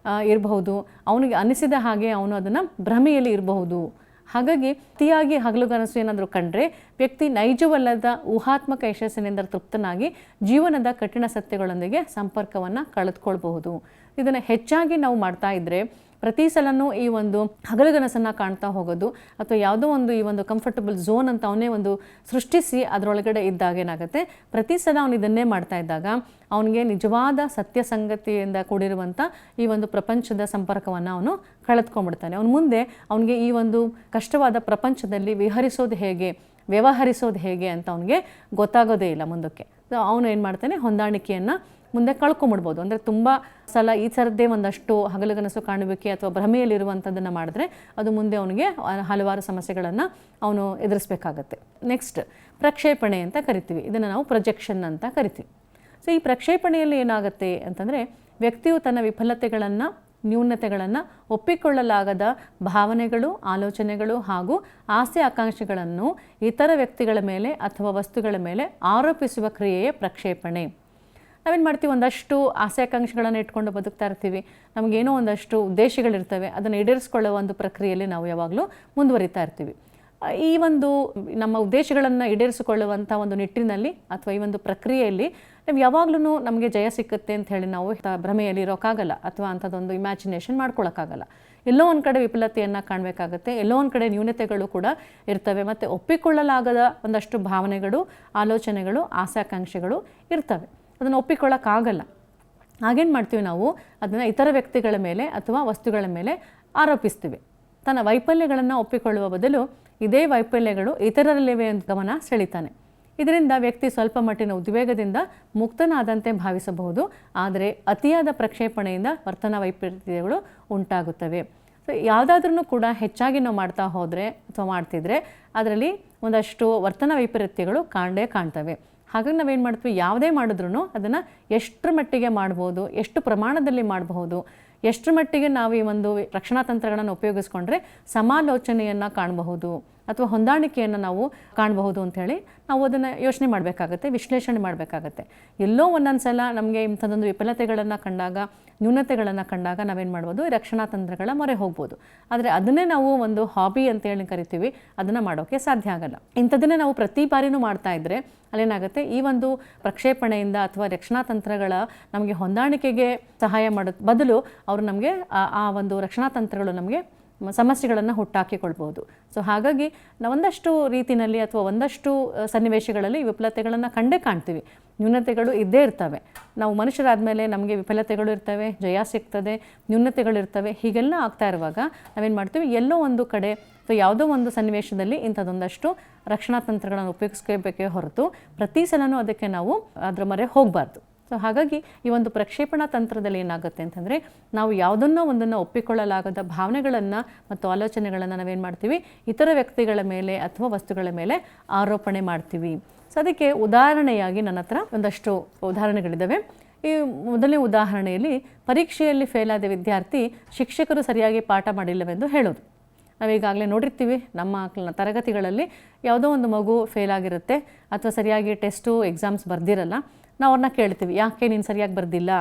ಇರಬಹುದು, ಅವನಿಗೆ ಅನಿಸಿದ ಹಾಗೆ ಅವನು ಅದನ್ನು ಭ್ರಮೆಯಲ್ಲಿ ಇರಬಹುದು. ಹಾಗಾಗಿ ಅತಿಯಾಗಿ ಹಗಲುಗನಸು ಏನಾದರೂ ಕಂಡ್ರೆ ವ್ಯಕ್ತಿ ನೈಜವಲ್ಲದ ಊಹಾತ್ಮಕ ಯಶಸ್ಸಿನಿಂದ ತೃಪ್ತನಾಗಿ ಜೀವನದ ಕಠಿಣ ಸತ್ಯಗಳೊಂದಿಗೆ ಸಂಪರ್ಕವನ್ನು ಕಳೆದುಕೊಳ್ಬಹುದು. ಇದನ್ನು ಹೆಚ್ಚಾಗಿ ನಾವು ಮಾಡ್ತಾ ಇದ್ದರೆ ಪ್ರತಿ ಸಲನೂ ಈ ಒಂದು ಹಗಲುಗನಸನ್ನು ಕಾಣ್ತಾ ಹೋಗೋದು ಅಥವಾ ಯಾವುದೋ ಒಂದು ಈ ಒಂದು ಕಂಫರ್ಟಬಲ್ ಝೋನ್ ಅಂತ ಅವನೇ ಒಂದು ಸೃಷ್ಟಿಸಿ ಅದರೊಳಗಡೆ ಇದ್ದಾಗೇನಾಗುತ್ತೆ, ಪ್ರತಿ ಸಲ ಅವನು ಇದನ್ನೇ ಮಾಡ್ತಾ ಇದ್ದಾಗ ಅವನಿಗೆ ನಿಜವಾದ ಸತ್ಯ ಸಂಗತಿಯಿಂದ ಕೂಡಿರುವಂಥ ಈ ಒಂದು ಪ್ರಪಂಚದ ಸಂಪರ್ಕವನ್ನು ಅವನು ಕಳೆದುಕೊಂಡ್ಬಿಡ್ತಾನೆ. ಅವನು ಮುಂದೆ ಅವನಿಗೆ ಈ ಒಂದು ಕಷ್ಟವಾದ ಪ್ರಪಂಚದಲ್ಲಿ ವಿಹರಿಸೋದು ಹೇಗೆ, ವ್ಯವಹರಿಸೋದು ಹೇಗೆ ಅಂತ ಅವನಿಗೆ ಗೊತ್ತಾಗೋದೇ ಇಲ್ಲ ಮುಂದಕ್ಕೆ. ಸೊ ಅವನು ಏನು ಮಾಡ್ತಾನೆ, ಹೊಂದಾಣಿಕೆಯನ್ನು ಮುಂದೆ ಕಳ್ಕೊಂಬಿಡ್ಬೋದು. ಅಂದರೆ ತುಂಬ ಸಲ ಈ ಥರದ್ದೇ ಒಂದಷ್ಟು ಹಗಲುಗನಸು ಕಾಣುವಿಕೆ ಅಥವಾ ಭ್ರಮೆಯಲ್ಲಿರುವಂಥದ್ದನ್ನು ಮಾಡಿದ್ರೆ ಅದು ಮುಂದೆ ಅವನಿಗೆ ಹಲವಾರು ಸಮಸ್ಯೆಗಳನ್ನು ಅವನು ಎದುರಿಸಬೇಕಾಗತ್ತೆ. ನೆಕ್ಸ್ಟ್ ಪ್ರಕ್ಷೇಪಣೆ ಅಂತ ಕರಿತೀವಿ, ಇದನ್ನು ನಾವು ಪ್ರೊಜೆಕ್ಷನ್ ಅಂತ ಕರಿತೀವಿ. ಸೊ ಈ ಪ್ರಕ್ಷೇಪಣೆಯಲ್ಲಿ ಏನಾಗುತ್ತೆ ಅಂತಂದರೆ, ವ್ಯಕ್ತಿಯು ತನ್ನ ವಿಫಲತೆಗಳನ್ನು, ನ್ಯೂನತೆಗಳನ್ನು, ಒಪ್ಪಿಕೊಳ್ಳಲಾಗದ ಭಾವನೆಗಳು, ಆಲೋಚನೆಗಳು ಹಾಗೂ ಆಸೆ ಆಕಾಂಕ್ಷೆಗಳನ್ನು ಇತರ ವ್ಯಕ್ತಿಗಳ ಮೇಲೆ ಅಥವಾ ವಸ್ತುಗಳ ಮೇಲೆ ಆರೋಪಿಸುವ ಕ್ರಿಯೆಯೇ ಪ್ರಕ್ಷೇಪಣೆ. ನಾವೇನು ಮಾಡ್ತೀವಿ, ಒಂದಷ್ಟು ಆಸೆ ಆಕಾಂಕ್ಷೆಗಳನ್ನು ಇಟ್ಕೊಂಡು ಬದುಕ್ತಾ ಇರ್ತೀವಿ, ನಮಗೇನೋ ಒಂದಷ್ಟು ಉದ್ದೇಶಗಳಿರ್ತವೆ, ಅದನ್ನು ಈಡೇರಿಸ್ಕೊಳ್ಳೋ ಒಂದು ಪ್ರಕ್ರಿಯೆಯಲ್ಲಿ ನಾವು ಯಾವಾಗಲೂ ಮುಂದುವರಿತಾ ಇರ್ತೀವಿ. ಈ ಒಂದು ನಮ್ಮ ಉದ್ದೇಶಗಳನ್ನು ಈಡೇರಿಸಿಕೊಳ್ಳುವಂಥ ಒಂದು ನಿಟ್ಟಿನಲ್ಲಿ ಅಥವಾ ಈ ಒಂದು ಪ್ರಕ್ರಿಯೆಯಲ್ಲಿ ನಾವು ಯಾವಾಗಲೂ ನಮಗೆ ಜಯ ಸಿಕ್ಕುತ್ತೆ ಅಂತ ಹೇಳಿ ನಾವು ಭ್ರಮೆಯಲ್ಲಿ ಇರೋಕ್ಕಾಗಲ್ಲ ಅಥವಾ ಅಂಥದ್ದೊಂದು ಇಮ್ಯಾಜಿನೇಷನ್ ಮಾಡ್ಕೊಳ್ಳೋಕ್ಕಾಗಲ್ಲ. ಎಲ್ಲೋ ಒಂದು ಕಡೆ ವಿಫಲತೆಯನ್ನು ಕಾಣಬೇಕಾಗತ್ತೆ, ಎಲ್ಲೋ ಒಂದು ಕಡೆ ನ್ಯೂನತೆಗಳು ಕೂಡ ಇರ್ತವೆ, ಮತ್ತು ಒಪ್ಪಿಕೊಳ್ಳಲಾಗದ ಒಂದಷ್ಟು ಭಾವನೆಗಳು, ಆಲೋಚನೆಗಳು, ಆಸೆ-ಆಕಾಂಕ್ಷೆಗಳು ಇರ್ತವೆ. ಅದನ್ನು ಒಪ್ಪಿಕೊಳ್ಳೋಕ್ಕಾಗಲ್ಲ. ಹಾಗೇನು ಮಾಡ್ತೀವಿ ನಾವು, ಅದನ್ನು ಇತರ ವ್ಯಕ್ತಿಗಳ ಮೇಲೆ ಅಥವಾ ವಸ್ತುಗಳ ಮೇಲೆ ಆರೋಪಿಸ್ತೀವಿ. ತನ್ನ ವೈಫಲ್ಯಗಳನ್ನು ಒಪ್ಪಿಕೊಳ್ಳುವ ಬದಲು ಇದೇ ವೈಫಲ್ಯಗಳು ಇತರರಲ್ಲಿವೆ ಅಂತ ಗಮನ ಸೆಳೀತಾನೆ. ಇದರಿಂದ ವ್ಯಕ್ತಿ ಸ್ವಲ್ಪ ಮಟ್ಟಿನ ಉದ್ವೇಗದಿಂದ ಮುಕ್ತನಾದಂತೆ ಭಾವಿಸಬಹುದು, ಆದರೆ ಅತಿಯಾದ ಪ್ರಕ್ಷೇಪಣೆಯಿಂದ ವರ್ತನಾ ವೈಪರೀತ್ಯಗಳು ಉಂಟಾಗುತ್ತವೆ. ಸೊ ಯಾವುದಾದ್ರೂ ಕೂಡ ಹೆಚ್ಚಾಗಿ ನಾವು ಮಾಡ್ತಾ ಹೋದರೆ ಅಥವಾ ಮಾಡ್ತಿದ್ರೆ ಅದರಲ್ಲಿ ಒಂದಷ್ಟು ವರ್ತನಾ ವೈಪರೀತ್ಯಗಳು ಕಾಣ್ತವೆ. ಹಾಗಾಗಿ ನಾವೇನು ಮಾಡ್ತೀವಿ, ಯಾವುದೇ ಮಾಡಿದ್ರೂ ಅದನ್ನು ಎಷ್ಟರ ಮಟ್ಟಿಗೆ ಮಾಡ್ಬೋದು, ಎಷ್ಟು ಪ್ರಮಾಣದಲ್ಲಿ ಮಾಡಬಹುದು, ಎಷ್ಟರ ಮಟ್ಟಿಗೆ ನಾವು ಈ ಒಂದು ರಕ್ಷಣಾ ತಂತ್ರಗಳನ್ನು ಉಪಯೋಗಿಸ್ಕೊಂಡ್ರೆ ಸಮಾಲೋಚನೆಯನ್ನು ಕಾಣಬಹುದು ಅಥವಾ ಹೊಂದಾಣಿಕೆಯನ್ನು ನಾವು ಕಾಣಬಹುದು ಅಂಥೇಳಿ ನಾವು ಅದನ್ನು ಯೋಚನೆ ಮಾಡಬೇಕಾಗತ್ತೆ, ವಿಶ್ಲೇಷಣೆ ಮಾಡಬೇಕಾಗತ್ತೆ. ಎಲ್ಲೋ ಒಂದೊಂದು ಸಲ ನಮಗೆ ಇಂಥದ್ದೊಂದು ವಿಫಲತೆಗಳನ್ನು ಕಂಡಾಗ, ನ್ಯೂನತೆಗಳನ್ನು ಕಂಡಾಗ ನಾವೇನು ಮಾಡ್ಬೋದು, ರಕ್ಷಣಾ ತಂತ್ರಗಳ ಮೊರೆ ಹೋಗ್ಬೋದು. ಆದರೆ ಅದನ್ನೇ ನಾವು ಒಂದು ಹಾಬಿ ಅಂತೇಳಿ ಕರಿತೀವಿ, ಅದನ್ನು ಮಾಡೋಕ್ಕೆ ಸಾಧ್ಯ ಆಗಲ್ಲ. ಇಂಥದ್ದನ್ನೇ ನಾವು ಪ್ರತಿ ಬಾರಿನೂ ಮಾಡ್ತಾ ಇದ್ದರೆ ಅಲ್ಲೇನಾಗುತ್ತೆ, ಈ ಒಂದು ಪ್ರಕ್ಷೇಪಣೆಯಿಂದ ಅಥವಾ ರಕ್ಷಣಾ ತಂತ್ರಗಳ ನಮಗೆ ಹೊಂದಾಣಿಕೆಗೆ ಸಹಾಯ ಮಾಡೋ ಬದಲು ಅವರು ನಮಗೆ ಆ ಒಂದು ರಕ್ಷಣಾ ತಂತ್ರಗಳು ನಮಗೆ ಸಮಸ್ಯೆಗಳನ್ನು ಹುಟ್ಟಾಕಿಕೊಳ್ಬೋದು. ಸೊ ಹಾಗಾಗಿ ನಾವು ಒಂದಷ್ಟು ರೀತಿಯಲ್ಲಿ ಅಥವಾ ಒಂದಷ್ಟು ಸನ್ನಿವೇಶಗಳಲ್ಲಿ ವಿಫಲತೆಗಳನ್ನು ಕಂಡೇ ಕಾಣ್ತೀವಿ. ನ್ಯೂನತೆಗಳು ಇದ್ದೇ ಇರ್ತವೆ. ನಾವು ಮನುಷ್ಯರಾದಮೇಲೆ ನಮಗೆ ವಿಫಲತೆಗಳು ಇರ್ತವೆ, ಜಯ ಸಿಗ್ತದೆ, ನ್ಯೂನತೆಗಳು ಇರ್ತವೆ. ಹೀಗೆಲ್ಲ ಆಗ್ತಾ ಇರುವಾಗ ನಾವೇನು ಮಾಡ್ತೀವಿ, ಎಲ್ಲೋ ಒಂದು ಕಡೆ ಅಥವಾ ಯಾವುದೋ ಒಂದು ಸನ್ನಿವೇಶದಲ್ಲಿ ಇಂಥದ್ದೊಂದಷ್ಟು ರಕ್ಷಣಾ ತಂತ್ರಗಳನ್ನು ಉಪಯೋಗಿಸ್ಕೋಬೇಕೇ ಹೊರತು ಪ್ರತಿ ಸಲನೂ ಅದಕ್ಕೆ ನಾವು ಅದರ ಮೊರೆ ಹೋಗಬಾರ್ದು. ಸೊ ಹಾಗಾಗಿ ಈ ಒಂದು ಪ್ರಕ್ಷೇಪಣಾ ತಂತ್ರದಲ್ಲಿ ಏನಾಗುತ್ತೆ ಅಂತಂದರೆ, ನಾವು ಯಾವುದನ್ನೋ ಒಂದನ್ನು ಒಪ್ಪಿಕೊಳ್ಳಲಾಗದ ಭಾವನೆಗಳನ್ನು ಮತ್ತು ಆಲೋಚನೆಗಳನ್ನು ನಾವೇನು ಮಾಡ್ತೀವಿ, ಇತರ ವ್ಯಕ್ತಿಗಳ ಮೇಲೆ ಅಥವಾ ವಸ್ತುಗಳ ಮೇಲೆ ಆರೋಪಣೆ ಮಾಡ್ತೀವಿ. ಸೊ ಅದಕ್ಕೆ ಉದಾಹರಣೆಯಾಗಿ ನನ್ನ ಹತ್ರ ಒಂದಷ್ಟು ಉದಾಹರಣೆಗಳಿದ್ದಾವೆ. ಈ ಮೊದಲನೇ ಉದಾಹರಣೆಯಲ್ಲಿ ಪರೀಕ್ಷೆಯಲ್ಲಿ ಫೇಲಾದ ವಿದ್ಯಾರ್ಥಿ ಶಿಕ್ಷಕರು ಸರಿಯಾಗಿ ಪಾಠ ಮಾಡಿಲ್ಲವೆಂದು ಹೇಳೋದು. ನಾವೀಗಾಗಲೇ ನೋಡಿರ್ತೀವಿ, ನಮ್ಮ ತರಗತಿಗಳಲ್ಲಿ ಯಾವುದೋ ಒಂದು ಮಗು ಫೇಲಾಗಿರುತ್ತೆ ಅಥವಾ ಸರಿಯಾಗಿ ಟೆಸ್ಟು ಎಕ್ಸಾಮ್ಸ್ ಬರ್ದಿರಲ್ಲ. ನಾವು ಅವ್ರನ್ನ ಕೇಳ್ತೀವಿ, ಯಾಕೆ ನೀನು ಸರಿಯಾಗಿ ಬರ್ದಿಲ್ಲ,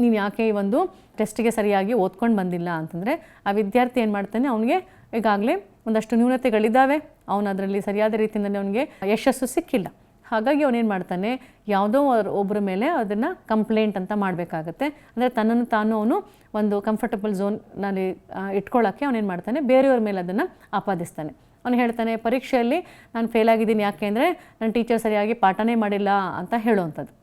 ನೀನು ಯಾಕೆ ಈ ಒಂದು ಟೆಸ್ಟಿಗೆ ಸರಿಯಾಗಿ ಓದ್ಕೊಂಡು ಬಂದಿಲ್ಲ ಅಂತಂದರೆ ಆ ವಿದ್ಯಾರ್ಥಿ ಏನು ಮಾಡ್ತಾನೆ, ಅವನಿಗೆ ಈಗಾಗಲೇ ಒಂದಷ್ಟು ನ್ಯೂನತೆಗಳಿದ್ದಾವೆ, ಅವನು ಅದರಲ್ಲಿ ಸರಿಯಾದ ರೀತಿಯಲ್ಲಿ ಅವನಿಗೆ ಯಶಸ್ಸು ಸಿಕ್ಕಿಲ್ಲ. ಹಾಗಾಗಿ ಅವನೇನು ಮಾಡ್ತಾನೆ, ಯಾವುದೋ ಒಬ್ಬರ ಮೇಲೆ ಅದನ್ನು ಕಂಪ್ಲೇಂಟ್ ಅಂತ ಮಾಡಬೇಕಾಗತ್ತೆ. ಅಂದರೆ ತನ್ನನ್ನು ತಾನು ಅವನು ಒಂದು ಕಂಫರ್ಟಬಲ್ ಝೋನ್ನಲ್ಲಿ ಇಟ್ಕೊಳ್ಳೋಕ್ಕೆ ಅವನೇನು ಮಾಡ್ತಾನೆ, ಬೇರೆಯವ್ರ ಮೇಲೆ ಅದನ್ನು ಆಪಾದಿಸ್ತಾನೆ. ಅವನು ಹೇಳ್ತಾನೆ, ಪರೀಕ್ಷೆಯಲ್ಲಿ ನಾನು ಫೇಲಾಗಿದ್ದೀನಿ ಯಾಕೆ ಅಂದರೆ ನನ್ನ ಟೀಚರ್ ಸರಿಯಾಗಿ ಪಾಠನೇ ಮಾಡಿಲ್ಲ ಅಂತ ಹೇಳುವಂಥದ್ದು.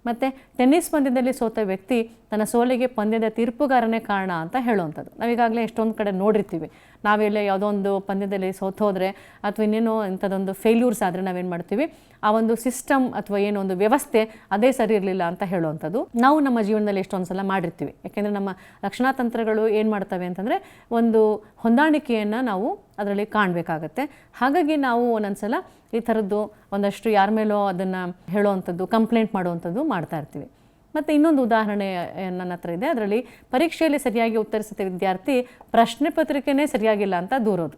ಮತ್ತು ಟೆನ್ನಿಸ್ ಪಂದ್ಯದಲ್ಲಿ ಸೋತ ವ್ಯಕ್ತಿ ತನ್ನ ಸೋಲಿಗೆ ಪಂದ್ಯದ ತೀರ್ಪುಗಾರನೇ ಕಾರಣ ಅಂತ ಹೇಳುವಂಥದ್ದು. ನಾವೀಗಾಗಲೇ ಎಷ್ಟೊಂದು ಕಡೆ ನೋಡಿರ್ತೀವಿ. ನಾವೆಲ್ಲ ಯಾವುದೋ ಒಂದು ಪಂದ್ಯದಲ್ಲಿ ಸೋತೋದ್ರೆ ಅಥವಾ ಇನ್ನೇನೋ ಇಂಥದ್ದೊಂದು ಫೇಲ್ಯೂರ್ಸ್ ಆದರೆ ನಾವೇನು ಮಾಡ್ತೀವಿ, ಆ ಒಂದು ಸಿಸ್ಟಮ್ ಅಥವಾ ಏನೋ ಒಂದು ವ್ಯವಸ್ಥೆ ಅದೇ ಸರಿ ಇರಲಿಲ್ಲ ಅಂತ ಹೇಳುವಂಥದ್ದು ನಾವು ನಮ್ಮ ಜೀವನದಲ್ಲಿ ಎಷ್ಟೊಂದು ಸಲ ಮಾಡಿರ್ತೀವಿ. ಯಾಕೆಂದರೆ ನಮ್ಮ ರಕ್ಷಣಾ ತಂತ್ರಗಳು ಏನು ಮಾಡ್ತವೆ ಅಂತಂದರೆ ಒಂದು ಹೊಂದಾಣಿಕೆಯನ್ನು ನಾವು ಅದರಲ್ಲಿ ಕಾಣಬೇಕಾಗತ್ತೆ. ಹಾಗಾಗಿ ನಾವು ಒಂದೊಂದು ಸಲ ಈ ಥರದ್ದು ಒಂದಷ್ಟು ಯಾರ ಮೇಲೋ ಅದನ್ನು ಹೇಳುವಂಥದ್ದು, ಕಂಪ್ಲೇಂಟ್ ಮಾಡುವಂಥದ್ದು ಮಾಡ್ತಾ ಇರ್ತೀವಿ. ಮತ್ತು ಇನ್ನೊಂದು ಉದಾಹರಣೆ ನನ್ನ ಹತ್ರ ಇದೆ. ಅದರಲ್ಲಿ ಪರೀಕ್ಷೆಯಲ್ಲಿ ಸರಿಯಾಗಿ ಉತ್ತರಿಸಿದ ವಿದ್ಯಾರ್ಥಿ ಪ್ರಶ್ನೆ ಪತ್ರಿಕೆನೇ ಸರಿಯಾಗಿಲ್ಲ ಅಂತ ದೂರೋದು.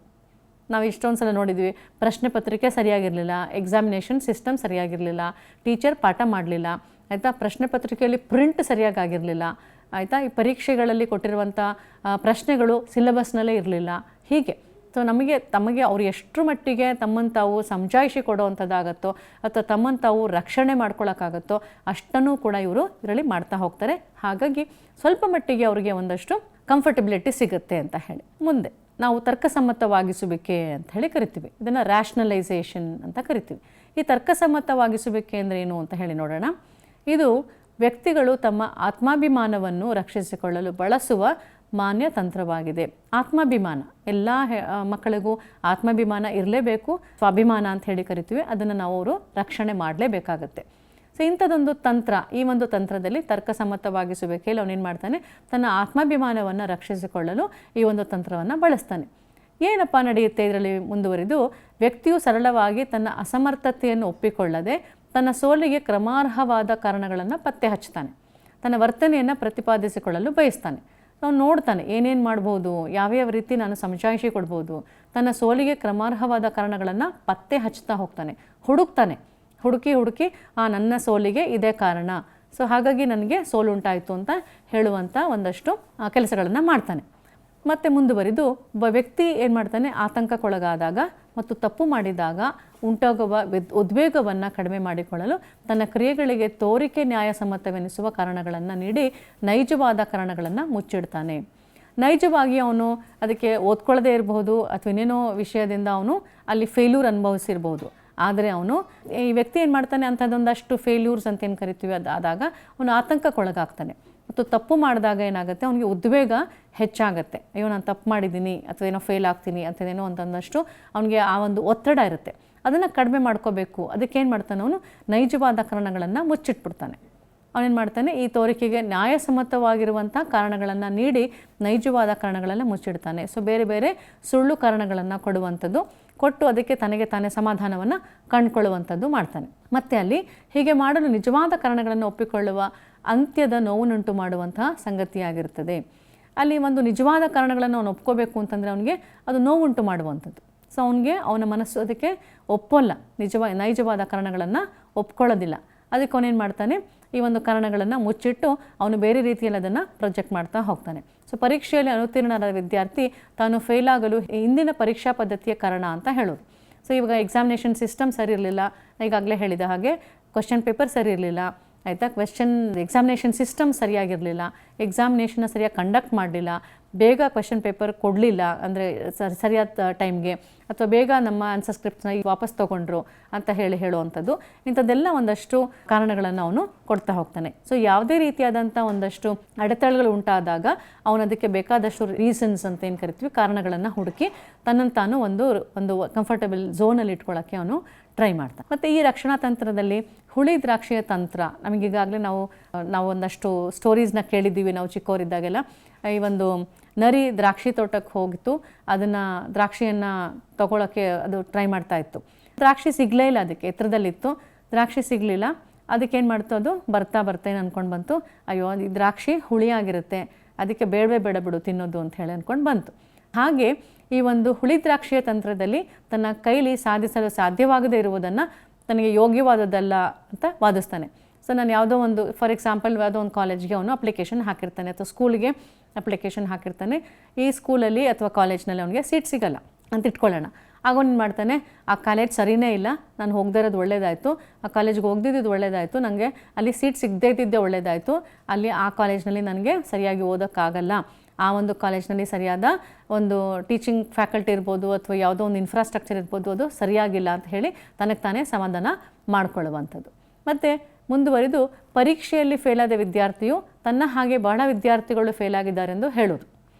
ನಾವು ಇಷ್ಟೊಂದು ಸಲ ನೋಡಿದ್ವಿ, ಪ್ರಶ್ನೆ ಪತ್ರಿಕೆ ಸರಿಯಾಗಿರಲಿಲ್ಲ, ಎಕ್ಸಾಮಿನೇಷನ್ ಸಿಸ್ಟಮ್ ಸರಿಯಾಗಿರಲಿಲ್ಲ, ಟೀಚರ್ ಪಾಠ ಮಾಡಲಿಲ್ಲ, ಆಯಿತಾ, ಪ್ರಶ್ನೆ ಪತ್ರಿಕೆಯಲ್ಲಿ ಪ್ರಿಂಟ್ ಸರಿಯಾಗಿರಲಿಲ್ಲ, ಆಯಿತಾ, ಈ ಪರೀಕ್ಷೆಗಳಲ್ಲಿ ಕೊಟ್ಟಿರುವಂಥ ಪ್ರಶ್ನೆಗಳು ಸಿಲೆಬಸ್ನಲ್ಲೇ ಇರಲಿಲ್ಲ. ಹೀಗೆ ಸೊ ತಮಗೆ ಅವರು ಎಷ್ಟರ ಮಟ್ಟಿಗೆ ತಮ್ಮನ್ನು ತಾವು ಸಮಜಾಯಿಷಿ ಕೊಡೋವಂಥದ್ದಾಗತ್ತೋ ಅಥವಾ ತಮ್ಮನ್ನು ತಾವು ರಕ್ಷಣೆ ಮಾಡ್ಕೊಳ್ಳೋಕ್ಕಾಗತ್ತೋ ಅಷ್ಟನ್ನು ಕೂಡ ಇವರು ಇದರಲ್ಲಿ ಮಾಡ್ತಾ ಹೋಗ್ತಾರೆ. ಹಾಗಾಗಿ ಸ್ವಲ್ಪ ಮಟ್ಟಿಗೆ ಅವರಿಗೆ ಒಂದಷ್ಟು ಕಂಫರ್ಟಬಿಲಿಟಿ ಸಿಗುತ್ತೆ ಅಂತ ಹೇಳಿ. ಮುಂದೆ ನಾವು ತರ್ಕಸಮ್ಮತವಾಗಿಸುವಿಕೆ ಅಂತ ಹೇಳಿ ಕರಿತೀವಿ. ಇದನ್ನು ರ್ಯಾಷನಲೈಸೇಷನ್ ಅಂತ ಕರಿತೀವಿ. ಈ ತರ್ಕಸಮ್ಮತವಾಗಿಸುವಿಕೆ ಅಂದರೆ ಏನು ಅಂತ ಹೇಳಿ ನೋಡೋಣ. ಇದು ವ್ಯಕ್ತಿಗಳು ತಮ್ಮ ಆತ್ಮಾಭಿಮಾನವನ್ನು ರಕ್ಷಿಸಿಕೊಳ್ಳಲು ಬಳಸುವ ಮಾನ್ಯ ತಂತ್ರವಾಗಿದೆ. ಆತ್ಮಾಭಿಮಾನ ಎಲ್ಲ ಮಕ್ಕಳಿಗೂ ಆತ್ಮಾಭಿಮಾನ ಇರಲೇಬೇಕು, ಸ್ವಾಭಿಮಾನ ಅಂತ ಹೇಳಿ ಕರಿತೀವಿ. ಅದನ್ನು ನಾವು ಅವರು ರಕ್ಷಣೆ ಮಾಡಲೇಬೇಕಾಗತ್ತೆ. ಸೊ ಇಂಥದ್ದೊಂದು ತಂತ್ರ, ಈ ಒಂದು ತಂತ್ರದಲ್ಲಿ ತರ್ಕಸಮ್ಮತವಾಗಿಸುವಿಕೆಯಲ್ಲಿ ಅವನೇನು ಮಾಡ್ತಾನೆ, ತನ್ನ ಆತ್ಮಾಭಿಮಾನವನ್ನು ರಕ್ಷಿಸಿಕೊಳ್ಳಲು ಈ ಒಂದು ತಂತ್ರವನ್ನು ಬಳಸ್ತಾನೆ. ಏನಪ್ಪ ನಡೆಯುತ್ತೆ ಇದರಲ್ಲಿ ಮುಂದುವರಿದು, ವ್ಯಕ್ತಿಯು ಸರಳವಾಗಿ ತನ್ನ ಅಸಮರ್ಥತೆಯನ್ನು ಒಪ್ಪಿಕೊಳ್ಳದೆ ತನ್ನ ಸೋಲಿಗೆ ಕ್ರಮಾರ್ಹವಾದ ಕಾರಣಗಳನ್ನು ಪತ್ತೆ ಹಚ್ತಾನೆ. ತನ್ನ ವರ್ತನೆಯನ್ನು ಪ್ರತಿಪಾದಿಸಿಕೊಳ್ಳಲು ಬಯಸ್ತಾನೆ. ನಾವು ನೋಡ್ತಾನೆ ಏನೇನು ಮಾಡ್ಬೋದು, ಯಾವ್ಯಾವ ರೀತಿ ನಾನು ಸಮಜಾಯಿಷಿ ಕೊಡ್ಬೋದು. ತನ್ನ ಸೋಲಿಗೆ ಕ್ರಮಾರ್ಹವಾದ ಕಾರಣಗಳನ್ನು ಪತ್ತೆ ಹಚ್ತಾ ಹೋಗ್ತಾನೆ, ಹುಡುಕ್ತಾನೆ. ಹುಡುಕಿ ನನ್ನ ಸೋಲಿಗೆ ಇದೇ ಕಾರಣ, ಸೊ ಹಾಗಾಗಿ ನನಗೆ ಸೋಲುಂಟಾಯಿತು ಅಂತ ಹೇಳುವಂಥ ಒಂದಷ್ಟು ಕೆಲಸಗಳನ್ನು ಮಾಡ್ತಾನೆ. ಮತ್ತು ಮುಂದುವರಿದು ಒಬ್ಬ ವ್ಯಕ್ತಿ ಏನು ಮಾಡ್ತಾನೆ, ಆತಂಕಕ್ಕೊಳಗಾದಾಗ ಮತ್ತು ತಪ್ಪು ಮಾಡಿದಾಗ ಉಂಟಾಗುವ ಉದ್ವೇಗವನ್ನು ಕಡಿಮೆ ಮಾಡಿಕೊಳ್ಳಲು ತನ್ನ ಕ್ರಿಯೆಗಳಿಗೆ ತೋರಿಕೆ ನ್ಯಾಯಸಮ್ಮತವೆನಿಸುವ ಕಾರಣಗಳನ್ನು ನೀಡಿ ನೈಜವಾದ ಕಾರಣಗಳನ್ನು ಮುಚ್ಚಿಡ್ತಾನೆ. ನೈಜವಾಗಿ ಅವನು ಅದಕ್ಕೆ ಓದ್ಕೊಳ್ಳದೇ ಇರಬಹುದು ಅಥವಾ ಇನ್ನೇನೋ ವಿಷಯದಿಂದ ಅವನು ಅಲ್ಲಿ ಫೇಲ್ಯೂರ್ ಅನುಭವಿಸಿರ್ಬೋದು. ಆದರೆ ಅವನು ಈ ವ್ಯಕ್ತಿ ಏನು ಮಾಡ್ತಾನೆ, ಅಂಥದ್ದೊಂದಷ್ಟು ಫೇಲ್ಯೂರ್ಸ್ ಅಂತ ಏನು ಕರಿತೀವಿ ಆದಾಗ ಅವನು ಆತಂಕಕ್ಕೊಳಗಾಗ್ತಾನೆ. ಮತ್ತು ತಪ್ಪು ಮಾಡಿದಾಗ ಏನಾಗುತ್ತೆ, ಅವನಿಗೆ ಉದ್ವೇಗ ಹೆಚ್ಚಾಗುತ್ತೆ. ಅಯ್ಯೋ ನಾನು ತಪ್ಪು ಮಾಡಿದ್ದೀನಿ ಅಥವಾ ಏನೋ ಫೇಲ್ ಆಗ್ತೀನಿ ಅಂತೇನೋ ಅಂತಂದಷ್ಟು ಅವನಿಗೆ ಆ ಒಂದು ಒತ್ತಡ ಇರುತ್ತೆ. ಅದನ್ನು ಕಡಿಮೆ ಮಾಡ್ಕೋಬೇಕು. ಅದಕ್ಕೇನು ಮಾಡ್ತಾನೆ, ಅವನು ನೈಜವಾದ ಕಾರಣಗಳನ್ನು ಮುಚ್ಚಿಟ್ಬಿಡ್ತಾನೆ. ಅವನೇನು ಮಾಡ್ತಾನೆ, ಈ ತೋರಿಕೆಗೆ ನ್ಯಾಯಸಮ್ಮತವಾಗಿರುವಂಥ ಕಾರಣಗಳನ್ನು ನೀಡಿ ನೈಜವಾದ ಕಾರಣಗಳನ್ನು ಮುಚ್ಚಿಡ್ತಾನೆ. ಸೊ ಬೇರೆ ಬೇರೆ ಸುಳ್ಳು ಕಾರಣಗಳನ್ನು ಕೊಟ್ಟು ಅದಕ್ಕೆ ತನಗೆ ತಾನೇ ಸಮಾಧಾನವನ್ನು ಕಂಡುಕೊಳ್ಳುವಂಥದ್ದು ಮಾಡ್ತಾನೆ. ಮತ್ತು ಅಲ್ಲಿ ಹೀಗೆ ಮಾಡಲು ನಿಜವಾದ ಕಾರಣಗಳನ್ನು ಒಪ್ಪಿಕೊಳ್ಳುವ ಅಂತ್ಯದ ನೋವುನುಂಟು ಮಾಡುವಂತಹ ಸಂಗತಿಯಾಗಿರ್ತದೆ. ಅಲ್ಲಿ ಒಂದು ನಿಜವಾದ ಕಾರಣಗಳನ್ನು ಅವನು ಒಪ್ಕೋಬೇಕು ಅಂತಂದರೆ ಅವನಿಗೆ ಅದು ನೋವುಂಟು ಮಾಡುವಂಥದ್ದು. ಸೊ ಅವನ ಮನಸ್ಸು ಅದಕ್ಕೆ ಒಪ್ಪೋಲ್ಲ, ನೈಜವಾದ ಕಾರಣಗಳನ್ನು ಒಪ್ಕೊಳ್ಳೋದಿಲ್ಲ. ಅದಕ್ಕೆ ಅವನೇನು ಮಾಡ್ತಾನೆ, ಈ ಒಂದು ಕಾರಣಗಳನ್ನು ಮುಚ್ಚಿಟ್ಟು ಅವನು ಬೇರೆ ರೀತಿಯಲ್ಲಿ ಅದನ್ನು ಪ್ರೊಜೆಕ್ಟ್ ಮಾಡ್ತಾ ಹೋಗ್ತಾನೆ. ಸೊ ಪರೀಕ್ಷೆಯಲ್ಲಿ ಅನುತ್ತೀರ್ಣರಾದ ವಿದ್ಯಾರ್ಥಿ ತಾನು ಫೇಲ್ ಆಗಲು ಹಿಂದಿನ ಪರೀಕ್ಷಾ ಪದ್ಧತಿಯ ಕಾರಣ ಅಂತ ಹೇಳೋದು. ಸೊ ಇವಾಗ ಎಕ್ಸಾಮಿನೇಷನ್ ಸಿಸ್ಟಮ್ ಸರಿ ಇರಲಿಲ್ಲ, ಈಗಾಗಲೇ ಹೇಳಿದ ಹಾಗೆ ಕ್ವಶನ್ ಪೇಪರ್ ಸರಿ ಇರಲಿಲ್ಲ, ಆಯಿತಾ, ಎಕ್ಸಾಮಿನೇಷನ್ ಸಿಸ್ಟಮ್ ಸರಿಯಾಗಿರಲಿಲ್ಲ, ಎಕ್ಸಾಮಿನೇಷನ್ನ ಸರಿಯಾಗಿ ಕಂಡಕ್ಟ್ ಮಾಡಲಿಲ್ಲ, ಬೇಗ ಕ್ವಶನ್ ಪೇಪರ್ ಕೊಡಲಿಲ್ಲ ಅಂದರೆ ಸರಿಯಾದ ಟೈಮ್ಗೆ, ಅಥವಾ ಬೇಗ ನಮ್ಮ ಆನ್ಸರ್ ಸ್ಕ್ರಿಪ್ಟ್ನ ವಾಪಸ್ ತೊಗೊಂಡ್ರು ಅಂತ ಹೇಳುವಂಥದ್ದು. ಇಂಥದ್ದೆಲ್ಲ ಒಂದಷ್ಟು ಕಾರಣಗಳನ್ನು ಅವನು ಕೊಡ್ತಾ ಹೋಗ್ತಾನೆ. ಸೊ ಯಾವುದೇ ರೀತಿಯಾದಂಥ ಒಂದಷ್ಟು ಅಡೆತಡೆಗಳು ಉಂಟಾದಾಗ ಅವನು ಅದಕ್ಕೆ ಬೇಕಾದಷ್ಟು ರೀಸನ್ಸ್ ಅಂತ ಏನು ಕರಿತೀವಿ, ಕಾರಣಗಳನ್ನು ಹುಡುಕಿ ತನ್ನನ್ನು ತಾನು ಒಂದು ಕಂಫರ್ಟಬಲ್ ಝೋನಲ್ಲಿ ಇಟ್ಕೊಳ್ಳೋಕ್ಕೆ ಅವನು ಟ್ರೈ ಮಾಡ್ತಾನೆ. ಮತ್ತು ಈ ರಕ್ಷಣಾ ತಂತ್ರದಲ್ಲಿ ಹುಳಿ ದ್ರಾಕ್ಷಿಯ ತಂತ್ರ, ನಮಗೀಗಾಗಲೇ ನಾವು ಒಂದಷ್ಟು ಸ್ಟೋರೀಸ್ನ ಕೇಳಿದ್ದೀವಿ ನಾವು ಚಿಕ್ಕವರಿದ್ದಾಗೆಲ್ಲ. ಈ ಒಂದು ನರಿ ದ್ರಾಕ್ಷಿ ತೋಟಕ್ಕೆ ಹೋಗಿತ್ತು, ಅದನ್ನು ದ್ರಾಕ್ಷಿಯನ್ನು ತಗೊಳ್ಳೋಕ್ಕೆ ಅದು ಟ್ರೈ ಮಾಡ್ತಾ ಇತ್ತು. ದ್ರಾಕ್ಷಿ ಸಿಗಲೇ ಇಲ್ಲ, ಅದಕ್ಕೆ ಎತ್ತರದಲ್ಲಿತ್ತು, ದ್ರಾಕ್ಷಿ ಸಿಗಲಿಲ್ಲ. ಅದಕ್ಕೇನು ಮಾಡ್ತು, ಅದು ಬರ್ತಾ ಏನು ಅಂದ್ಕೊಂಡು ಬಂತು, ಅಯ್ಯೋ ಈ ದ್ರಾಕ್ಷಿ ಹುಳಿಯಾಗಿರುತ್ತೆ, ಅದಕ್ಕೆ ಬೇಡ ಬಿಡು ತಿನ್ನೋದು ಅಂತ ಹೇಳಿ ಅಂದ್ಕೊಂಡು ಬಂತು. ಹಾಗೆ ಈ ಒಂದು ಹುಳಿ ದ್ರಾಕ್ಷಿಯ ತಂತ್ರದಲ್ಲಿ ತನ್ನ ಕೈಲಿ ಸಾಧಿಸಲು ಸಾಧ್ಯವಾಗದೇ ಇರುವುದನ್ನು ತನಗೆ ಯೋಗ್ಯವಾದದ್ದಲ್ಲ ಅಂತ ವಾದಿಸ್ತಾನೆ. ಸೊ ನಾನು ಯಾವುದೋ ಒಂದು ಫಾರ್ ಎಕ್ಸಾಂಪಲ್ ಯಾವುದೋ ಒಂದು ಕಾಲೇಜ್ಗೆ ಅವನು ಅಪ್ಲಿಕೇಶನ್ ಹಾಕಿರ್ತಾನೆ ಅಥವಾ ಸ್ಕೂಲಿಗೆ ಅಪ್ಲಿಕೇಶನ್ ಹಾಕಿರ್ತಾನೆ. ಈ ಸ್ಕೂಲಲ್ಲಿ ಅಥವಾ ಕಾಲೇಜ್ನಲ್ಲಿ ಅವನಿಗೆ ಸೀಟ್ ಸಿಗಲ್ಲ ಅಂತ ಇಟ್ಕೊಳ್ಳೋಣ. ಆಗ ಅವನು ಮಾಡ್ತಾನೆ, ಆ ಕಾಲೇಜ್ ಸರಿಯೇ ಇಲ್ಲ, ನಾನು ಹೋಗದೇ ಇರೋದು ಒಳ್ಳೇದಾಯಿತು, ಆ ಕಾಲೇಜ್ಗೆ ಹೋಗ್ದಿದ್ದು ಒಳ್ಳೇದಾಯಿತು, ನನಗೆ ಅಲ್ಲಿ ಸೀಟ್ ಸಿಗದೇ ಇದ್ದಿದ್ದೇ ಒಳ್ಳೇದಾಯಿತು, ಅಲ್ಲಿ ಆ ಕಾಲೇಜ್ನಲ್ಲಿ ನನಗೆ ಸರಿಯಾಗಿ ಓದೋಕ್ಕಾಗಲ್ಲ, ಆ ಒಂದು ಕಾಲೇಜ್ನಲ್ಲಿ ಸರಿಯಾದ ಒಂದು ಟೀಚಿಂಗ್ ಫ್ಯಾಕಲ್ಟಿ ಇರ್ಬೋದು ಅಥವಾ ಯಾವುದೋ ಒಂದು ಇನ್ಫ್ರಾಸ್ಟ್ರಕ್ಚರ್ ಇರ್ಬೋದು, ಅದು ಸರಿಯಾಗಿಲ್ಲ ಅಂತ ಹೇಳಿ ತನಗೆ ತಾನೇ ಸಮಾಧಾನ ಮಾಡಿಕೊಳ್ಳುವಂಥದ್ದು. ಮತ್ತು ಮುಂದುವರಿದು ಪರೀಕ್ಷೆಯಲ್ಲಿ ಫೇಲಾದ ವಿದ್ಯಾರ್ಥಿಯು ತನ್ನ ಹಾಗೆ ಬಹಳ ವಿದ್ಯಾರ್ಥಿಗಳು ಫೇಲಾಗಿದ್ದಾರೆಂದು ಹೇಳೋದು.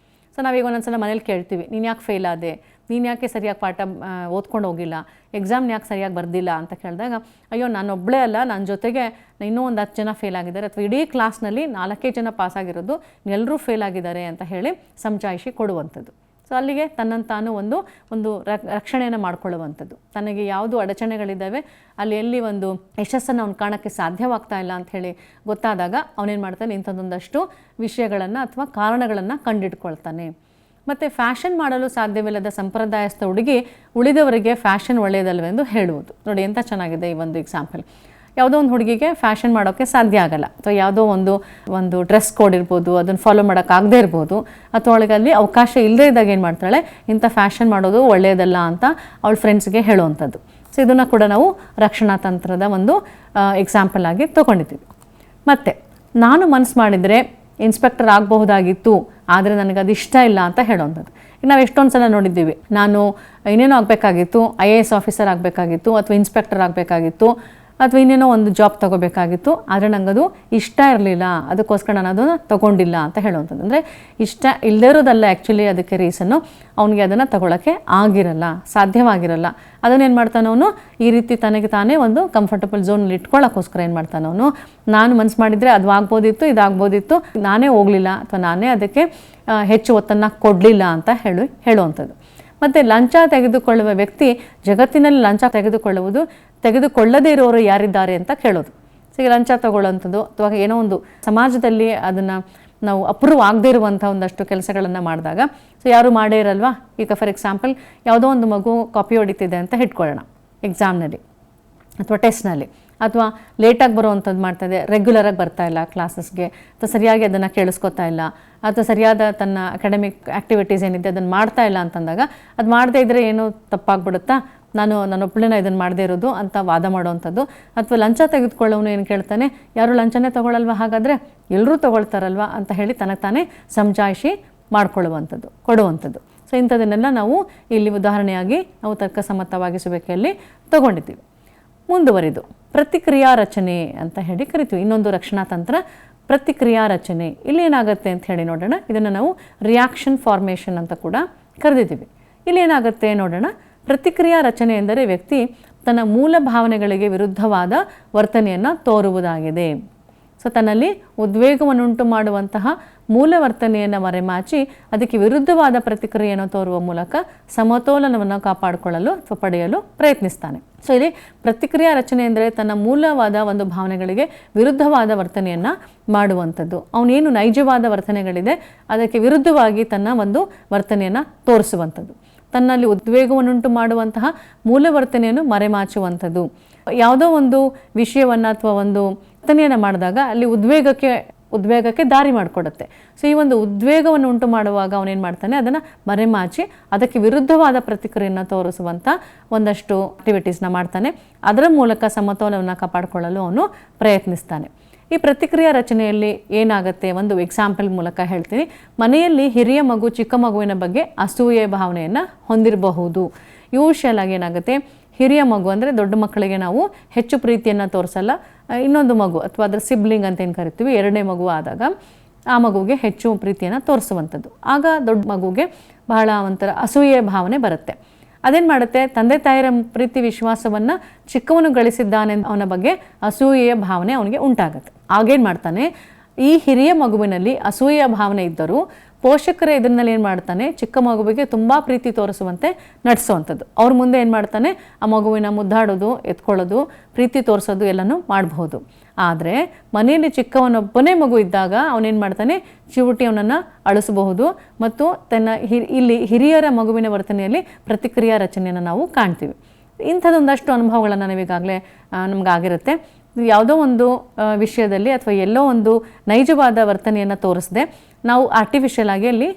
ಸೊ ನಾವೀಗ ಒಂದೊಂದ್ಸಲ ಮನೇಲಿ ಕೇಳ್ತೀವಿ, ನೀನು ಯಾಕೆ ಫೇಲ್ ಆದೆ, ನೀನು ಯಾಕೆ ಸರಿಯಾಗಿ ಪಾಠ ಓದ್ಕೊಂಡು ಹೋಗಿಲ್ಲ, ಎಕ್ಸಾಮ್ನ ಯಾಕೆ ಸರಿಯಾಗಿ ಬರ್ದಿಲ್ಲ ಅಂತ ಕೇಳಿದಾಗ, ಅಯ್ಯೋ ನಾನೊಬ್ಬಳೇ ಅಲ್ಲ, ನನ್ನ ಜೊತೆಗೆ ಇನ್ನೂ ಒಂದು 10 ಜನ ಫೇಲ್ ಆಗಿದ್ದಾರೆ, ಅಥವಾ ಇಡೀ ಕ್ಲಾಸ್ನಲ್ಲಿ 4 ಜನ ಪಾಸಾಗಿರೋದು, ಎಲ್ಲರೂ ಫೇಲ್ ಆಗಿದ್ದಾರೆ ಅಂತ ಹೇಳಿ ಸಮಜಾಯಿಷಿ ಕೊಡುವಂಥದ್ದು. ಸೊ ಅಲ್ಲಿಗೆ ತನ್ನನ್ನು ತಾನು ಒಂದು ರಕ್ಷಣೆಯನ್ನು ಮಾಡಿಕೊಳ್ಳುವಂಥದ್ದು. ತನಗೆ ಯಾವುದು ಅಡಚಣೆಗಳಿದ್ದಾವೆ, ಅಲ್ಲಿ ಎಲ್ಲಿ ಒಂದು ಯಶಸ್ಸನ್ನು ಅವ್ನು ಕಾಣೋಕ್ಕೆ ಸಾಧ್ಯವಾಗ್ತಾ ಇಲ್ಲ ಅಂಥೇಳಿ ಗೊತ್ತಾದಾಗ ಅವನೇನು ಮಾಡ್ತಾನೆ, ಇಂಥದ್ದೊಂದಷ್ಟು ವಿಷಯಗಳನ್ನು ಅಥವಾ ಕಾರಣಗಳನ್ನು ಕಂಡಿಡ್ಕೊಳ್ತಾನೆ. ಮತ್ತು ಫ್ಯಾಷನ್ ಮಾಡಲು ಸಾಧ್ಯವಿಲ್ಲದ ಸಂಪ್ರದಾಯಸ್ಥ ಹುಡುಗಿ ಉಳಿದವರಿಗೆ ಫ್ಯಾಷನ್ ಒಳ್ಳೆಯದಲ್ವೆಂದು ಹೇಳುವುದು. ನೋಡಿ ಎಂಥ ಚೆನ್ನಾಗಿದೆ ಈ ಒಂದು ಎಕ್ಸಾಂಪಲ್. ಯಾವುದೋ ಒಂದು ಹುಡುಗಿಗೆ ಫ್ಯಾಷನ್ ಮಾಡೋಕ್ಕೆ ಸಾಧ್ಯ ಆಗಲ್ಲ, ಅಥವಾ ಯಾವುದೋ ಒಂದು ಡ್ರೆಸ್ ಕೋಡ್ ಇರ್ಬೋದು, ಅದನ್ನು ಫಾಲೋ ಮಾಡೋಕ್ಕಾಗದೇ ಇರ್ಬೋದು, ಅಥವಾ ಅವಳಿಗಲ್ಲಿ ಅವಕಾಶ ಇಲ್ಲದೇ ಇದ್ದಾಗ ಏನು ಮಾಡ್ತಾಳೆ, ಇಂಥ ಫ್ಯಾಷನ್ ಮಾಡೋದು ಒಳ್ಳೆಯದಲ್ಲ ಅಂತ ಅವಳ ಫ್ರೆಂಡ್ಸ್ಗೆ ಹೇಳುವಂಥದ್ದು. ಸೊ ಇದನ್ನು ಕೂಡ ನಾವು ರಕ್ಷಣಾ ತಂತ್ರದ ಒಂದು ಎಕ್ಸಾಂಪಲ್ ಆಗಿ ತೊಗೊಂಡಿದ್ದೀವಿ. ಮತ್ತು ನಾನು ಮನಸ್ಸು ಮಾಡಿದರೆ ಇನ್ಸ್ಪೆಕ್ಟರ್ ಆಗಬಹುದಾಗಿತ್ತು, ಆದರೆ ನನಗೆ ಅದು ಇಷ್ಟ ಇಲ್ಲ ಅಂತ ಹೇಳೋವಂಥದ್ದು. ಈಗ ನಾವು ಎಷ್ಟೊಂದು ಸಲ ನೋಡಿದ್ದೀವಿ, ನಾನು ಇನ್ನೇನೋ ಆಗಬೇಕಾಗಿತ್ತು, IAS ಆಫೀಸರ್ ಆಗಬೇಕಾಗಿತ್ತು, ಅಥವಾ ಇನ್ಸ್ಪೆಕ್ಟರ್ ಆಗಬೇಕಾಗಿತ್ತು, ಅಥವಾ ಇನ್ನೇನೋ ಒಂದು ಜಾಬ್ ತೊಗೋಬೇಕಾಗಿತ್ತು, ಆದರೆ ನನಗದು ಇಷ್ಟ ಇರಲಿಲ್ಲ, ಅದಕ್ಕೋಸ್ಕರ ನಾನು ಅದನ್ನು ತೊಗೊಂಡಿಲ್ಲ ಅಂತ ಹೇಳುವಂಥದ್ದು. ಅಂದರೆ ಇಷ್ಟ ಇಲ್ಲದೇ ಇರೋದಲ್ಲ ಆ್ಯಕ್ಚುಲಿ ಅದಕ್ಕೆ ರೀಸನ್ನು, ಅವನಿಗೆ ಅದನ್ನು ತಗೊಳ್ಳೋಕ್ಕೆ ಆಗಿರಲ್ಲ, ಸಾಧ್ಯವಾಗಿರಲ್ಲ. ಅದನ್ನೇನು ಮಾಡ್ತಾನೆ ಅವನು, ಈ ರೀತಿ ತನಗೆ ತಾನೇ ಒಂದು ಕಂಫರ್ಟಬಲ್ ಝೋನಲ್ಲಿ ಇಟ್ಕೊಳ್ಳೋಕ್ಕೋಸ್ಕರ ಏನು ಮಾಡ್ತಾನೆ ಅವನು, ನಾನು ಮನಸ್ಸು ಮಾಡಿದರೆ ಅದು ಆಗ್ಬೋದಿತ್ತು, ಇದಾಗ್ಬೋದಿತ್ತು, ನಾನೇ ಹೋಗಲಿಲ್ಲ ಅಥವಾ ನಾನೇ ಅದಕ್ಕೆ ಹೆಚ್ಚು ಒತ್ತನ್ನು ಕೊಡಲಿಲ್ಲ ಅಂತ ಹೇಳುವಂಥದ್ದು. ಮತ್ತು ಲಂಚ ತೆಗೆದುಕೊಳ್ಳುವ ವ್ಯಕ್ತಿ ಜಗತ್ತಿನಲ್ಲಿ ಲಂಚ ತೆಗೆದುಕೊಳ್ಳದೇ ಇರೋರು ಯಾರಿದ್ದಾರೆ ಅಂತ ಕೇಳೋದು. ಸೊ ಈಗ ಲಂಚ ತಗೊಳ್ಳೋವಂಥದ್ದು ಅಥವಾ ಏನೋ ಒಂದು ಸಮಾಜದಲ್ಲಿ ಅದನ್ನು ನಾವು ಅಪ್ರೂವ್ ಆಗದೇ ಇರುವಂಥ ಒಂದಷ್ಟು ಕೆಲಸಗಳನ್ನು ಮಾಡಿದಾಗ, ಸೊ ಯಾರು ಮಾಡೇ ಇರಲ್ವಾ. ಈಗ ಫಾರ್ ಎಕ್ಸಾಂಪಲ್ ಯಾವುದೋ ಒಂದು ಮಗು ಕಾಪಿ ಹೊಡಿತಿದೆ ಅಂತ ಇಟ್ಕೊಳ್ಳೋಣ ಎಕ್ಸಾಮ್ನಲ್ಲಿ ಅಥವಾ ಟೆಸ್ಟ್ನಲ್ಲಿ, ಅಥವಾ ಲೇಟಾಗಿ ಬರುವಂಥದ್ದು ಮಾಡ್ತಾಯಿದೆ, ರೆಗ್ಯುಲರಾಗಿ ಬರ್ತಾಯಿಲ್ಲ ಕ್ಲಾಸಸ್ಗೆ, ಅಥವಾ ಸರಿಯಾಗಿ ಅದನ್ನು ಕೇಳಿಸ್ಕೊತಾ ಇಲ್ಲ, ಅಥವಾ ಸರಿಯಾದ ತನ್ನ ಅಕಾಡೆಮಿಕ್ ಆ್ಯಕ್ಟಿವಿಟೀಸ್ ಏನಿದೆ ಅದನ್ನು ಮಾಡ್ತಾ ಇಲ್ಲ ಅಂತಂದಾಗ, ಅದು ಮಾಡದೇ ಇದ್ದರೆ ಏನೋ ತಪ್ಪಾಗ್ಬಿಡುತ್ತಾ, ನಾನೊಬ್ಬಳೇನ ಇದನ್ನು ಮಾಡದೇ ಇರೋದು ಅಂತ ವಾದ ಮಾಡೋವಂಥದ್ದು. ಅಥವಾ ಲಂಚ ತೆಗೆದುಕೊಳ್ಳೋನು ಏನು ಕೇಳ್ತಾನೆ, ಯಾರು ಲಂಚನೇ ತೊಗೊಳ್ಳಲ್ವ, ಹಾಗಾದರೆ ಎಲ್ಲರೂ ತೊಗೊಳ್ತಾರಲ್ವ ಅಂತ ಹೇಳಿ ತನಗೆ ತಾನೇ ಸಮಜಾಯಿಷಿ ಕೊಡುವಂಥದ್ದು. ಸೊ ಇಂಥದನ್ನೆಲ್ಲ ನಾವು ಇಲ್ಲಿ ಉದಾಹರಣೆಯಾಗಿ ನಾವು ತರ್ಕಸಮ್ಮತವಾಗಿಸುವಿಕೆಯಲ್ಲಿ ತಗೊಂಡಿದ್ದೀವಿ. ಮುಂದುವರಿದು ಪ್ರತಿಕ್ರಿಯಾ ರಚನೆ ಅಂತ ಹೇಳಿ ಕರಿತೀವಿ. ಇನ್ನೊಂದು ರಕ್ಷಣಾ ತಂತ್ರ ಪ್ರತಿಕ್ರಿಯಾ ರಚನೆ. ಇಲ್ಲಿ ಏನಾಗುತ್ತೆ ಅಂತ ಹೇಳಿ ನೋಡೋಣ. ಇದನ್ನು ನಾವು ರಿಯಾಕ್ಷನ್ ಫಾರ್ಮೇಷನ್ ಅಂತ ಕೂಡ ಕರೆದಿದ್ದೀವಿ. ಇಲ್ಲಿ ಏನಾಗುತ್ತೆ ನೋಡೋಣ. ಪ್ರತಿಕ್ರಿಯಾ ರಚನೆ ಎಂದರೆ ವ್ಯಕ್ತಿ ತನ್ನ ಮೂಲ ಭಾವನೆಗಳಿಗೆ ವಿರುದ್ಧವಾದ ವರ್ತನೆಯನ್ನು ತೋರುವುದಾಗಿದೆ. ಸೊ ತನ್ನಲ್ಲಿ ಉದ್ವೇಗವನ್ನುಂಟು ಮಾಡುವಂತಹ ಮೂಲ ವರ್ತನೆಯನ್ನು ಮರೆಮಾಚಿ ಅದಕ್ಕೆ ವಿರುದ್ಧವಾದ ಪ್ರತಿಕ್ರಿಯೆಯನ್ನು ತೋರುವ ಮೂಲಕ ಸಮತೋಲನವನ್ನು ಕಾಪಾಡಿಕೊಳ್ಳಲು ಅಥವಾ ಪಡೆಯಲು ಪ್ರಯತ್ನಿಸ್ತಾನೆ. ಸೊ ಇಲ್ಲಿ ಪ್ರತಿಕ್ರಿಯಾ ರಚನೆ ಅಂದರೆ ತನ್ನ ಮೂಲವಾದ ಒಂದು ಭಾವನೆಗಳಿಗೆ ವಿರುದ್ಧವಾದ ವರ್ತನೆಯನ್ನು ಮಾಡುವಂಥದ್ದು. ಅವನೇನು ನೈಜವಾದ ವರ್ತನೆಗಳಿದೆ ಅದಕ್ಕೆ ವಿರುದ್ಧವಾಗಿ ತನ್ನ ಒಂದು ವರ್ತನೆಯನ್ನು ತೋರಿಸುವಂಥದ್ದು. ತನ್ನಲ್ಲಿ ಉದ್ವೇಗವನ್ನುಂಟು ಮಾಡುವಂತಹ ಮೂಲವರ್ತನೆಯನ್ನು ಮರೆಮಾಚುವಂಥದ್ದು. ಯಾವುದೋ ಒಂದು ವಿಷಯವನ್ನು ಅಥವಾ ಒಂದು ವರ್ತನೆಯನ್ನು ಮಾಡಿದಾಗ ಅಲ್ಲಿ ಉದ್ವೇಗಕ್ಕೆ ದಾರಿ ಮಾಡಿಕೊಡುತ್ತೆ. ಸೊ ಈ ಒಂದು ಉದ್ವೇಗವನ್ನು ಉಂಟು ಮಾಡುವಾಗ ಅವನೇನು ಮಾಡ್ತಾನೆ, ಅದನ್ನು ಮರೆಮಾಚಿ ಅದಕ್ಕೆ ವಿರುದ್ಧವಾದ ಪ್ರತಿಕ್ರಿಯೆಯನ್ನು ತೋರಿಸುವಂಥ ಒಂದಷ್ಟು ಆಕ್ಟಿವಿಟೀಸ್ನ ಮಾಡ್ತಾನೆ. ಅದರ ಮೂಲಕ ಸಮತೋಲನವನ್ನು ಕಾಪಾಡಿಕೊಳ್ಳಲು ಅವನು ಪ್ರಯತ್ನಿಸ್ತಾನೆ. ಈ ಪ್ರತಿಕ್ರಿಯಾ ರಚನೆಯಲ್ಲಿ ಏನಾಗುತ್ತೆ, ಒಂದು ಎಕ್ಸಾಂಪಲ್ ಮೂಲಕ ಹೇಳ್ತೀನಿ. ಮನೆಯಲ್ಲಿ ಹಿರಿಯ ಮಗು ಚಿಕ್ಕ ಮಗುವಿನ ಬಗ್ಗೆ ಅಸೂಯೆ ಭಾವನೆಯನ್ನು ಹೊಂದಿರಬಹುದು. ಯೂಶಲ್ ಆಗಿ ಏನಾಗುತ್ತೆ, ಹಿರಿಯ ಮಗು ಅಂದರೆ ದೊಡ್ಡ ಮಕ್ಕಳಿಗೆ ನಾವು ಹೆಚ್ಚು ಪ್ರೀತಿಯನ್ನು ತೋರಿಸಲ್ಲ. ಇನ್ನೊಂದು ಮಗು ಅಥವಾ ಅದರ ಸಿಬ್ಲಿಂಗ್ ಅಂತ ಏನು ಕರಿತೀವಿ, ಎರಡನೇ ಮಗು ಆದಾಗ ಆ ಮಗುವಿಗೆ ಹೆಚ್ಚು ಪ್ರೀತಿಯನ್ನು ತೋರಿಸುವಂಥದ್ದು. ಆಗ ದೊಡ್ಡ ಮಗುಗೆ ಬಹಳ ಒಂಥರ ಅಸೂಯೆ ಭಾವನೆ ಬರುತ್ತೆ. ಅದೇನು ಮಾಡುತ್ತೆ, ತಂದೆ ತಾಯಿಯರ ಪ್ರೀತಿ ವಿಶ್ವಾಸವನ್ನು ಚಿಕ್ಕವನು ಗಳಿಸಿದ್ದಾನೆ ಅವನ ಬಗ್ಗೆ ಅಸೂಯೆಯ ಭಾವನೆ ಅವನಿಗೆ ಉಂಟಾಗುತ್ತೆ. ಆಗೇನು ಮಾಡ್ತಾನೆ, ಈ ಹಿರಿಯ ಮಗುವಿನಲ್ಲಿ ಅಸೂಯೆಯ ಭಾವನೆ ಇದ್ದರೂ ಪೋಷಕರ ಎದುರಿನಲ್ಲಿ ಏನು ಮಾಡ್ತಾನೆ, ಚಿಕ್ಕ ಮಗುವಿಗೆ ತುಂಬ ಪ್ರೀತಿ ತೋರಿಸುವಂತೆ ನಡೆಸುವಂಥದ್ದು. ಅವ್ರ ಮುಂದೆ ಏನು ಮಾಡ್ತಾನೆ, ಆ ಮಗುವಿನ ಮುದ್ದಾಡೋದು, ಎತ್ಕೊಳ್ಳೋದು, ಪ್ರೀತಿ ತೋರಿಸೋದು ಎಲ್ಲನೂ ಮಾಡಬಹುದು. ಆದರೆ ಮನೆಯಲ್ಲಿ ಚಿಕ್ಕವನೊಬ್ಬನೇ ಮಗು ಇದ್ದಾಗ ಅವನೇನು ಮಾಡ್ತಾನೆ, ಚಿವುಟಿ ಅವನನ್ನು ಅಳಿಸಬಹುದು ಮತ್ತು ತನ್ನ ಇಲ್ಲಿ ಹಿರಿಯರ ಮಗುವಿನ ವರ್ತನೆಯಲ್ಲಿ ಪ್ರತಿಕ್ರಿಯಾ ರಚನೆಯನ್ನು ನಾವು ಕಾಣ್ತೀವಿ. ಇಂಥದ್ದೊಂದಷ್ಟು ಅನುಭವಗಳನ್ನು ನಾವೀಗಾಗಲೇ ನಮಗಾಗಿರುತ್ತೆ. ಯಾವುದೋ ಒಂದು ವಿಷಯದಲ್ಲಿ ಅಥವಾ ಎಲ್ಲೋ ಒಂದು ನೈಜವಾದ ವರ್ತನೆಯನ್ನು ತೋರಿಸದೆ ನಾವು ಆರ್ಟಿಫಿಷಿಯಲ್ ಆಗಿ ಅಲ್ಲಿ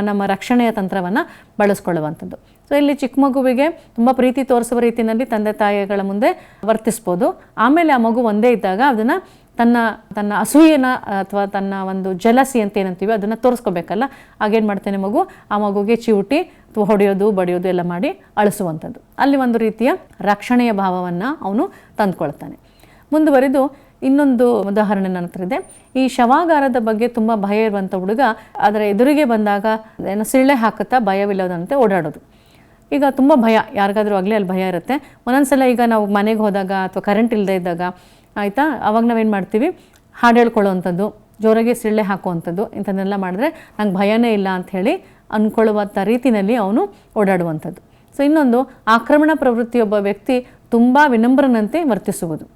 ನಮ್ಮ ರಕ್ಷಣೆಯ ತಂತ್ರವನ್ನು ಬಳಸ್ಕೊಳ್ಳುವಂಥದ್ದು. ಸೊ ಇಲ್ಲಿ ಚಿಕ್ಕ ಮಗುವಿಗೆ ತುಂಬ ಪ್ರೀತಿ ತೋರಿಸುವ ರೀತಿಯಲ್ಲಿ ತಂದೆ ತಾಯಿಗಳ ಮುಂದೆ ವರ್ತಿಸ್ಬೋದು. ಆಮೇಲೆ ಆ ಮಗು ಒಂದೇ ಇದ್ದಾಗ ಅದನ್ನು ತನ್ನ ಅಸೂಯೆನ ಅಥವಾ ತನ್ನ ಒಂದು ಜಲಸಿ ಅಂತ ಏನಂತೀವಿ ಅದನ್ನು ತೋರಿಸ್ಕೋಬೇಕಲ್ಲ. ಆಗೇನು ಮಾಡ್ತೇನೆ, ಆ ಮಗುಗೆ ಚಿವುಟಿ ಅಥವಾ ಹೊಡೆಯೋದು ಬಡಿಯೋದು ಎಲ್ಲ ಮಾಡಿ ಅಳಿಸುವಂಥದ್ದು. ಅಲ್ಲಿ ಒಂದು ರೀತಿಯ ರಕ್ಷಣೆಯ ಭಾವವನ್ನು ಅವನು ತಂದುಕೊಳ್ತಾನೆ. ಮುಂದುವರಿದು ಇನ್ನೊಂದು ಉದಾಹರಣೆ ನನ್ನ ಹತ್ರ ಇದೆ. ಈ ಶವಾಗಾರದ ಬಗ್ಗೆ ತುಂಬ ಭಯ ಇರುವಂಥ ಹುಡುಗ ಅದರ ಎದುರಿಗೆ ಬಂದಾಗ ಏನೋ ಸಿಳ್ಳೆ ಹಾಕುತ್ತಾ ಭಯವಿಲ್ಲದಂತೆ ಓಡಾಡೋದು. ಈಗ ತುಂಬ ಭಯ, ಯಾರಿಗಾದರೂ ಆಗಲಿ ಅಲ್ಲಿ ಭಯ ಇರುತ್ತೆ. ಒಂದೊಂದ್ಸಲ ಈಗ ನಾವು ಮನೆಗೆ ಹೋದಾಗ ಅಥವಾ ಕರೆಂಟ್ ಇಲ್ಲದೆ ಇದ್ದಾಗ ಆಯಿತಾ, ಅವಾಗ ನಾವೇನು ಮಾಡ್ತೀವಿ, ಹಾಡು ಹೇಳ್ಕೊಳ್ಳೋವಂಥದ್ದು, ಜೋರಾಗಿ ಸಿಳ್ಳೆ ಹಾಕುವಂಥದ್ದು, ಇಂಥದ್ದನ್ನೆಲ್ಲ ಮಾಡಿದ್ರೆ ನಂಗೆ ಭಯನೇ ಇಲ್ಲ ಅಂಥೇಳಿ ಅಂದ್ಕೊಳ್ಳುವಂಥ ರೀತಿಯಲ್ಲಿ ಅವನು ಓಡಾಡುವಂಥದ್ದು. ಸೊ ಇನ್ನೊಂದು ಆಕ್ರಮಣ ಪ್ರವೃತ್ತಿಯೊಬ್ಬ ವ್ಯಕ್ತಿ ತುಂಬ ವಿನಮ್ರನಂತೆ ವರ್ತಿಸುವುದು.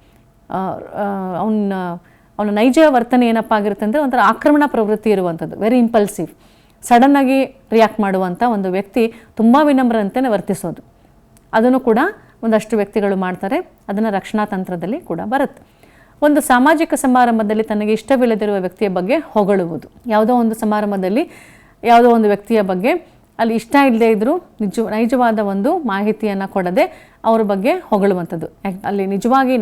ಅವನ ನೈಜ ವರ್ತನೆ ಏನಪ್ಪ ಆಗಿರುತ್ತೆ ಅಂದರೆ ಒಂಥರ ಆಕ್ರಮಣ ಪ್ರವೃತ್ತಿ ಇರುವಂಥದ್ದು, ವೆರಿ ಇಂಪಲ್ಸಿವ್, ಸಡನ್ನಾಗಿ ರಿಯಾಕ್ಟ್ ಮಾಡುವಂಥ ಒಂದು ವ್ಯಕ್ತಿ ತುಂಬ ವಿನಮ್ರನಂತೆ ವರ್ತಿಸೋದು. ಅದನ್ನು ಕೂಡ ಒಂದಷ್ಟು ವ್ಯಕ್ತಿಗಳು ಮಾಡ್ತಾರೆ. ಅದನ್ನು ರಕ್ಷಣಾ ತಂತ್ರದಲ್ಲಿ ಕೂಡ ಬರುತ್ತೆ. ಒಂದು ಸಾಮಾಜಿಕ ಸಮಾರಂಭದಲ್ಲಿ ತನಗೆ ಇಷ್ಟವಿಲ್ಲದಿರುವ ವ್ಯಕ್ತಿಯ ಬಗ್ಗೆ ಹೊಗಳುವುದು. ಯಾವುದೋ ಒಂದು ಸಮಾರಂಭದಲ್ಲಿ ಯಾವುದೋ ಒಂದು ವ್ಯಕ್ತಿಯ ಬಗ್ಗೆ ಅಲ್ಲಿ ಇಷ್ಟ ಇಲ್ಲದೆ ಇದ್ದರೂ ನೈಜವಾದ ಒಂದು ಮಾಹಿತಿಯನ್ನು ಕೊಡದೆ ಅವ್ರ ಬಗ್ಗೆ ಹೊಗಳುವಂಥದ್ದು. ಅಲ್ಲಿ ನೈಜವಾಗಿ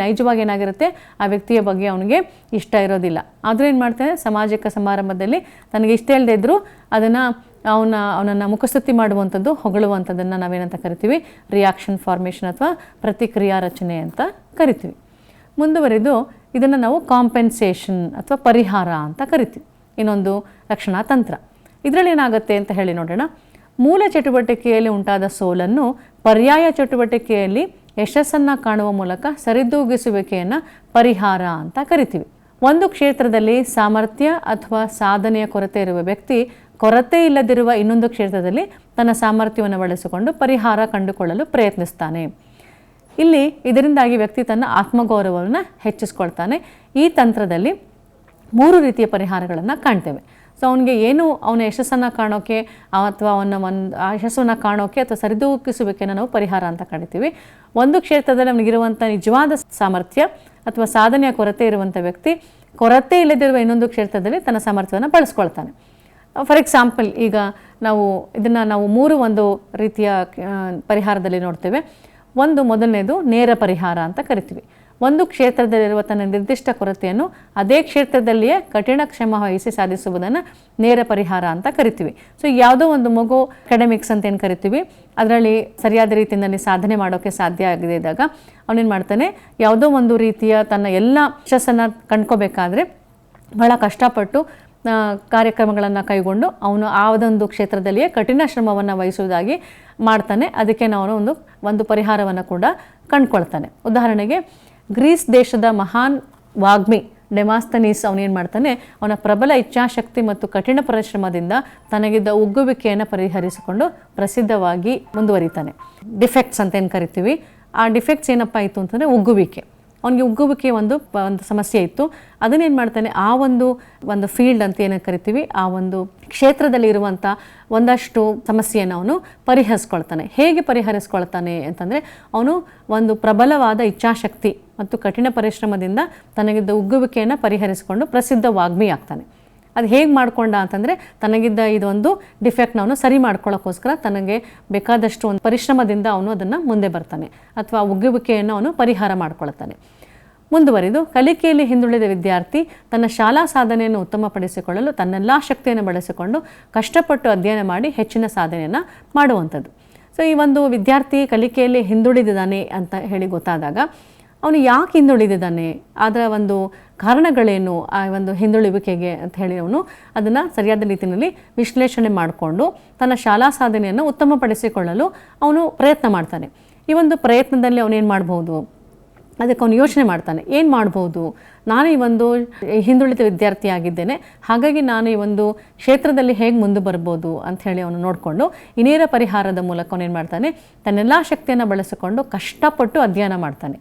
ಏನಾಗಿರುತ್ತೆ, ಆ ವ್ಯಕ್ತಿಯ ಬಗ್ಗೆ ಅವನಿಗೆ ಇಷ್ಟ ಇರೋದಿಲ್ಲ. ಆದರೂ ಏನು ಮಾಡ್ತಾನೆ, ಸಾಮಾಜಿಕ ಸಮಾರಂಭದಲ್ಲಿ ತನಗೆ ಇಷ್ಟ ಇಲ್ಲದೆ ಇದ್ದರೂ ಅವನನ್ನು ಮುಖಸ್ತುತಿ ಮಾಡುವಂಥದ್ದು, ಹೊಗಳುವಂಥದ್ದನ್ನು ನಾವೇನಂತ ಕರಿತೀವಿ, ರಿಯಾಕ್ಷನ್ ಫಾರ್ಮೇಷನ್ ಅಥವಾ ಪ್ರತಿಕ್ರಿಯಾ ರಚನೆ ಅಂತ ಕರಿತೀವಿ. ಮುಂದುವರೆದು ಇದನ್ನು ನಾವು ಕಾಂಪೆನ್ಸೇಷನ್ ಅಥವಾ ಪರಿಹಾರ ಅಂತ ಕರಿತೀವಿ, ಇನ್ನೊಂದು ರಕ್ಷಣಾ ತಂತ್ರ. ಇದರಲ್ಲಿ ಏನಾಗುತ್ತೆ ಅಂತ ಹೇಳಿ ನೋಡೋಣ. ಮೂಲ ಚಟುವಟಿಕೆಯಲ್ಲಿ ಉಂಟಾದ ಸೋಲನ್ನು ಪರ್ಯಾಯ ಚಟುವಟಿಕೆಯಲ್ಲಿ ಯಶಸ್ಸನ್ನು ಕಾಣುವ ಮೂಲಕ ಸರಿದೂಗಿಸುವಿಕೆಯನ್ನು ಪರಿಹಾರ ಅಂತ ಕರಿತೀವಿ. ಒಂದು ಕ್ಷೇತ್ರದಲ್ಲಿ ಸಾಮರ್ಥ್ಯ ಅಥವಾ ಸಾಧನೆಯ ಕೊರತೆ ಇರುವ ವ್ಯಕ್ತಿ ಕೊರತೆ ಇಲ್ಲದಿರುವ ಇನ್ನೊಂದು ಕ್ಷೇತ್ರದಲ್ಲಿ ತನ್ನ ಸಾಮರ್ಥ್ಯವನ್ನು ಬಳಸಿಕೊಂಡು ಪರಿಹಾರ ಕಂಡುಕೊಳ್ಳಲು ಪ್ರಯತ್ನಿಸ್ತಾನೆ. ಇಲ್ಲಿ ಇದರಿಂದಾಗಿ ವ್ಯಕ್ತಿ ತನ್ನ ಆತ್ಮಗೌರವವನ್ನು ಹೆಚ್ಚಿಸ್ಕೊಳ್ತಾನೆ. ಈ ತಂತ್ರದಲ್ಲಿ 3 ರೀತಿಯ ಪರಿಹಾರಗಳನ್ನು ಕಾಣ್ತೇವೆ. ಸೊ ಅವನಿಗೆ ಅವನ ಯಶಸ್ಸನ್ನು ಕಾಣೋಕ್ಕೆ ಅಥವಾ ಆ ಯಶಸ್ಸನ್ನು ಕಾಣೋಕ್ಕೆ ಅಥವಾ ಸರಿದೂಗಿಸುವಿಕೆಯನ್ನು ನಾವು ಪರಿಹಾರ ಅಂತ ಕರಿತೀವಿ. ಒಂದು ಕ್ಷೇತ್ರದಲ್ಲಿ ಅವನಿಗಿರುವಂಥ ನಿಜವಾದ ಸಾಮರ್ಥ್ಯ ಅಥವಾ ಸಾಧನೆಯ ಕೊರತೆ ಇರುವಂಥ ವ್ಯಕ್ತಿ ಕೊರತೆ ಇಲ್ಲದಿರುವ ಇನ್ನೊಂದು ಕ್ಷೇತ್ರದಲ್ಲಿ ತನ್ನ ಸಾಮರ್ಥ್ಯವನ್ನು ಬಳಸ್ಕೊಳ್ತಾನೆ. ಫಾರ್ ಎಕ್ಸಾಂಪಲ್, ಈಗ ನಾವು ಇದನ್ನು 3 ರೀತಿಯ ಪರಿಹಾರದಲ್ಲಿ ನೋಡ್ತೇವೆ. ಮೊದಲನೇದು ನೇರ ಪರಿಹಾರ ಅಂತ ಕರಿತೀವಿ. ಒಂದು ಕ್ಷೇತ್ರದಲ್ಲಿರುವ ತನ್ನ ನಿರ್ದಿಷ್ಟ ಕೊರತೆಯನ್ನು ಅದೇ ಕ್ಷೇತ್ರದಲ್ಲಿಯೇ ಕಠಿಣ ಶ್ರಮ ವಹಿಸಿ ಸಾಧಿಸುವುದನ್ನು ನೇರ ಪರಿಹಾರ ಅಂತ ಕರಿತೀವಿ. ಸೊ ಯಾವುದೋ ಒಂದು ಮಗು ಅಕಾಡೆಮಿಕ್ಸ್ ಅಂತ ಏನು ಕರಿತೀವಿ, ಅದರಲ್ಲಿ ಸರಿಯಾದ ರೀತಿಯಲ್ಲಿ ಸಾಧನೆ ಮಾಡೋಕ್ಕೆ ಸಾಧ್ಯ ಆಗದೇ ಇದ್ದಾಗ ಅವನೇನು ಮಾಡ್ತಾನೆ, ಯಾವುದೋ ಒಂದು ರೀತಿಯ ತನ್ನ ಎಲ್ಲ ಯಶಸ್ಸನ್ನು ಕಂಡ್ಕೋಬೇಕಾದ್ರೆ ಬಹಳ ಕಷ್ಟಪಟ್ಟು ಕಾರ್ಯಕ್ರಮಗಳನ್ನು ಕೈಗೊಂಡು ಅವನು ಆ ಒಂದು ಕ್ಷೇತ್ರದಲ್ಲಿಯೇ ಕಠಿಣ ಶ್ರಮವನ್ನು ವಹಿಸುವುದಾಗಿ ಮಾಡ್ತಾನೆ. ಅದಕ್ಕೆ ನಾವು ಒಂದು ಪರಿಹಾರವನ್ನು ಕೂಡ ಕಂಡುಕೊಳ್ತಾನೆ. ಉದಾಹರಣೆಗೆ, ಗ್ರೀಸ್ ದೇಶದ ಮಹಾನ್ ವಾಗ್ಮಿ ಡೆಮಾಸ್ತನೀಸ್ ಅವನೇನು ಮಾಡ್ತಾನೆ, ಅವನ ಪ್ರಬಲ ಇಚ್ಛಾಶಕ್ತಿ ಮತ್ತು ಕಠಿಣ ಪರಿಶ್ರಮದಿಂದ ತನಗಿದ್ದ ಉಗ್ಗುವಿಕೆಯನ್ನು ಪರಿಹರಿಸಿಕೊಂಡು ಪ್ರಸಿದ್ಧವಾಗಿ ಮುಂದುವರಿತಾನೆ. ಡಿಫೆಕ್ಟ್ಸ್ ಅಂತ ಏನು ಕರಿತೀವಿ, ಆ ಡಿಫೆಕ್ಟ್ಸ್ ಏನಪ್ಪ ಆಯಿತು ಅಂತಂದರೆ ಉಗ್ಗುವಿಕೆ. ಅವನಿಗೆ ಉಗ್ಗುವಿಕೆ ಒಂದು ಸಮಸ್ಯೆ ಇತ್ತು. ಅದನ್ನೇನು ಮಾಡ್ತಾನೆ, ಆ ಒಂದು ಫೀಲ್ಡ್ ಅಂತ ಏನು ಕರಿತೀವಿ, ಆ ಒಂದು ಕ್ಷೇತ್ರದಲ್ಲಿ ಇರುವಂಥ ಒಂದಷ್ಟು ಸಮಸ್ಯೆಯನ್ನು ಅವನು ಪರಿಹರಿಸ್ಕೊಳ್ತಾನೆ. ಹೇಗೆ ಪರಿಹರಿಸ್ಕೊಳ್ತಾನೆ ಅಂತಂದರೆ, ಅವನು ಒಂದು ಪ್ರಬಲವಾದ ಇಚ್ಛಾಶಕ್ತಿ ಮತ್ತು ಕಠಿಣ ಪರಿಶ್ರಮದಿಂದ ತನಗಿದ್ದ ಉಗ್ಗುವಿಕೆಯನ್ನು ಪರಿಹರಿಸಿಕೊಂಡು ಪ್ರಸಿದ್ಧ ವಾಗ್ಮಿ ಆಗ್ತಾನೆ. ಅದು ಹೇಗೆ ಮಾಡ್ಕೊಂಡ ಅಂತಂದರೆ, ತನಗಿದ್ದ ಇದೊಂದು ಡಿಫೆಕ್ಟ್ನ ಅವನು ಸರಿ ಮಾಡ್ಕೊಳ್ಳೋಕ್ಕೋಸ್ಕರ ತನಗೆ ಬೇಕಾದಷ್ಟು ಒಂದು ಪರಿಶ್ರಮದಿಂದ ಅವನು ಅದನ್ನು ಮುಂದೆ ಬರ್ತಾನೆ ಅಥವಾ ಉಗ್ಗುವಿಕೆಯನ್ನು ಅವನು ಪರಿಹಾರ ಮಾಡ್ಕೊಳ್ತಾನೆ. ಮುಂದುವರಿದು, ಕಲಿಕೆಯಲ್ಲಿ ಹಿಂದುಳಿದ ವಿದ್ಯಾರ್ಥಿ ತನ್ನ ಶಾಲಾ ಸಾಧನೆಯನ್ನು ಉತ್ತಮಪಡಿಸಿಕೊಳ್ಳಲು ತನ್ನೆಲ್ಲ ಶಕ್ತಿಯನ್ನು ಬಳಸಿಕೊಂಡು ಕಷ್ಟಪಟ್ಟು ಅಧ್ಯಯನ ಮಾಡಿ ಹೆಚ್ಚಿನ ಸಾಧನೆಯನ್ನು ಮಾಡುವಂಥದ್ದು. ಸೊ ಈ ಒಂದು ವಿದ್ಯಾರ್ಥಿ ಕಲಿಕೆಯಲ್ಲಿ ಹಿಂದುಳಿದಿದ್ದಾನೆ ಅಂತ ಹೇಳಿ ಗೊತ್ತಾದಾಗ ಅವನು ಯಾಕೆ ಹಿಂದುಳಿದಿದ್ದಾನೆ, ಅದರ ಒಂದು ಕಾರಣಗಳೇನು, ಆ ಒಂದು ಹಿಂದುಳಿಯುವಿಕೆಗೆ ಅಂತ ಹೇಳಿ ಅವನು ಅದನ್ನು ಸರಿಯಾದ ರೀತಿಯಲ್ಲಿ ವಿಶ್ಲೇಷಣೆ ಮಾಡಿಕೊಂಡು ತನ್ನ ಶಾಲಾ ಸಾಧನೆಯನ್ನು ಉತ್ತಮಪಡಿಸಿಕೊಳ್ಳಲು ಅವನು ಪ್ರಯತ್ನ ಮಾಡ್ತಾನೆ. ಈ ಒಂದು ಪ್ರಯತ್ನದಲ್ಲಿ ಅವನೇನು ಮಾಡ್ಬೋದು, ಅದಕ್ಕೆ ಅವನು ಯೋಚನೆ ಮಾಡ್ತಾನೆ. ಏನು ಮಾಡ್ಬೋದು, ನಾನು ಈ ಒಂದು ಹಿಂದುಳಿದ ವಿದ್ಯಾರ್ಥಿ ಆಗಿದ್ದೇನೆ, ಹಾಗಾಗಿ ನಾನು ಈ ಒಂದು ಕ್ಷೇತ್ರದಲ್ಲಿ ಹೇಗೆ ಮುಂದೆ ಬರ್ಬೋದು ಅಂಥೇಳಿ ಅವನು ನೋಡಿಕೊಂಡು ಈ ನೇರ ಪರಿಹಾರದ ಮೂಲಕ ಅವನೇನು ಮಾಡ್ತಾನೆ, ತನ್ನೆಲ್ಲ ಶಕ್ತಿಯನ್ನು ಬಳಸಿಕೊಂಡು ಕಷ್ಟಪಟ್ಟು ಅಧ್ಯಯನ ಮಾಡ್ತಾನೆ.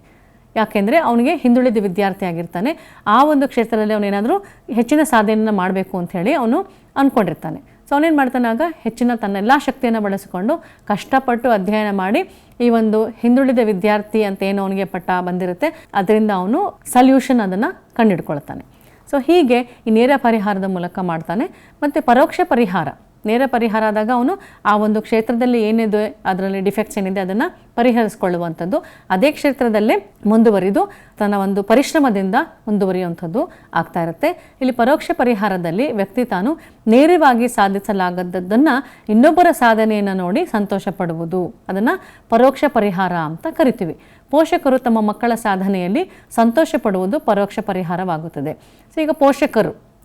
ಯಾಕೆಂದರೆ ಅವನಿಗೆ ಹಿಂದುಳಿದ ವಿದ್ಯಾರ್ಥಿ ಆಗಿರ್ತಾನೆ, ಆ ಒಂದು ಕ್ಷೇತ್ರದಲ್ಲಿ ಅವನೇನಾದರೂ ಹೆಚ್ಚಿನ ಸಾಧನೆಯನ್ನು ಮಾಡಬೇಕು ಅಂಥೇಳಿ ಅವನು ಅಂದ್ಕೊಂಡಿರ್ತಾನೆ. ಸೊ ಅವನೇನು ಮಾಡ್ತಾನೆ, ಆಗ ಹೆಚ್ಚಿನ ತನ್ನೆಲ್ಲ ಶಕ್ತಿಯನ್ನು ಬಳಸಿಕೊಂಡು ಕಷ್ಟಪಟ್ಟು ಅಧ್ಯಯನ ಮಾಡಿ ಈ ಒಂದು ಹಿಂದುಳಿದ ವಿದ್ಯಾರ್ಥಿ ಅಂತ ಏನು ಅವನಿಗೆ ಪಟ್ಟ ಬಂದಿರುತ್ತೆ ಅದರಿಂದ ಅವನು ಸಲ್ಯೂಷನ್ ಅದನ್ನು ಕಂಡುಹಿಡ್ಕೊಳ್ತಾನೆ. ಸೊ ಹೀಗೆ ಈ ನೇರ ಪರಿಹಾರದ ಮೂಲಕ ಮಾಡ್ತಾನೆ. ಮತ್ತು ಪರೋಕ್ಷ ಪರಿಹಾರ, ನೇರ ಪರಿಹಾರ ಆದಾಗ ಅವನು ಆ ಒಂದು ಕ್ಷೇತ್ರದಲ್ಲಿ ಏನಿದೆ ಅದರಲ್ಲಿ ಡಿಫೆಕ್ಟ್ಸ್ ಏನಿದೆ ಅದನ್ನು ಪರಿಹರಿಸಿಕೊಳ್ಳುವಂಥದ್ದು, ಅದೇ ಕ್ಷೇತ್ರದಲ್ಲೇ ಮುಂದುವರಿದು ತನ್ನ ಒಂದು ಪರಿಶ್ರಮದಿಂದ ಮುಂದುವರಿಯುವಂಥದ್ದು ಆಗ್ತಾ ಇರುತ್ತೆ. ಇಲ್ಲಿ ಪರೋಕ್ಷ ಪರಿಹಾರದಲ್ಲಿ ವ್ಯಕ್ತಿ ತಾನು ನೇರವಾಗಿ ಸಾಧಿಸಲಾಗದ್ದನ್ನು ಇನ್ನೊಬ್ಬರ ಸಾಧನೆಯನ್ನು ನೋಡಿ ಸಂತೋಷ ಪಡುವುದು, ಅದನ್ನು ಪರೋಕ್ಷ ಪರಿಹಾರ ಅಂತ ಕರಿತೀವಿ. ಪೋಷಕರು ತಮ್ಮ ಮಕ್ಕಳ ಸಾಧನೆಯಲ್ಲಿ ಸಂತೋಷ ಪಡುವುದು ಪರೋಕ್ಷ ಪರಿಹಾರವಾಗುತ್ತದೆ. ಸೊ ಈಗ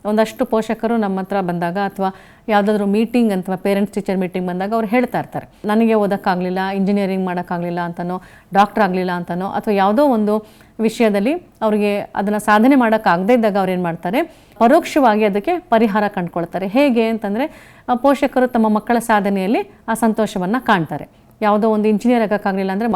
ಒಂದಷ್ಟು ಪೋಷಕರು ನಮ್ಮ ಹತ್ರ ಬಂದಾಗ ಅಥವಾ ಯಾವುದಾದ್ರೂ ಮೀಟಿಂಗ್ ಅಥವಾ ಪೇರೆಂಟ್ಸ್ ಟೀಚರ್ ಮೀಟಿಂಗ್ ಬಂದಾಗ ಅವ್ರು ಹೇಳ್ತಾ ಇರ್ತಾರೆ, ನನಗೆ ಓದೋಕ್ಕಾಗಲಿಲ್ಲ, ಇಂಜಿನಿಯರಿಂಗ್ ಮಾಡೋಕ್ಕಾಗಲಿಲ್ಲ ಅಂತನೋ, ಡಾಕ್ಟರ್ ಆಗಲಿಲ್ಲ ಅಂತನೋ, ಅಥವಾ ಯಾವುದೋ ಒಂದು ವಿಷಯದಲ್ಲಿ ಅವರಿಗೆ ಅದನ್ನು ಸಾಧನೆ ಮಾಡೋಕ್ಕಾಗದೇ ಇದ್ದಾಗ ಅವ್ರು ಏನು ಮಾಡ್ತಾರೆ, ಪರೋಕ್ಷವಾಗಿ ಅದಕ್ಕೆ ಪರಿಹಾರ ಕಂಡುಕೊಳ್ತಾರೆ. ಹೇಗೆ ಅಂತಂದರೆ, ಪೋಷಕರು ತಮ್ಮ ಮಕ್ಕಳ ಸಾಧನೆಯಲ್ಲಿ ಆ ಸಂತೋಷವನ್ನು ಕಾಣ್ತಾರೆ. ಯಾವುದೋ ಒಂದು ಇಂಜಿನಿಯರ್ ಆಗೋಕ್ಕಾಗಲಿಲ್ಲ ಅಂದರೆ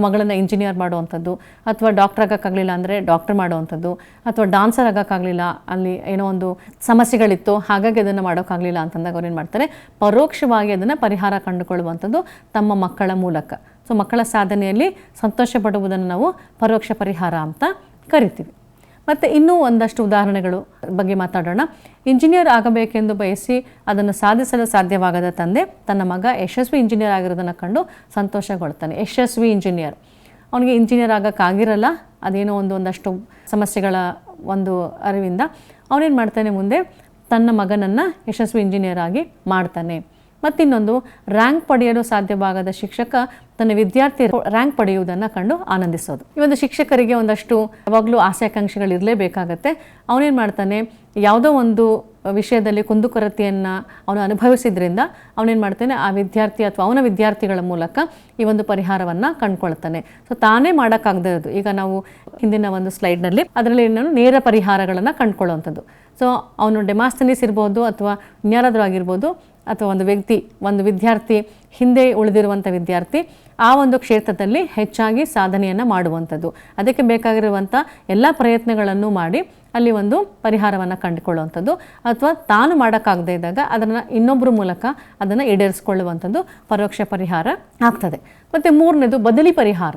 ಮಗಳನ್ನು ಇಂಜಿನಿಯರ್ ಮಾಡುವಂಥದ್ದು, ಅಥವಾ ಡಾಕ್ಟರ್ ಆಗೋಕ್ಕಾಗಲಿಲ್ಲ ಅಂದರೆ ಡಾಕ್ಟರ್ ಮಾಡುವಂಥದ್ದು, ಅಥವಾ ಡಾನ್ಸರ್ ಆಗೋಕ್ಕಾಗಲಿಲ್ಲ, ಅಲ್ಲಿ ಏನೋ ಒಂದು ಸಮಸ್ಯೆಗಳಿತ್ತು ಹಾಗಾಗಿ ಅದನ್ನು ಮಾಡೋಕ್ಕಾಗಲಿಲ್ಲ ಅಂತಂದಾಗ ಅವ್ರು ಏನು ಮಾಡ್ತಾರೆ, ಪರೋಕ್ಷವಾಗಿ ಅದನ್ನು ಪರಿಹಾರ ಕಂಡುಕೊಳ್ಳುವಂಥದ್ದು ತಮ್ಮ ಮಕ್ಕಳ ಮೂಲಕ. ಸೊ ಮಕ್ಕಳ ಸಾಧನೆಯಲ್ಲಿ ಸಂತೋಷ ಪಡುವುದನ್ನು ನಾವು ಪರೋಕ್ಷ ಪರಿಹಾರ ಅಂತ ಕರಿತೀವಿ. ಮತ್ತು ಇನ್ನೂ ಒಂದಷ್ಟು ಉದಾಹರಣೆಗಳು ಬಗ್ಗೆ ಮಾತಾಡೋಣ. ಇಂಜಿನಿಯರ್ ಆಗಬೇಕೆಂದು ಬಯಸಿ ಅದನ್ನು ಸಾಧಿಸಲು ಸಾಧ್ಯವಾಗದ ತಂದೆ ತನ್ನ ಮಗ ಯಶಸ್ವಿ ಇಂಜಿನಿಯರ್ ಆಗಿರೋದನ್ನು ಕಂಡು ಸಂತೋಷಗೊಳ್ತಾನೆ. ಯಶಸ್ವಿ ಇಂಜಿನಿಯರ್, ಅವನಿಗೆ ಇಂಜಿನಿಯರ್ ಆಗೋಕ್ಕಾಗಿರಲ್ಲ, ಅದೇನೋ ಒಂದಷ್ಟು ಸಮಸ್ಯೆಗಳ ಒಂದು ಅರಿವಿಂದ ಅವನೇನು ಮಾಡ್ತಾನೆ, ಮುಂದೆ ತನ್ನ ಮಗನನ್ನು ಯಶಸ್ವಿ ಇಂಜಿನಿಯರ್ ಆಗಿ ಮಾಡ್ತಾನೆ. ಮತ್ತಿನ್ನೊಂದು, ರ್ಯಾಂಕ್ ಪಡೆಯಲು ಸಾಧ್ಯವಾಗದ ಶಿಕ್ಷಕ ತನ್ನ ವಿದ್ಯಾರ್ಥಿ ರ್ಯಾಂಕ್ ಪಡೆಯುವುದನ್ನು ಕಂಡು ಆನಂದಿಸೋದು. ಈ ಒಂದು ಶಿಕ್ಷಕರಿಗೆ ಒಂದಷ್ಟು ಯಾವಾಗಲೂ ಆಸೆ ಆಕಾಂಕ್ಷೆಗಳು ಇರಲೇಬೇಕಾಗತ್ತೆ. ಅವನೇನು ಮಾಡ್ತಾನೆ, ಯಾವುದೋ ಒಂದು ವಿಷಯದಲ್ಲಿ ಕುಂದುಕೊರತೆಯನ್ನು ಅವನು ಅನುಭವಿಸಿದ್ರಿಂದ ಅವನೇನು ಮಾಡ್ತಾನೆ, ಆ ವಿದ್ಯಾರ್ಥಿ ಅಥವಾ ಅವನ ವಿದ್ಯಾರ್ಥಿಗಳ ಮೂಲಕ ಈ ಒಂದು ಪರಿಹಾರವನ್ನು ಕಂಡುಕೊಳ್ತಾನೆ. ಸೊ ತಾನೇ ಮಾಡೋಕ್ಕಾಗದೇ ಇರೋದು, ಈಗ ನಾವು ಹಿಂದಿನ ಒಂದು ಸ್ಲೈಡ್ನಲ್ಲಿ ಅದರಲ್ಲಿ ನಾನು ನೇರ ಪರಿಹಾರಗಳನ್ನು ಕಂಡುಕೊಳ್ಳುವಂಥದ್ದು. ಸೊ ಅವನು ಡೆಮಾಸ್ತನೀಸ್ ಇರ್ಬೋದು ಅಥವಾ ಇನ್ಯಾರಾದರೂ ಆಗಿರ್ಬೋದು, ಅಥವಾ ಒಂದು ವಿದ್ಯಾರ್ಥಿ ಹಿಂದೆ ಉಳಿದಿರುವಂಥ ವಿದ್ಯಾರ್ಥಿ ಆ ಒಂದು ಕ್ಷೇತ್ರದಲ್ಲಿ ಹೆಚ್ಚಾಗಿ ಸಾಧನೆಯನ್ನು ಮಾಡುವಂಥದ್ದು, ಅದಕ್ಕೆ ಬೇಕಾಗಿರುವಂಥ ಎಲ್ಲ ಪ್ರಯತ್ನಗಳನ್ನು ಮಾಡಿ ಅಲ್ಲಿ ಒಂದು ಪರಿಹಾರವನ್ನು ಕಂಡುಕೊಳ್ಳುವಂಥದ್ದು, ಅಥವಾ ತಾನು ಮಾಡೋಕ್ಕಾಗದೇ ಇದ್ದಾಗ ಅದನ್ನು ಇನ್ನೊಬ್ಬರ ಮೂಲಕ ಅದನ್ನು ಈಡೇರಿಸ್ಕೊಳ್ಳುವಂಥದ್ದು ಪರೋಕ್ಷ ಪರಿಹಾರ ಆಗ್ತದೆ. ಮತ್ತು ಮೂರನೇದು ಬದಲಿ ಪರಿಹಾರ.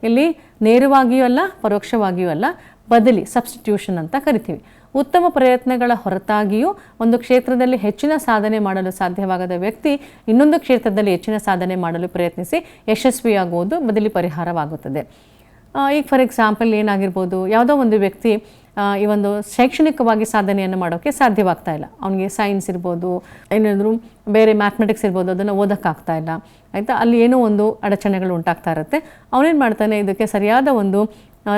ಇಲ್ಲಿ ನೇರವಾಗಿಯೂ ಅಲ್ಲ, ಪರೋಕ್ಷವಾಗಿಯೂ ಅಲ್ಲ, ಬದಲಿ, ಸಬ್ಸ್ಟಿಟ್ಯೂಷನ್ ಅಂತ ಕರಿತೀವಿ. ಉತ್ತಮ ಪ್ರಯತ್ನಗಳ ಹೊರತಾಗಿಯೂ ಒಂದು ಕ್ಷೇತ್ರದಲ್ಲಿ ಹೆಚ್ಚಿನ ಸಾಧನೆ ಮಾಡಲು ಸಾಧ್ಯವಾಗದ ವ್ಯಕ್ತಿ ಇನ್ನೊಂದು ಕ್ಷೇತ್ರದಲ್ಲಿ ಹೆಚ್ಚಿನ ಸಾಧನೆ ಮಾಡಲು ಪ್ರಯತ್ನಿಸಿ ಯಶಸ್ವಿಯಾಗುವುದು ಬದಲಿ ಪರಿಹಾರವಾಗುತ್ತದೆ. ಈಗ ಫಾರ್ ಎಕ್ಸಾಂಪಲ್ ಏನಾಗಿರ್ಬೋದು, ಯಾವುದೋ ಒಂದು ವ್ಯಕ್ತಿ ಈ ಒಂದು ಶೈಕ್ಷಣಿಕವಾಗಿ ಸಾಧನೆಯನ್ನು ಮಾಡೋಕ್ಕೆ ಸಾಧ್ಯವಾಗ್ತಾ ಇಲ್ಲ, ಅವನಿಗೆ ಸೈನ್ಸ್ ಇರ್ಬೋದು, ಏನಾದರೂ ಬೇರೆ ಮ್ಯಾಥಮೆಟಿಕ್ಸ್ ಇರ್ಬೋದು, ಅದನ್ನು ಓದೋಕ್ಕಾಗ್ತಾ ಇಲ್ಲ, ಆಯಿತಾ, ಅಲ್ಲಿ ಏನೋ ಒಂದು ಅಡಚಣೆಗಳು ಉಂಟಾಗ್ತಾ ಇರುತ್ತೆ. ಅವನೇನು ಮಾಡ್ತಾನೆ, ಇದಕ್ಕೆ ಸರಿಯಾದ ಒಂದು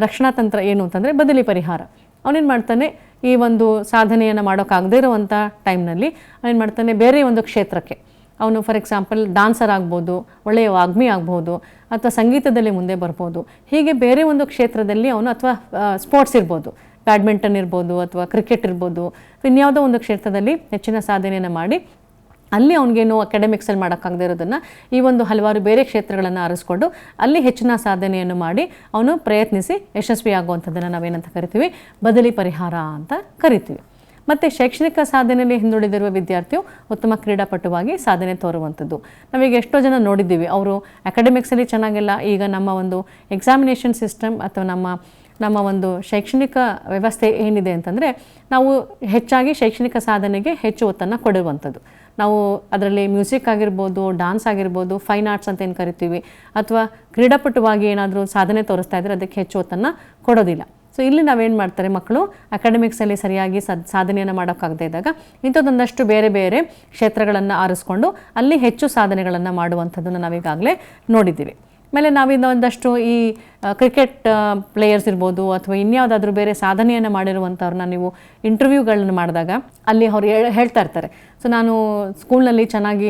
ರಕ್ಷಣಾ ತಂತ್ರ ಏನು ಅಂತಂದರೆ ಬದಲಿ ಪರಿಹಾರ. ಅವನೇನು ಮಾಡ್ತಾನೆ, ಈ ಒಂದು ಸಾಧನೆಯನ್ನು ಮಾಡೋಕ್ಕಾಗದೇ ಇರುವಂಥ ಟೈಮ್ನಲ್ಲಿ ಅವನೇನು ಮಾಡ್ತಾನೆ, ಬೇರೆ ಒಂದು ಕ್ಷೇತ್ರಕ್ಕೆ ಅವನು ಫಾರ್ ಎಕ್ಸಾಂಪಲ್ ಡಾನ್ಸರ್ ಆಗ್ಬೋದು, ಒಳ್ಳೆಯ ವಾಗ್ಮಿ ಆಗ್ಬೋದು, ಅಥವಾ ಸಂಗೀತದಲ್ಲಿ ಮುಂದೆ ಬರ್ಬೋದು, ಹೀಗೆ ಬೇರೆ ಒಂದು ಕ್ಷೇತ್ರದಲ್ಲಿ ಅವನು, ಅಥವಾ ಸ್ಪೋರ್ಟ್ಸ್ ಇರ್ಬೋದು, ಬ್ಯಾಡ್ಮಿಂಟನ್ ಇರ್ಬೋದು ಅಥವಾ ಕ್ರಿಕೆಟ್ ಇರ್ಬೋದು, ಇನ್ಯಾವುದೋ ಒಂದು ಕ್ಷೇತ್ರದಲ್ಲಿ ಹೆಚ್ಚಿನ ಸಾಧನೆಯನ್ನು ಮಾಡಿ ಅಲ್ಲಿ ಅವನಿಗೇನು ಅಕಾಡೆಮಿಕ್ಸಲ್ಲಿ ಮಾಡೋಕ್ಕಾಗದೇ ಇರೋದನ್ನು ಈ ಒಂದು ಹಲವಾರು ಬೇರೆ ಕ್ಷೇತ್ರಗಳನ್ನು ಆರಿಸ್ಕೊಂಡು ಅಲ್ಲಿ ಹೆಚ್ಚಿನ ಸಾಧನೆಯನ್ನು ಮಾಡಿ ಅವನು ಪ್ರಯತ್ನಿಸಿ ಯಶಸ್ವಿಯಾಗುವಂಥದ್ದನ್ನು ನಾವೇನಂತ ಕರಿತೀವಿ, ಬದಲಿ ಪರಿಹಾರ ಅಂತ ಕರಿತೀವಿ. ಮತ್ತು ಶೈಕ್ಷಣಿಕ ಸಾಧನೆಯಲ್ಲಿ ಹಿಂದುಳಿದಿರುವ ವಿದ್ಯಾರ್ಥಿಯು ಉತ್ತಮ ಕ್ರೀಡಾಪಟುವಾಗಿ ಸಾಧನೆ ತೋರುವಂಥದ್ದು. ನಾವೀಗ ಎಷ್ಟೋ ಜನ ನೋಡಿದ್ದೀವಿ, ಅವರು ಅಕಾಡೆಮಿಕ್ಸಲ್ಲಿ ಚೆನ್ನಾಗಿಲ್ಲ, ಈಗ ನಮ್ಮ ಒಂದು ಎಕ್ಸಾಮಿನೇಷನ್ ಸಿಸ್ಟಮ್ ಅಥವಾ ನಮ್ಮ ಒಂದು ಶೈಕ್ಷಣಿಕ ವ್ಯವಸ್ಥೆ ಏನಿದೆ ಅಂತಂದರೆ ನಾವು ಹೆಚ್ಚಾಗಿ ಶೈಕ್ಷಣಿಕ ಸಾಧನೆಗೆ ಹೆಚ್ಚು ಒತ್ತನ್ನು ಕೊಡುವಂಥದ್ದು. ನಾವು ಅದರಲ್ಲಿ ಮ್ಯೂಸಿಕ್ ಆಗಿರ್ಬೋದು, ಡಾನ್ಸ್ ಆಗಿರ್ಬೋದು, ಫೈನ್ ಆರ್ಟ್ಸ್ ಅಂತ ಏನು ಕರಿತೀವಿ, ಅಥವಾ ಕ್ರೀಡಾಪಟುವಾಗಿ ಏನಾದರೂ ಸಾಧನೆ ತೋರಿಸ್ತಾ ಇದ್ದರೆ ಅದಕ್ಕೆ ಹೆಚ್ಚು ಒತ್ತನ್ನು ಕೊಡೋದಿಲ್ಲ. ಸೊ ಇಲ್ಲಿ ನಾವೇನು ಮಾಡ್ತಾರೆ, ಮಕ್ಕಳು ಅಕಾಡೆಮಿಕ್ಸಲ್ಲಿ ಸರಿಯಾಗಿ ಸಾಧನೆಯನ್ನು ಮಾಡೋಕ್ಕಾಗದೇ ಇದ್ದಾಗ ಇಂಥದ್ದೊಂದಷ್ಟು ಬೇರೆ ಬೇರೆ ಕ್ಷೇತ್ರಗಳನ್ನು ಆರಿಸ್ಕೊಂಡು ಅಲ್ಲಿ ಹೆಚ್ಚು ಸಾಧನೆಗಳನ್ನು ಮಾಡುವಂಥದ್ದನ್ನು ನಾವೀಗಾಗಲೇ ನೋಡಿದ್ದೀವಿ. ಆಮೇಲೆ ನಾವಿಂದ ಒಂದಷ್ಟು ಈ ಕ್ರಿಕೆಟ್ ಪ್ಲೇಯರ್ಸ್ ಇರ್ಬೋದು ಅಥವಾ ಇನ್ಯಾವುದಾದ್ರೂ ಬೇರೆ ಸಾಧನೆಯನ್ನು ಮಾಡಿರುವಂಥವ್ರನ್ನ ನೀವು ಇಂಟರ್ವ್ಯೂಗಳನ್ನ ಮಾಡಿದಾಗ ಅಲ್ಲಿ ಅವ್ರು ಹೇಳ್ತಾ ಇರ್ತಾರೆ, ಸೊ ನಾನು ಸ್ಕೂಲ್ನಲ್ಲಿ ಚೆನ್ನಾಗಿ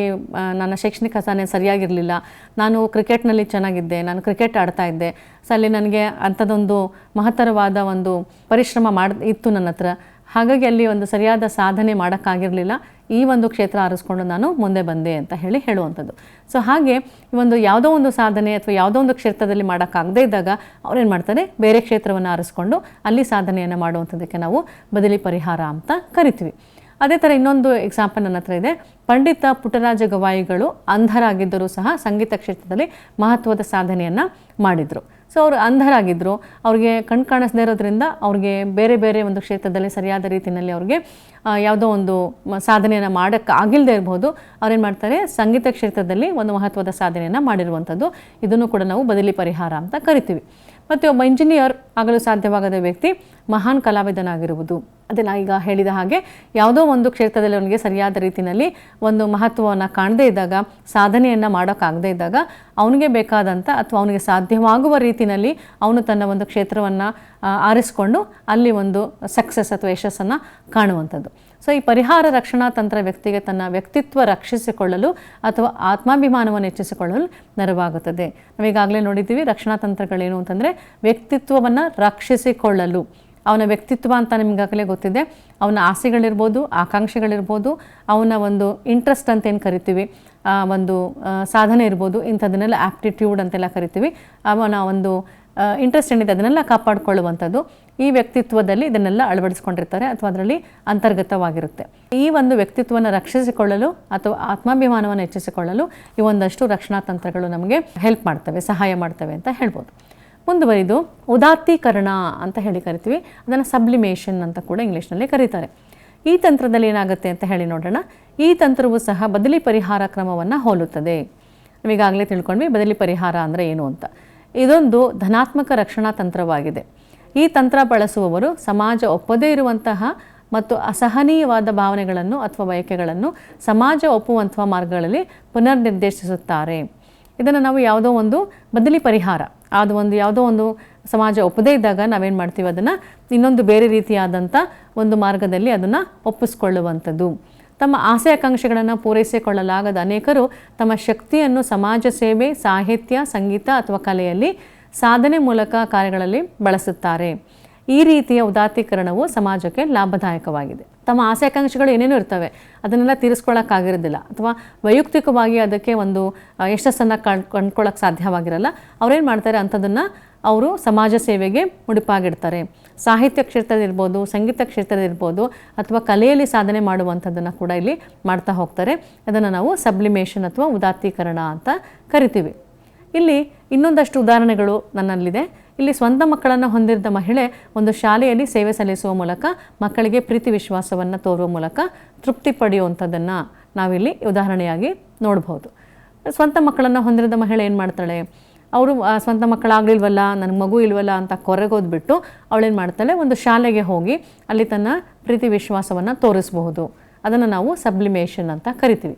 ನನ್ನ ಶೈಕ್ಷಣಿಕ ಸಾಧನೆ ಸರಿಯಾಗಿರಲಿಲ್ಲ, ನಾನು ಕ್ರಿಕೆಟ್ನಲ್ಲಿ ಚೆನ್ನಾಗಿದ್ದೆ, ನಾನು ಕ್ರಿಕೆಟ್ ಆಡ್ತಾ ಇದ್ದೆ, ಸೊ ಅಲ್ಲಿ ನನಗೆ ಅಂಥದ್ದೊಂದು ಮಹತ್ತರವಾದ ಒಂದು ಪರಿಶ್ರಮ ಇತ್ತು ನನ್ನ ಹತ್ರ, ಹಾಗಾಗಿ ಅಲ್ಲಿ ಒಂದು ಸರಿಯಾದ ಸಾಧನೆ ಮಾಡೋಕ್ಕಾಗಿರಲಿಲ್ಲ, ಈ ಒಂದು ಕ್ಷೇತ್ರ ಆರಿಸ್ಕೊಂಡು ನಾನು ಮುಂದೆ ಬಂದೆ ಅಂತ ಹೇಳುವಂಥದ್ದು. ಸೊ ಹಾಗೆ ಈ ಒಂದು ಯಾವುದೋ ಒಂದು ಸಾಧನೆ ಅಥವಾ ಯಾವುದೋ ಒಂದು ಕ್ಷೇತ್ರದಲ್ಲಿ ಮಾಡೋಕ್ಕಾಗದೇ ಇದ್ದಾಗ ಅವ್ರೇನು ಮಾಡ್ತಾರೆ, ಬೇರೆ ಕ್ಷೇತ್ರವನ್ನು ಆರಿಸ್ಕೊಂಡು ಅಲ್ಲಿ ಸಾಧನೆಯನ್ನು ಮಾಡುವಂಥದ್ದಕ್ಕೆ ನಾವು ಬದಲಿ ಪರಿಹಾರ ಅಂತ ಕರಿತೀವಿ. ಅದೇ ಥರ ಇನ್ನೊಂದು ಎಕ್ಸಾಂಪಲ್ ನನ್ನ ಹತ್ರ ಇದೆ. ಪಂಡಿತ ಪುಟ್ಟರಾಜ ಗವಾಯಿಗಳು ಅಂಧರಾಗಿದ್ದರೂ ಸಹ ಸಂಗೀತ ಕ್ಷೇತ್ರದಲ್ಲಿ ಮಹತ್ವದ ಸಾಧನೆಯನ್ನು ಮಾಡಿದರು. ಸೊ ಅವರು ಅಂಧರಾಗಿದ್ದರು, ಅವ್ರಿಗೆ ಕಣ್ಣು ಕಾಣಿಸದೇ ಇರೋದ್ರಿಂದ ಅವ್ರಿಗೆ ಬೇರೆ ಬೇರೆ ಒಂದು ಕ್ಷೇತ್ರದಲ್ಲಿ ಸರಿಯಾದ ರೀತಿಯಲ್ಲಿ ಅವ್ರಿಗೆ ಯಾವುದೋ ಒಂದು ಸಾಧನೆಯನ್ನು ಮಾಡೋಕ್ಕಾಗಿಲ್ಲದೆ ಇರ್ಬೋದು, ಅವ್ರೇನು ಮಾಡ್ತಾರೆ, ಸಂಗೀತ ಕ್ಷೇತ್ರದಲ್ಲಿ ಒಂದು ಮಹತ್ವದ ಸಾಧನೆಯನ್ನು ಮಾಡಿರುವಂಥದ್ದು. ಇದನ್ನು ಕೂಡ ನಾವು ಬದಲಿ ಪರಿಹಾರ ಅಂತ ಕರಿತೀವಿ. ಮತ್ತು ಒಬ್ಬ ಇಂಜಿನಿಯರ್ ಆಗಲು ಸಾಧ್ಯವಾಗದ ವ್ಯಕ್ತಿ ಮಹಾನ್ ಕಲಾವಿದನಾಗಿರುವುದು. ಅದೇ ನಾ ಈಗ ಹೇಳಿದ ಹಾಗೆ ಯಾವುದೋ ಒಂದು ಕ್ಷೇತ್ರದಲ್ಲಿ ಅವನಿಗೆ ಸರಿಯಾದ ರೀತಿಯಲ್ಲಿ ಒಂದು ಮಹತ್ವವನ್ನು ಕಾಣದೇ ಇದ್ದಾಗ, ಸಾಧನೆಯನ್ನು ಮಾಡೋಕ್ಕಾಗದೇ ಇದ್ದಾಗ ಅವನಿಗೆ ಬೇಕಾದಂಥ ಅಥವಾ ಅವನಿಗೆ ಸಾಧ್ಯವಾಗುವ ರೀತಿಯಲ್ಲಿ ಅವನು ತನ್ನ ಒಂದು ಕ್ಷೇತ್ರವನ್ನು ಆರಿಸಿಕೊಂಡು ಅಲ್ಲಿ ಒಂದು ಸಕ್ಸಸ್ ಅಥವಾ ಯಶಸ್ಸನ್ನು ಕಾಣುವಂಥದ್ದು. ಸೊ ಈ ಪರಿಹಾರ ರಕ್ಷಣಾ ತಂತ್ರ ವ್ಯಕ್ತಿಗೆ ತನ್ನ ವ್ಯಕ್ತಿತ್ವ ರಕ್ಷಿಸಿಕೊಳ್ಳಲು ಅಥವಾ ಆತ್ಮಾಭಿಮಾನವನ್ನು ಹೆಚ್ಚಿಸಿಕೊಳ್ಳಲು ನೆರವಾಗುತ್ತದೆ. ನಾವೀಗಾಗಲೇ ನೋಡಿದ್ದೀವಿ, ರಕ್ಷಣಾ ತಂತ್ರಗಳೇನು ಅಂತಂದರೆ ವ್ಯಕ್ತಿತ್ವವನ್ನು ರಕ್ಷಿಸಿಕೊಳ್ಳಲು. ಅವನ ವ್ಯಕ್ತಿತ್ವ ಅಂತ ನಿಮಗಾಗಲೇ ಗೊತ್ತಿದೆ, ಅವನ ಆಸೆಗಳಿರ್ಬೋದು, ಆಕಾಂಕ್ಷೆಗಳಿರ್ಬೋದು, ಅವನ ಒಂದು ಇಂಟ್ರೆಸ್ಟ್ ಅಂತ ಏನು ಕರಿತೀವಿ, ಒಂದು ಸಾಧನೆ ಇರ್ಬೋದು, ಇಂಥದನ್ನೆಲ್ಲ ಆ್ಯಪ್ಟಿಟ್ಯೂಡ್ ಅಂತೆಲ್ಲ ಕರಿತೀವಿ. ಅವನ ಒಂದು ಇಂಟ್ರೆಸ್ಟ್ ಏನಿದೆ ಅದನ್ನೆಲ್ಲ ಕಾಪಾಡಿಕೊಳ್ಳುವಂಥದ್ದು ಈ ವ್ಯಕ್ತಿತ್ವದಲ್ಲಿ ಇದನ್ನೆಲ್ಲ ಅಳವಡಿಸ್ಕೊಂಡಿರ್ತಾರೆ ಅಥವಾ ಅದರಲ್ಲಿ ಅಂತರ್ಗತವಾಗಿರುತ್ತೆ. ಈ ಒಂದು ವ್ಯಕ್ತಿತ್ವವನ್ನು ರಕ್ಷಿಸಿಕೊಳ್ಳಲು ಅಥವಾ ಆತ್ಮಾಭಿಮಾನವನ್ನು ಹೆಚ್ಚಿಸಿಕೊಳ್ಳಲು ಈ ಒಂದಷ್ಟು ರಕ್ಷಣಾ ತಂತ್ರಗಳು ನಮಗೆ ಹೆಲ್ಪ್ ಮಾಡ್ತವೆ, ಸಹಾಯ ಮಾಡ್ತವೆ ಅಂತ ಹೇಳ್ಬೋದು. ಮುಂದುವರಿದು ಉದಾತ್ತೀಕರಣ ಅಂತ ಹೇಳಿ ಕರಿತೀವಿ. ಅದನ್ನು ಸಬ್ಲಿಮೇಷನ್ ಅಂತ ಕೂಡ ಇಂಗ್ಲೀಷ್ನಲ್ಲಿ ಕರೀತಾರೆ. ಈ ತಂತ್ರದಲ್ಲಿ ಏನಾಗುತ್ತೆ ಅಂತ ಹೇಳಿ ನೋಡೋಣ. ಈ ತಂತ್ರವು ಸಹ ಬದಲಿ ಪರಿಹಾರ ಕ್ರಮವನ್ನು ಹೋಲುತ್ತದೆ. ನಾವೀಗಾಗಲೇ ತಿಳ್ಕೊಂಡ್ವಿ ಬದಲಿ ಪರಿಹಾರ ಅಂದರೆ ಏನು ಅಂತ. ಇದೊಂದು ಧನಾತ್ಮಕ ರಕ್ಷಣಾ ತಂತ್ರವಾಗಿದೆ. ಈ ತಂತ್ರ ಬಳಸುವವರು ಸಮಾಜ ಒಪ್ಪದೇ ಇರುವಂತಹ ಮತ್ತು ಅಸಹನೀಯವಾದ ಭಾವನೆಗಳನ್ನು ಅಥವಾ ಬಯಕೆಗಳನ್ನು ಸಮಾಜ ಒಪ್ಪುವಂತಹ ಮಾರ್ಗಗಳಲ್ಲಿ ಪುನರ್ನಿರ್ದೇಶಿಸುತ್ತಾರೆ. ಇದನ್ನು ನಾವು ಯಾವುದೋ ಒಂದು ಬದಲಿ ಪರಿಹಾರ, ಯಾವುದೋ ಒಂದು ಸಮಾಜ ಒಪ್ಪದೇ ಇದ್ದಾಗ ನಾವೇನು ಮಾಡ್ತೀವಿ, ಅದನ್ನು ಇನ್ನೊಂದು ಬೇರೆ ರೀತಿಯಾದಂಥ ಒಂದು ಮಾರ್ಗದಲ್ಲಿ ಅದನ್ನು ಒಪ್ಪಿಸ್ಕೊಳ್ಳುವಂಥದ್ದು. ತಮ್ಮ ಆಸೆ ಆಕಾಂಕ್ಷೆಗಳನ್ನು ಪೂರೈಸಿಕೊಳ್ಳಲಾಗದ ಅನೇಕರು ತಮ್ಮ ಶಕ್ತಿಯನ್ನು ಸಮಾಜ ಸೇವೆ, ಸಾಹಿತ್ಯ, ಸಂಗೀತ ಅಥವಾ ಕಲೆಯಲ್ಲಿ ಸಾಧನೆ ಮೂಲಕ ಕಾರ್ಯಗಳಲ್ಲಿ ಬಳಸುತ್ತಾರೆ. ಈ ರೀತಿಯ ಉದಾತ್ತೀಕರಣವು ಸಮಾಜಕ್ಕೆ ಲಾಭದಾಯಕವಾಗಿದೆ. ತಮ್ಮ ಆಸೆ ಆಕಾಂಕ್ಷೆಗಳು ಏನೇನೋ ಇರ್ತವೆ, ಅದನ್ನೆಲ್ಲ ತೀರಿಸ್ಕೊಳ್ಳೋಕ್ಕಾಗಿರೋದಿಲ್ಲ ಅಥವಾ ವೈಯಕ್ತಿಕವಾಗಿ ಅದಕ್ಕೆ ಒಂದು ಯಶಸ್ಸನ್ನು ಕಂಡ್ಕೊಳ್ಳೋಕ್ಕೆ ಸಾಧ್ಯವಾಗಿರಲ್ಲ. ಅವ್ರೇನು ಮಾಡ್ತಾರೆ, ಅಂಥದ್ದನ್ನು ಅವರು ಸಮಾಜ ಸೇವೆಗೆ ಮುಡಿಪಾಗಿಡ್ತಾರೆ. ಸಾಹಿತ್ಯ ಕ್ಷೇತ್ರದಲ್ಲಿರ್ಬೋದು, ಸಂಗೀತ ಕ್ಷೇತ್ರದಲ್ಲಿರ್ಬೋದು ಅಥವಾ ಕಲೆಯಲ್ಲಿ ಸಾಧನೆ ಮಾಡುವಂಥದ್ದನ್ನು ಕೂಡ ಇಲ್ಲಿ ಮಾಡ್ತಾ ಹೋಗ್ತಾರೆ. ಅದನ್ನು ನಾವು ಸಬ್ಲಿಮೇಷನ್ ಅಥವಾ ಉದಾತ್ತೀಕರಣ ಅಂತ ಕರಿತೀವಿ. ಇಲ್ಲಿ ಇನ್ನೊಂದಷ್ಟು ಉದಾಹರಣೆಗಳು ನನ್ನಲ್ಲಿದೆ. ಇಲ್ಲಿ ಸ್ವಂತ ಮಕ್ಕಳನ್ನು ಹೊಂದಿರದ ಮಹಿಳೆ ಒಂದು ಶಾಲೆಯಲ್ಲಿ ಸೇವೆ ಸಲ್ಲಿಸುವ ಮೂಲಕ ಮಕ್ಕಳಿಗೆ ಪ್ರೀತಿ ವಿಶ್ವಾಸವನ್ನು ತೋರುವ ಮೂಲಕ ತೃಪ್ತಿ ಪಡೆಯುವಂಥದ್ದನ್ನು ನಾವಿಲ್ಲಿ ಉದಾಹರಣೆಯಾಗಿ ನೋಡ್ಬೋದು. ಸ್ವಂತ ಮಕ್ಕಳನ್ನು ಹೊಂದಿರದ ಮಹಿಳೆ ಏನು ಮಾಡ್ತಾಳೆ, ಅವರು ಸ್ವಂತ ಮಕ್ಕಳಾಗಲಿಲ್ವಲ್ಲ, ನನಗೆ ಮಗು ಇಲ್ವಲ್ಲ ಅಂತ ಕೊರಗೋದ್ಬಿಟ್ಟು ಅವಳೇನು ಮಾಡ್ತಾಳೆ, ಒಂದು ಶಾಲೆಗೆ ಹೋಗಿ ಅಲ್ಲಿ ತನ್ನ ಪ್ರೀತಿ ವಿಶ್ವಾಸವನ್ನು ತೋರಿಸಬಹುದು. ಅದನ್ನು ನಾವು ಸಬ್ಲಿಮೇಷನ್ ಅಂತ ಕರಿತೀವಿ.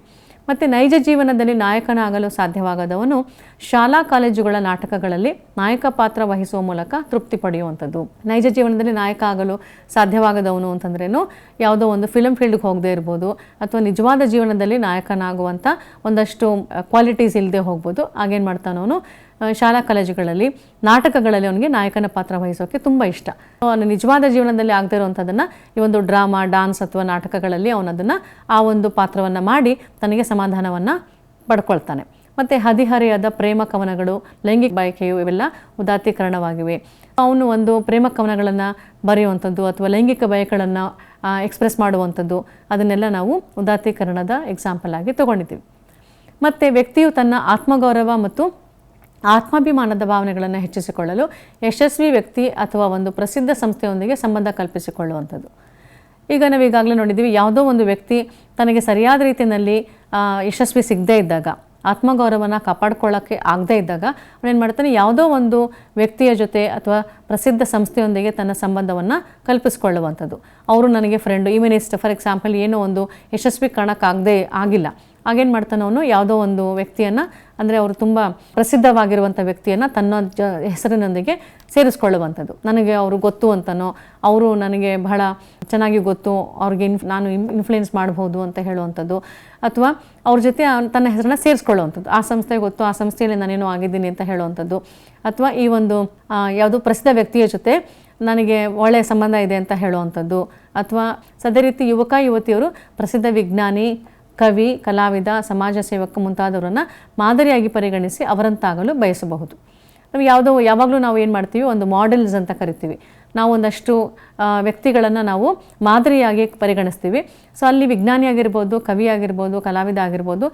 ಮತ್ತು ನೈಜ ಜೀವನದಲ್ಲಿ ನಾಯಕನಾಗಲು ಸಾಧ್ಯವಾಗದವನು ಶಾಲಾ ಕಾಲೇಜುಗಳ ನಾಟಕಗಳಲ್ಲಿ ನಾಯಕ ಪಾತ್ರ ವಹಿಸುವ ಮೂಲಕ ತೃಪ್ತಿ ಪಡೆಯುವಂಥದ್ದು. ನೈಜ ಜೀವನದಲ್ಲಿ ನಾಯಕ ಆಗಲು ಸಾಧ್ಯವಾಗದವನು ಅಂತಂದ್ರೇನು, ಯಾವುದೋ ಒಂದು ಫಿಲ್ಮ್ ಫೀಲ್ಡ್ಗೆ ಹೋಗದೇ ಇರ್ಬೋದು ಅಥವಾ ನಿಜವಾದ ಜೀವನದಲ್ಲಿ ನಾಯಕನಾಗುವಂಥ ಒಂದಷ್ಟು ಕ್ವಾಲಿಟೀಸ್ ಇಲ್ಲದೆ ಹೋಗ್ಬೋದು. ಆಗೇನು ಮಾಡ್ತಾನವನು ಶಾಲಾ ಕಾಲೇಜುಗಳಲ್ಲಿ ನಾಟಕಗಳಲ್ಲಿ ಅವನಿಗೆ ನಾಯಕನ ಪಾತ್ರ ವಹಿಸೋಕ್ಕೆ ತುಂಬ ಇಷ್ಟ. ಅವನು ನಿಜವಾದ ಜೀವನದಲ್ಲಿ ಆಗದೇ ಇರುವಂಥದ್ದನ್ನು ಈ ಒಂದು ಡ್ರಾಮಾ, ಡಾನ್ಸ್ ಅಥವಾ ನಾಟಕಗಳಲ್ಲಿ ಅವನದನ್ನು ಆ ಒಂದು ಪಾತ್ರವನ್ನು ಮಾಡಿ ತನಗೆ ಸಮಾಧಾನವನ್ನು ಪಡ್ಕೊಳ್ತಾನೆ. ಮತ್ತು ಹದಿಹರೆಯದ ಪ್ರೇಮ ಕವನಗಳು, ಲೈಂಗಿಕ ಬಯಕೆಯು ಇವೆಲ್ಲ ಉದಾತ್ತೀಕರಣವಾಗಿವೆ. ಅವನು ಒಂದು ಪ್ರೇಮ ಕವನಗಳನ್ನು ಬರೆಯುವಂಥದ್ದು ಅಥವಾ ಲೈಂಗಿಕ ಬಯಕೆಗಳನ್ನು ಎಕ್ಸ್ಪ್ರೆಸ್ ಮಾಡುವಂಥದ್ದು, ಅದನ್ನೆಲ್ಲ ನಾವು ಉದಾತ್ತೀಕರಣದ ಎಕ್ಸಾಂಪಲ್ ಆಗಿ ತೊಗೊಂಡಿದ್ದೀವಿ. ಮತ್ತು ವ್ಯಕ್ತಿಯು ತನ್ನ ಆತ್ಮಗೌರವ ಮತ್ತು ಆತ್ಮಾಭಿಮಾನದ ಭಾವನೆಗಳನ್ನು ಹೆಚ್ಚಿಸಿಕೊಳ್ಳಲು ಯಶಸ್ವಿ ವ್ಯಕ್ತಿ ಅಥವಾ ಒಂದು ಪ್ರಸಿದ್ಧ ಸಂಸ್ಥೆಯೊಂದಿಗೆ ಸಂಬಂಧ ಕಲ್ಪಿಸಿಕೊಳ್ಳುವಂಥದ್ದು. ಈಗ ನಾವೀಗಾಗಲೇ ನೋಡಿದ್ದೀವಿ, ಯಾವುದೋ ಒಂದು ವ್ಯಕ್ತಿ ತನಗೆ ಸರಿಯಾದ ರೀತಿಯಲ್ಲಿ ಯಶಸ್ವಿ ಸಿಗದೇ ಇದ್ದಾಗ, ಆತ್ಮಗೌರವನ ಕಾಪಾಡ್ಕೊಳ್ಳೋಕ್ಕೆ ಆಗದೇ ಇದ್ದಾಗ ಅವನೇನು ಮಾಡ್ತಾನೆ, ಯಾವುದೋ ಒಂದು ವ್ಯಕ್ತಿಯ ಜೊತೆ ಅಥವಾ ಪ್ರಸಿದ್ಧ ಸಂಸ್ಥೆಯೊಂದಿಗೆ ತನ್ನ ಸಂಬಂಧವನ್ನು ಕಲ್ಪಿಸಿಕೊಳ್ಳುವಂಥದ್ದು. ಅವರು ನನಗೆ ಫ್ರೆಂಡು, ಈವನ್ ಫಾರ್ ಎಕ್ಸಾಂಪಲ್ ಏನೋ ಒಂದು ಯಶಸ್ವಿ ಕಾಣೋಕ್ಕಾಗದೇ ಆಗಿಲ್ಲ, ಆಗೇನು ಮಾಡ್ತಾನೆ ಅವನು ಯಾವುದೋ ಒಂದು ವ್ಯಕ್ತಿಯನ್ನು, ಅಂದರೆ ಅವರು ತುಂಬ ಪ್ರಸಿದ್ಧವಾಗಿರುವಂಥ ವ್ಯಕ್ತಿಯನ್ನು ತನ್ನ ಹೆಸರಿನೊಂದಿಗೆ ಸೇರಿಸ್ಕೊಳ್ಳುವಂಥದ್ದು. ನನಗೆ ಅವರು ಗೊತ್ತು ಅಂತನೋ, ಅವರು ನನಗೆ ಬಹಳ ಚೆನ್ನಾಗಿ ಗೊತ್ತು, ಅವ್ರಿಗೆ ನಾನು ಇನ್ಫ್ಲುಯೆನ್ಸ್ ಮಾಡ್ಬೋದು ಅಂತ ಹೇಳುವಂಥದ್ದು, ಅಥವಾ ಅವ್ರ ಜೊತೆ ತನ್ನ ಹೆಸರನ್ನ ಸೇರಿಸ್ಕೊಳ್ಳುವಂಥದ್ದು. ಆ ಸಂಸ್ಥೆಗೆ ಗೊತ್ತು, ಆ ಸಂಸ್ಥೆಯಲ್ಲಿ ನಾನೇನೋ ಆಗಿದ್ದೀನಿ ಅಂತ ಹೇಳುವಂಥದ್ದು, ಅಥವಾ ಈ ಒಂದು ಯಾವುದೋ ಪ್ರಸಿದ್ಧ ವ್ಯಕ್ತಿಯ ಜೊತೆ ನನಗೆ ಒಳ್ಳೆಯ ಸಂಬಂಧ ಇದೆ ಅಂತ ಹೇಳುವಂಥದ್ದು, ಅಥವಾ ಅದೇ ರೀತಿ ಯುವಕ ಯುವತಿಯರು ಪ್ರಸಿದ್ಧ ವಿಜ್ಞಾನಿ, ಕವಿ, ಕಲಾವಿದ, ಸಮಾಜ ಸೇವಕ ಮುಂತಾದವರನ್ನು ಮಾದರಿಯಾಗಿ ಪರಿಗಣಿಸಿ ಅವರಂತಾಗಲು ಬಯಸಬಹುದು. ನಾವು ಯಾವಾಗಲೂ ನಾವು ಏನು ಮಾಡ್ತೀವಿ, ಒಂದು ಮಾಡೆಲ್ಸ್ ಅಂತ ಕರಿತೀವಿ. ನಾವು ಒಂದಷ್ಟು ವ್ಯಕ್ತಿಗಳನ್ನು ನಾವು ಮಾದರಿಯಾಗಿ ಪರಿಗಣಿಸ್ತೀವಿ. ಸೊ ಅಲ್ಲಿ ವಿಜ್ಞಾನಿ ಆಗಿರ್ಬೋದು, ಕವಿ ಆಗಿರ್ಬೋದು, ಕಲಾವಿದ ಆಗಿರ್ಬೋದು,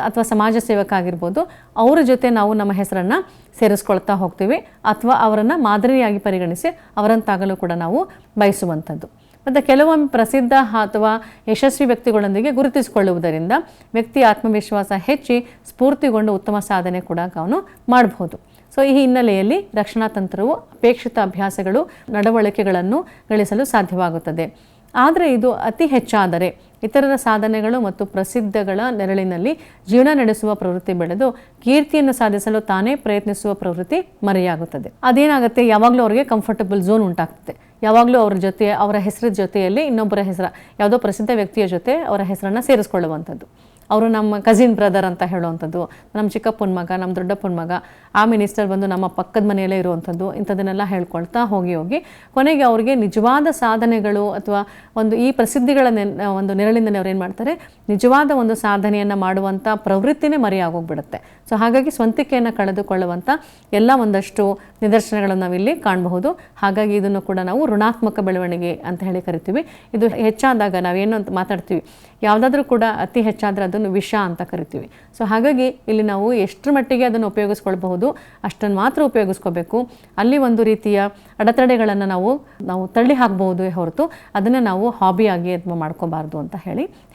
ಅಥವಾ ಸಮಾಜ ಸೇವಕ ಆಗಿರ್ಬೋದು, ಅವರ ಜೊತೆ ನಾವು ನಮ್ಮ ಹೆಸರನ್ನು ಸೇರಿಸ್ಕೊಳ್ತಾ ಹೋಗ್ತೀವಿ ಅಥವಾ ಅವರನ್ನು ಮಾದರಿಯಾಗಿ ಪರಿಗಣಿಸಿ ಅವರಂತಾಗಲು ಕೂಡ ನಾವು ಬಯಸುವಂಥದ್ದು. ಮತ್ತು ಕೆಲವೊಮ್ಮೆ ಪ್ರಸಿದ್ಧ ಅಥವಾ ಯಶಸ್ವಿ ವ್ಯಕ್ತಿಗಳೊಂದಿಗೆ ಗುರುತಿಸಿಕೊಳ್ಳುವುದರಿಂದ ವ್ಯಕ್ತಿ ಆತ್ಮವಿಶ್ವಾಸ ಹೆಚ್ಚಿ ಸ್ಫೂರ್ತಿಗೊಂಡು ಉತ್ತಮ ಸಾಧನೆ ಕೂಡ ಅವನು ಮಾಡಬಹುದು. ಸೊ ಈ ಹಿನ್ನೆಲೆಯಲ್ಲಿ ರಕ್ಷಣಾ ತಂತ್ರವು ಅಪೇಕ್ಷಿತ ಅಭ್ಯಾಸಗಳು, ನಡವಳಿಕೆಗಳನ್ನು ಗಳಿಸಲು ಸಾಧ್ಯವಾಗುತ್ತದೆ. ಆದರೆ ಇದು ಅತಿ ಹೆಚ್ಚಾದರೆ ಇತರರ ಸಾಧನೆಗಳು ಮತ್ತು ಪ್ರಸಿದ್ಧಗಳ ನೆರಳಿನಲ್ಲಿ ಜೀವನ ನಡೆಸುವ ಪ್ರವೃತ್ತಿ ಬೆಳೆದು ಕೀರ್ತಿಯನ್ನು ಸಾಧಿಸಲು ತಾನೇ ಪ್ರಯತ್ನಿಸುವ ಪ್ರವೃತ್ತಿ ಮರೆಯಾಗುತ್ತದೆ. ಅದೇನಾಗುತ್ತೆ, ಯಾವಾಗಲೂ ಅವರಿಗೆ ಕಂಫರ್ಟಬಲ್ ಝೋನ್ ಉಂಟಾಗ್ತದೆ. ಯಾವಾಗಲೂ ಅವರ ಜೊತೆ, ಅವರ ಹೆಸರ ಜೊತೆಯಲ್ಲಿ ಇನ್ನೊಬ್ಬರ ಹೆಸರು, ಯಾವುದೋ ಪ್ರಸಿದ್ಧ ವ್ಯಕ್ತಿಯ ಜೊತೆ ಅವರ ಹೆಸರನ್ನು ಸೇರಿಸ್ಕೊಳ್ಳುವಂಥದ್ದು. ಅವರು ನಮ್ಮ ಕಸಿನ್ ಬ್ರದರ್ ಅಂತ ಹೇಳುವಂಥದ್ದು, ನಮ್ಮ ಚಿಕ್ಕಪ್ಪನ ಮಗ, ನಮ್ಮ ದೊಡ್ಡಪ್ಪನ ಮಗ, ಆ ಮಿನಿಸ್ಟರ್ ಬಂದು ನಮ್ಮ ಪಕ್ಕದ ಮನೆಯಲ್ಲೇ ಇರುವಂಥದ್ದು, ಇಂಥದನ್ನೆಲ್ಲ ಹೇಳ್ಕೊಳ್ತಾ ಹೋಗಿ ಕೊನೆಗೆ ಅವ್ರಿಗೆ ನಿಜವಾದ ಸಾಧನೆಗಳು ಅಥವಾ ಒಂದು ಈ ಪ್ರಸಿದ್ಧಿಗಳ ಒಂದು ನೆರಳಿಂದನೇ ಅವ್ರು ಏನು ಮಾಡ್ತಾರೆ, ನಿಜವಾದ ಒಂದು ಸಾಧನೆಯನ್ನು ಮಾಡುವಂಥ ಪ್ರವೃತ್ತಿನೇ ಮರೆಯಾಗೋಗ್ಬಿಡುತ್ತೆ. ಸೊ ಹಾಗಾಗಿ ಸ್ವಂತಿಕೆಯನ್ನು ಕಳೆದುಕೊಳ್ಳುವಂಥ ಎಲ್ಲ ಒಂದಷ್ಟು ನಿದರ್ಶನಗಳನ್ನು ನಾವಿಲ್ಲಿ ಕಾಣಬಹುದು. ಹಾಗಾಗಿ ಇದನ್ನು ಕೂಡ ನಾವು ಋಣಾತ್ಮಕ ಬೆಳವಣಿಗೆ ಅಂತ ಹೇಳಿ ಕರಿತೀವಿ. ಇದು ಹೆಚ್ಚಾದಾಗ ನಾವೇನು ಅಂತ ಮಾತಾಡ್ತೀವಿ, ಯಾವುದಾದ್ರೂ ಕೂಡ ಅತಿ ಹೆಚ್ಚಾದರೆ ಅದನ್ನು ವಿಷ ಅಂತ ಕರಿತೀವಿ. ಸೊ ಹಾಗಾಗಿ ಇಲ್ಲಿ ನಾವು ಎಷ್ಟರ ಮಟ್ಟಿಗೆ ಅದನ್ನು ಉಪಯೋಗಿಸ್ಕೊಳ್ಬಹುದು, ಉಪಯೋಗಿಸ್ಬೋದು ಅಷ್ಟನ್ನು ಮಾತ್ರ ಉಪಯೋಗಿಸ್ಕೋಬೇಕು. ಅಲ್ಲಿ ಒಂದು ರೀತಿಯ ಅಡೆತಡೆಗಳನ್ನು ನಾವು ತಳ್ಳಿ ಹಾಕಬಹುದೇ ಹೊರತು ಅದನ್ನು ನಾವು ಹಾಬಿಯಾಗಿ ಮಾಡ್ಕೋಬಾರ್ದು ಅಂತ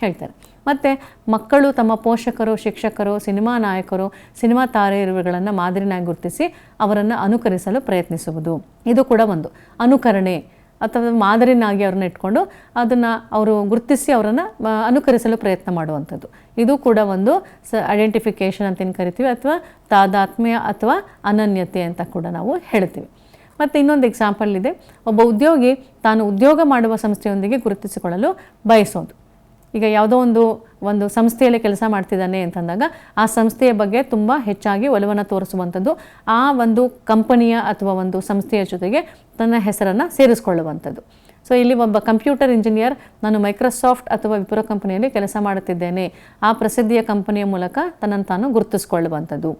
ಹೇಳ್ತಾರೆ. ಮತ್ತು ಮಕ್ಕಳು ತಮ್ಮ ಪೋಷಕರು, ಶಿಕ್ಷಕರು, ಸಿನಿಮಾ ನಾಯಕರು, ಸಿನಿಮಾ ತಾರೆಯರುಗಳನ್ನು ಮಾದರಿನಾಗಿ ಗುರುತಿಸಿ ಅವರನ್ನು ಅನುಕರಿಸಲು ಪ್ರಯತ್ನಿಸುವುದು. ಇದು ಕೂಡ ಒಂದು ಅನುಕರಣೆ ಅಥವಾ ಮಾದರಿನಾಗಿ ಅವ್ರನ್ನ ಇಟ್ಕೊಂಡು ಅದನ್ನು ಅವರು ಗುರುತಿಸಿ ಅವರನ್ನು ಅನುಕರಿಸಲು ಪ್ರಯತ್ನ ಮಾಡುವಂಥದ್ದು. ಇದು ಕೂಡ ಒಂದು ಐಡೆಂಟಿಫಿಕೇಷನ್ ಅಂತೇನು ಕರಿತೀವಿ, ಅಥವಾ ತಾದಾತ್ಮ್ಯ ಅಥವಾ ಅನನ್ಯತೆ ಅಂತ ಕೂಡ ನಾವು ಹೇಳ್ತೀವಿ. ಮತ್ತು ಇನ್ನೊಂದು ಎಕ್ಸಾಂಪಲ್ ಇದೆ, ಒಬ್ಬ ಉದ್ಯೋಗಿ ತಾನು ಉದ್ಯೋಗ ಮಾಡುವ ಸಂಸ್ಥೆಯೊಂದಿಗೆ ಗುರುತಿಸಿಕೊಳ್ಳಲು ಬಯಸೋದು. ಈಗ ಯಾವುದೋ ಒಂದು ಸಂಸ್ಥೆಯಲ್ಲಿ ಕೆಲಸ ಮಾಡ್ತಿದ್ದಾನೆ ಅಂತಂದಾಗ ಆ ಸಂಸ್ಥೆಯ ಬಗ್ಗೆ ತುಂಬ ಹೆಚ್ಚಾಗಿ ಒಲವನ್ನು ತೋರಿಸುವಂಥದ್ದು, ಆ ಒಂದು ಕಂಪನಿಯ ಅಥವಾ ಒಂದು ಸಂಸ್ಥೆಯ ಜೊತೆಗೆ ತನ್ನ ಹೆಸರನ್ನು ಸೇರಿಸ್ಕೊಳ್ಳುವಂಥದ್ದು. ಸೊ ಇಲ್ಲಿ ಒಬ್ಬ ಕಂಪ್ಯೂಟರ್ ಇಂಜಿನಿಯರ್ ನಾನು ಮೈಕ್ರೋಸಾಫ್ಟ್ ಅಥವಾ ವಿಪ್ರೋ ಕಂಪನಿಯಲ್ಲಿ ಕೆಲಸ ಮಾಡುತ್ತಿದ್ದೇನೆ, ಆ ಪ್ರಸಿದ್ಧಿಯ ಕಂಪನಿಯ ಮೂಲಕ ತನ್ನನ್ನು ತಾನು ಗುರುತಿಸ್ಕೊಳ್ಳುವಂಥದ್ದು.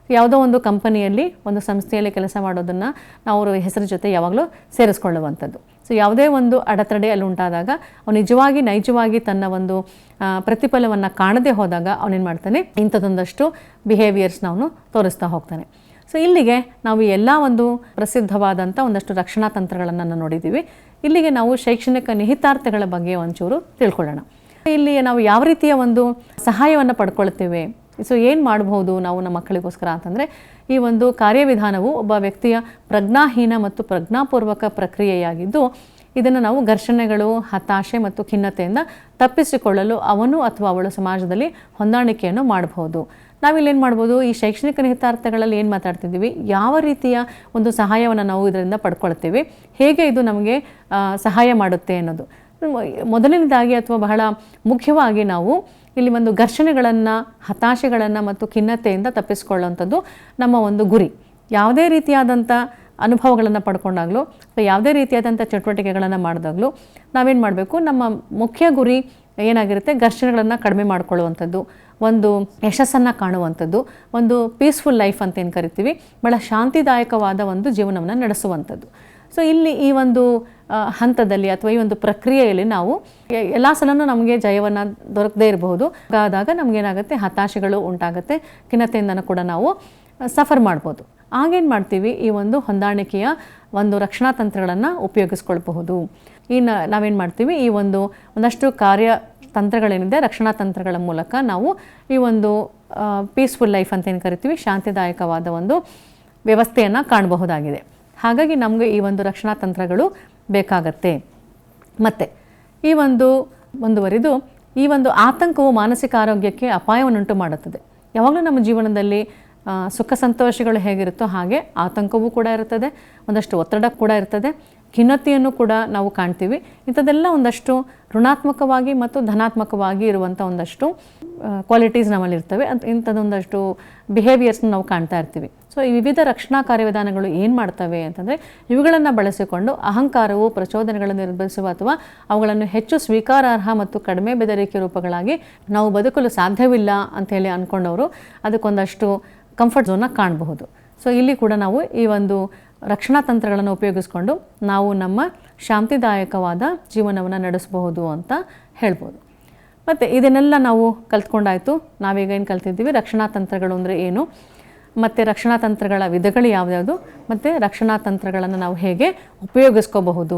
ಯಾವುದೋ ಒಂದು ಕಂಪನಿಯಲ್ಲಿ ಒಂದು ಸಂಸ್ಥೆಯಲ್ಲಿ ಕೆಲಸ ಮಾಡೋದನ್ನು ನಾವು ಅವರ ಹೆಸರು ಜೊತೆ ಯಾವಾಗಲೂ ಸೇರಿಸ್ಕೊಳ್ಳುವಂಥದ್ದು. ಸೊ ಯಾವುದೇ ಒಂದು ಅಡೆತಡೆ ಅಲ್ಲಿ ಉಂಟಾದಾಗ ಅವನು ನೈಜವಾಗಿ ತನ್ನ ಒಂದು ಪ್ರತಿಫಲವನ್ನು ಕಾಣದೇ ಹೋದಾಗ ಅವನೇನು ಮಾಡ್ತಾನೆ, ಇಂಥದ್ದೊಂದಷ್ಟು ಬಿಹೇವಿಯರ್ಸ್ನ ಅವನು ತೋರಿಸ್ತಾ ಹೋಗ್ತಾನೆ. ಸೊ ಇಲ್ಲಿಗೆ ನಾವು ಎಲ್ಲ ಒಂದು ಪ್ರಸಿದ್ಧವಾದಂಥ ಒಂದಷ್ಟು ರಕ್ಷಣಾ ತಂತ್ರಗಳನ್ನು ನೋಡಿದ್ದೀವಿ. ಇಲ್ಲಿಗೆ ನಾವು ಶೈಕ್ಷಣಿಕ ನಿಹಿತಾರ್ಥಗಳ ಬಗ್ಗೆ ಒಂಚೂರು ತಿಳ್ಕೊಳ್ಳೋಣ. ಇಲ್ಲಿ ನಾವು ಯಾವ ರೀತಿಯ ಒಂದು ಸಹಾಯವನ್ನು ಪಡ್ಕೊಳ್ತೇವೆ, ಸೊ ಏನು ಮಾಡಬಹುದು ನಾವು ನಮ್ಮ ಮಕ್ಕಳಿಗೋಸ್ಕರ ಅಂತಂದರೆ, ಈ ಒಂದು ಕಾರ್ಯವಿಧಾನವು ಒಬ್ಬ ವ್ಯಕ್ತಿಯ ಪ್ರಜ್ಞಾಹೀನ ಮತ್ತು ಪ್ರಜ್ಞಾಪೂರ್ವಕ ಪ್ರಕ್ರಿಯೆಯಾಗಿದ್ದು ಇದನ್ನು ನಾವು ಘರ್ಷಣೆಗಳು, ಹತಾಶೆ ಮತ್ತು ಖಿನ್ನತೆಯಿಂದ ತಪ್ಪಿಸಿಕೊಳ್ಳಲು ಅವನು ಅಥವಾ ಅವಳು ಸಮಾಜದಲ್ಲಿ ಹೊಂದಾಣಿಕೆಯನ್ನು ಮಾಡಬಹುದು. ನಾವಿಲ್ಲೇನು ಮಾಡ್ಬೋದು, ಈ ಶೈಕ್ಷಣಿಕ ನಿಹಿತಾರ್ಥಗಳಲ್ಲಿ ಏನು ಮಾತಾಡ್ತಿದ್ದೀವಿ, ಯಾವ ರೀತಿಯ ಒಂದು ಸಹಾಯವನ್ನು ನಾವು ಇದರಿಂದ ಪಡ್ಕೊಳ್ತೇವೆ, ಹೇಗೆ ಇದು ನಮಗೆ ಸಹಾಯ ಮಾಡುತ್ತೆ ಅನ್ನೋದು. ಮೊದಲನೇದಾಗಿ ಅಥವಾ ಬಹಳ ಮುಖ್ಯವಾಗಿ ನಾವು ಇಲ್ಲಿ ಒಂದು ಘರ್ಷಣೆಗಳನ್ನು, ಹತಾಶೆಗಳನ್ನು ಮತ್ತು ಖಿನ್ನತೆಯಿಂದ ತಪ್ಪಿಸ್ಕೊಳ್ಳುವಂಥದ್ದು ನಮ್ಮ ಒಂದು ಗುರಿ. ಯಾವುದೇ ರೀತಿಯಾದಂಥ ಅನುಭವಗಳನ್ನು ಪಡ್ಕೊಂಡಾಗಲೂ ಅಥವಾ ಯಾವುದೇ ರೀತಿಯಾದಂಥ ಚಟುವಟಿಕೆಗಳನ್ನು ಮಾಡಿದಾಗಲೂ ನಾವೇನು ಮಾಡಬೇಕು, ನಮ್ಮ ಮುಖ್ಯ ಗುರಿ ಏನಾಗಿರುತ್ತೆ, ಘರ್ಷಣೆಗಳನ್ನು ಕಡಿಮೆ ಮಾಡಿಕೊಳ್ಳುವಂಥದ್ದು, ಒಂದು ಯಶಸ್ಸನ್ನು ಕಾಣುವಂಥದ್ದು, ಒಂದು ಪೀಸ್ಫುಲ್ ಲೈಫ್ ಅಂತ ಏನು ಕರಿತೀವಿ, ಭಾಳ ಶಾಂತಿದಾಯಕವಾದ ಒಂದು ಜೀವನವನ್ನು ನಡೆಸುವಂಥದ್ದು. ಸೊ ಇಲ್ಲಿ ಈ ಒಂದು ಹಂತದಲ್ಲಿ ಅಥವಾ ಈ ಒಂದು ಪ್ರಕ್ರಿಯೆಯಲ್ಲಿ ನಾವು ಎಲ್ಲ ಸಲನೂ ನಮಗೆ ಜಯವನ್ನು ದೊರಕದೇ ಇರಬಹುದು. ಆದಾಗ ನಮಗೇನಾಗುತ್ತೆ, ಹತಾಶೆಗಳು ಉಂಟಾಗುತ್ತೆ, ಖಿನ್ನತೆಯಿಂದನೂ ಕೂಡ ನಾವು ಸಫರ್ ಮಾಡ್ಬೋದು. ಆಗೇನು ಮಾಡ್ತೀವಿ, ಈ ಒಂದು ಹೊಂದಾಣಿಕೆಯ ಒಂದು ರಕ್ಷಣಾ ತಂತ್ರಗಳನ್ನು ಉಪಯೋಗಿಸ್ಕೊಳ್ಬಹುದು. ನಾವೇನು ಮಾಡ್ತೀವಿ, ಈ ಒಂದಷ್ಟು ತಂತ್ರಗಳೇನಿದೆ, ರಕ್ಷಣಾ ತಂತ್ರಗಳ ಮೂಲಕ ನಾವು ಈ ಒಂದು ಪೀಸ್ಫುಲ್ ಲೈಫ್ ಅಂತ ಏನು ಕರಿತೀವಿ, ಶಾಂತಿದಾಯಕವಾದ ಒಂದು ವ್ಯವಸ್ಥೆಯನ್ನು ಕಾಣಬಹುದಾಗಿದೆ. ಹಾಗಾಗಿ ನಮಗೆ ಈ ಒಂದು ರಕ್ಷಣಾ ತಂತ್ರಗಳು ಬೇಕಾಗತ್ತೆ. ಮತ್ತು ಮುಂದುವರಿದು ಈ ಒಂದು ಆತಂಕವು ಮಾನಸಿಕ ಆರೋಗ್ಯಕ್ಕೆ ಅಪಾಯವನ್ನುಂಟು ಮಾಡುತ್ತದೆ. ಯಾವಾಗಲೂ ನಮ್ಮ ಜೀವನದಲ್ಲಿ ಸುಖ ಸಂತೋಷಗಳು ಹೇಗಿರುತ್ತೋ ಹಾಗೆ ಆತಂಕವೂ ಕೂಡ ಇರುತ್ತದೆ, ಒಂದಷ್ಟು ಒತ್ತಡ ಕೂಡ ಇರ್ತದೆ, ಖಿನ್ನತೆಯನ್ನು ಕೂಡ ನಾವು ಕಾಣ್ತೀವಿ. ಇಂಥದ್ದೆಲ್ಲ ಒಂದಷ್ಟು ಋಣಾತ್ಮಕವಾಗಿ ಮತ್ತು ಧನಾತ್ಮಕವಾಗಿ ಇರುವಂಥ ಒಂದಷ್ಟು ಕ್ವಾಲಿಟೀಸ್ ನಮ್ಮಲ್ಲಿರ್ತವೆ. ಇಂಥದ್ದೊಂದಷ್ಟು ಬಿಹೇವಿಯರ್ಸ್ನ ನಾವು ಕಾಣ್ತಾ ಇರ್ತೀವಿ. ಸೊ ಈ ವಿವಿಧ ರಕ್ಷಣಾ ಕಾರ್ಯವಿಧಾನಗಳು ಏನು ಮಾಡ್ತವೆ ಅಂತಂದರೆ, ಇವುಗಳನ್ನು ಬಳಸಿಕೊಂಡು ಅಹಂಕಾರವು ಪ್ರಚೋದನೆಗಳನ್ನು ನಿರ್ಬಂಧಿಸುವ ಅಥವಾ ಅವುಗಳನ್ನು ಹೆಚ್ಚು ಸ್ವೀಕಾರಾರ್ಹ ಮತ್ತು ಕಡಿಮೆ ಬೆದರಿಕೆ ರೂಪಗಳಾಗಿ ನಾವು ಬದುಕಲು ಸಾಧ್ಯವಿಲ್ಲ ಅಂಥೇಳಿ ಅಂದ್ಕೊಂಡವರು ಅದಕ್ಕೊಂದಷ್ಟು ಕಂಫರ್ಟ್ ಝೋನ್ನ ಕಾಣಬಹುದು. ಸೊ ಇಲ್ಲಿ ಕೂಡ ನಾವು ಈ ಒಂದು ರಕ್ಷಣಾ ತಂತ್ರಗಳನ್ನು ಉಪಯೋಗಿಸ್ಕೊಂಡು ನಾವು ನಮ್ಮ ಶಾಂತಿದಾಯಕವಾದ ಜೀವನವನ್ನು ನಡೆಸಬಹುದು ಅಂತ ಹೇಳ್ಬೋದು. ಮತ್ತು ಇದನ್ನೆಲ್ಲ ನಾವು ಕಲ್ತ್ಕೊಂಡಾಯಿತು. ನಾವೀಗ ಏನು ಕಲ್ತಿದ್ದೀವಿ, ರಕ್ಷಣಾ ತಂತ್ರಗಳು ಅಂದರೆ ಏನು, ಮತ್ತು ರಕ್ಷಣಾ ತಂತ್ರಗಳ ವಿಧಗಳು ಯಾವ್ಯಾವುದು, ಮತ್ತು ರಕ್ಷಣಾ ತಂತ್ರಗಳನ್ನು ನಾವು ಹೇಗೆ ಉಪಯೋಗಿಸ್ಕೋಬಹುದು.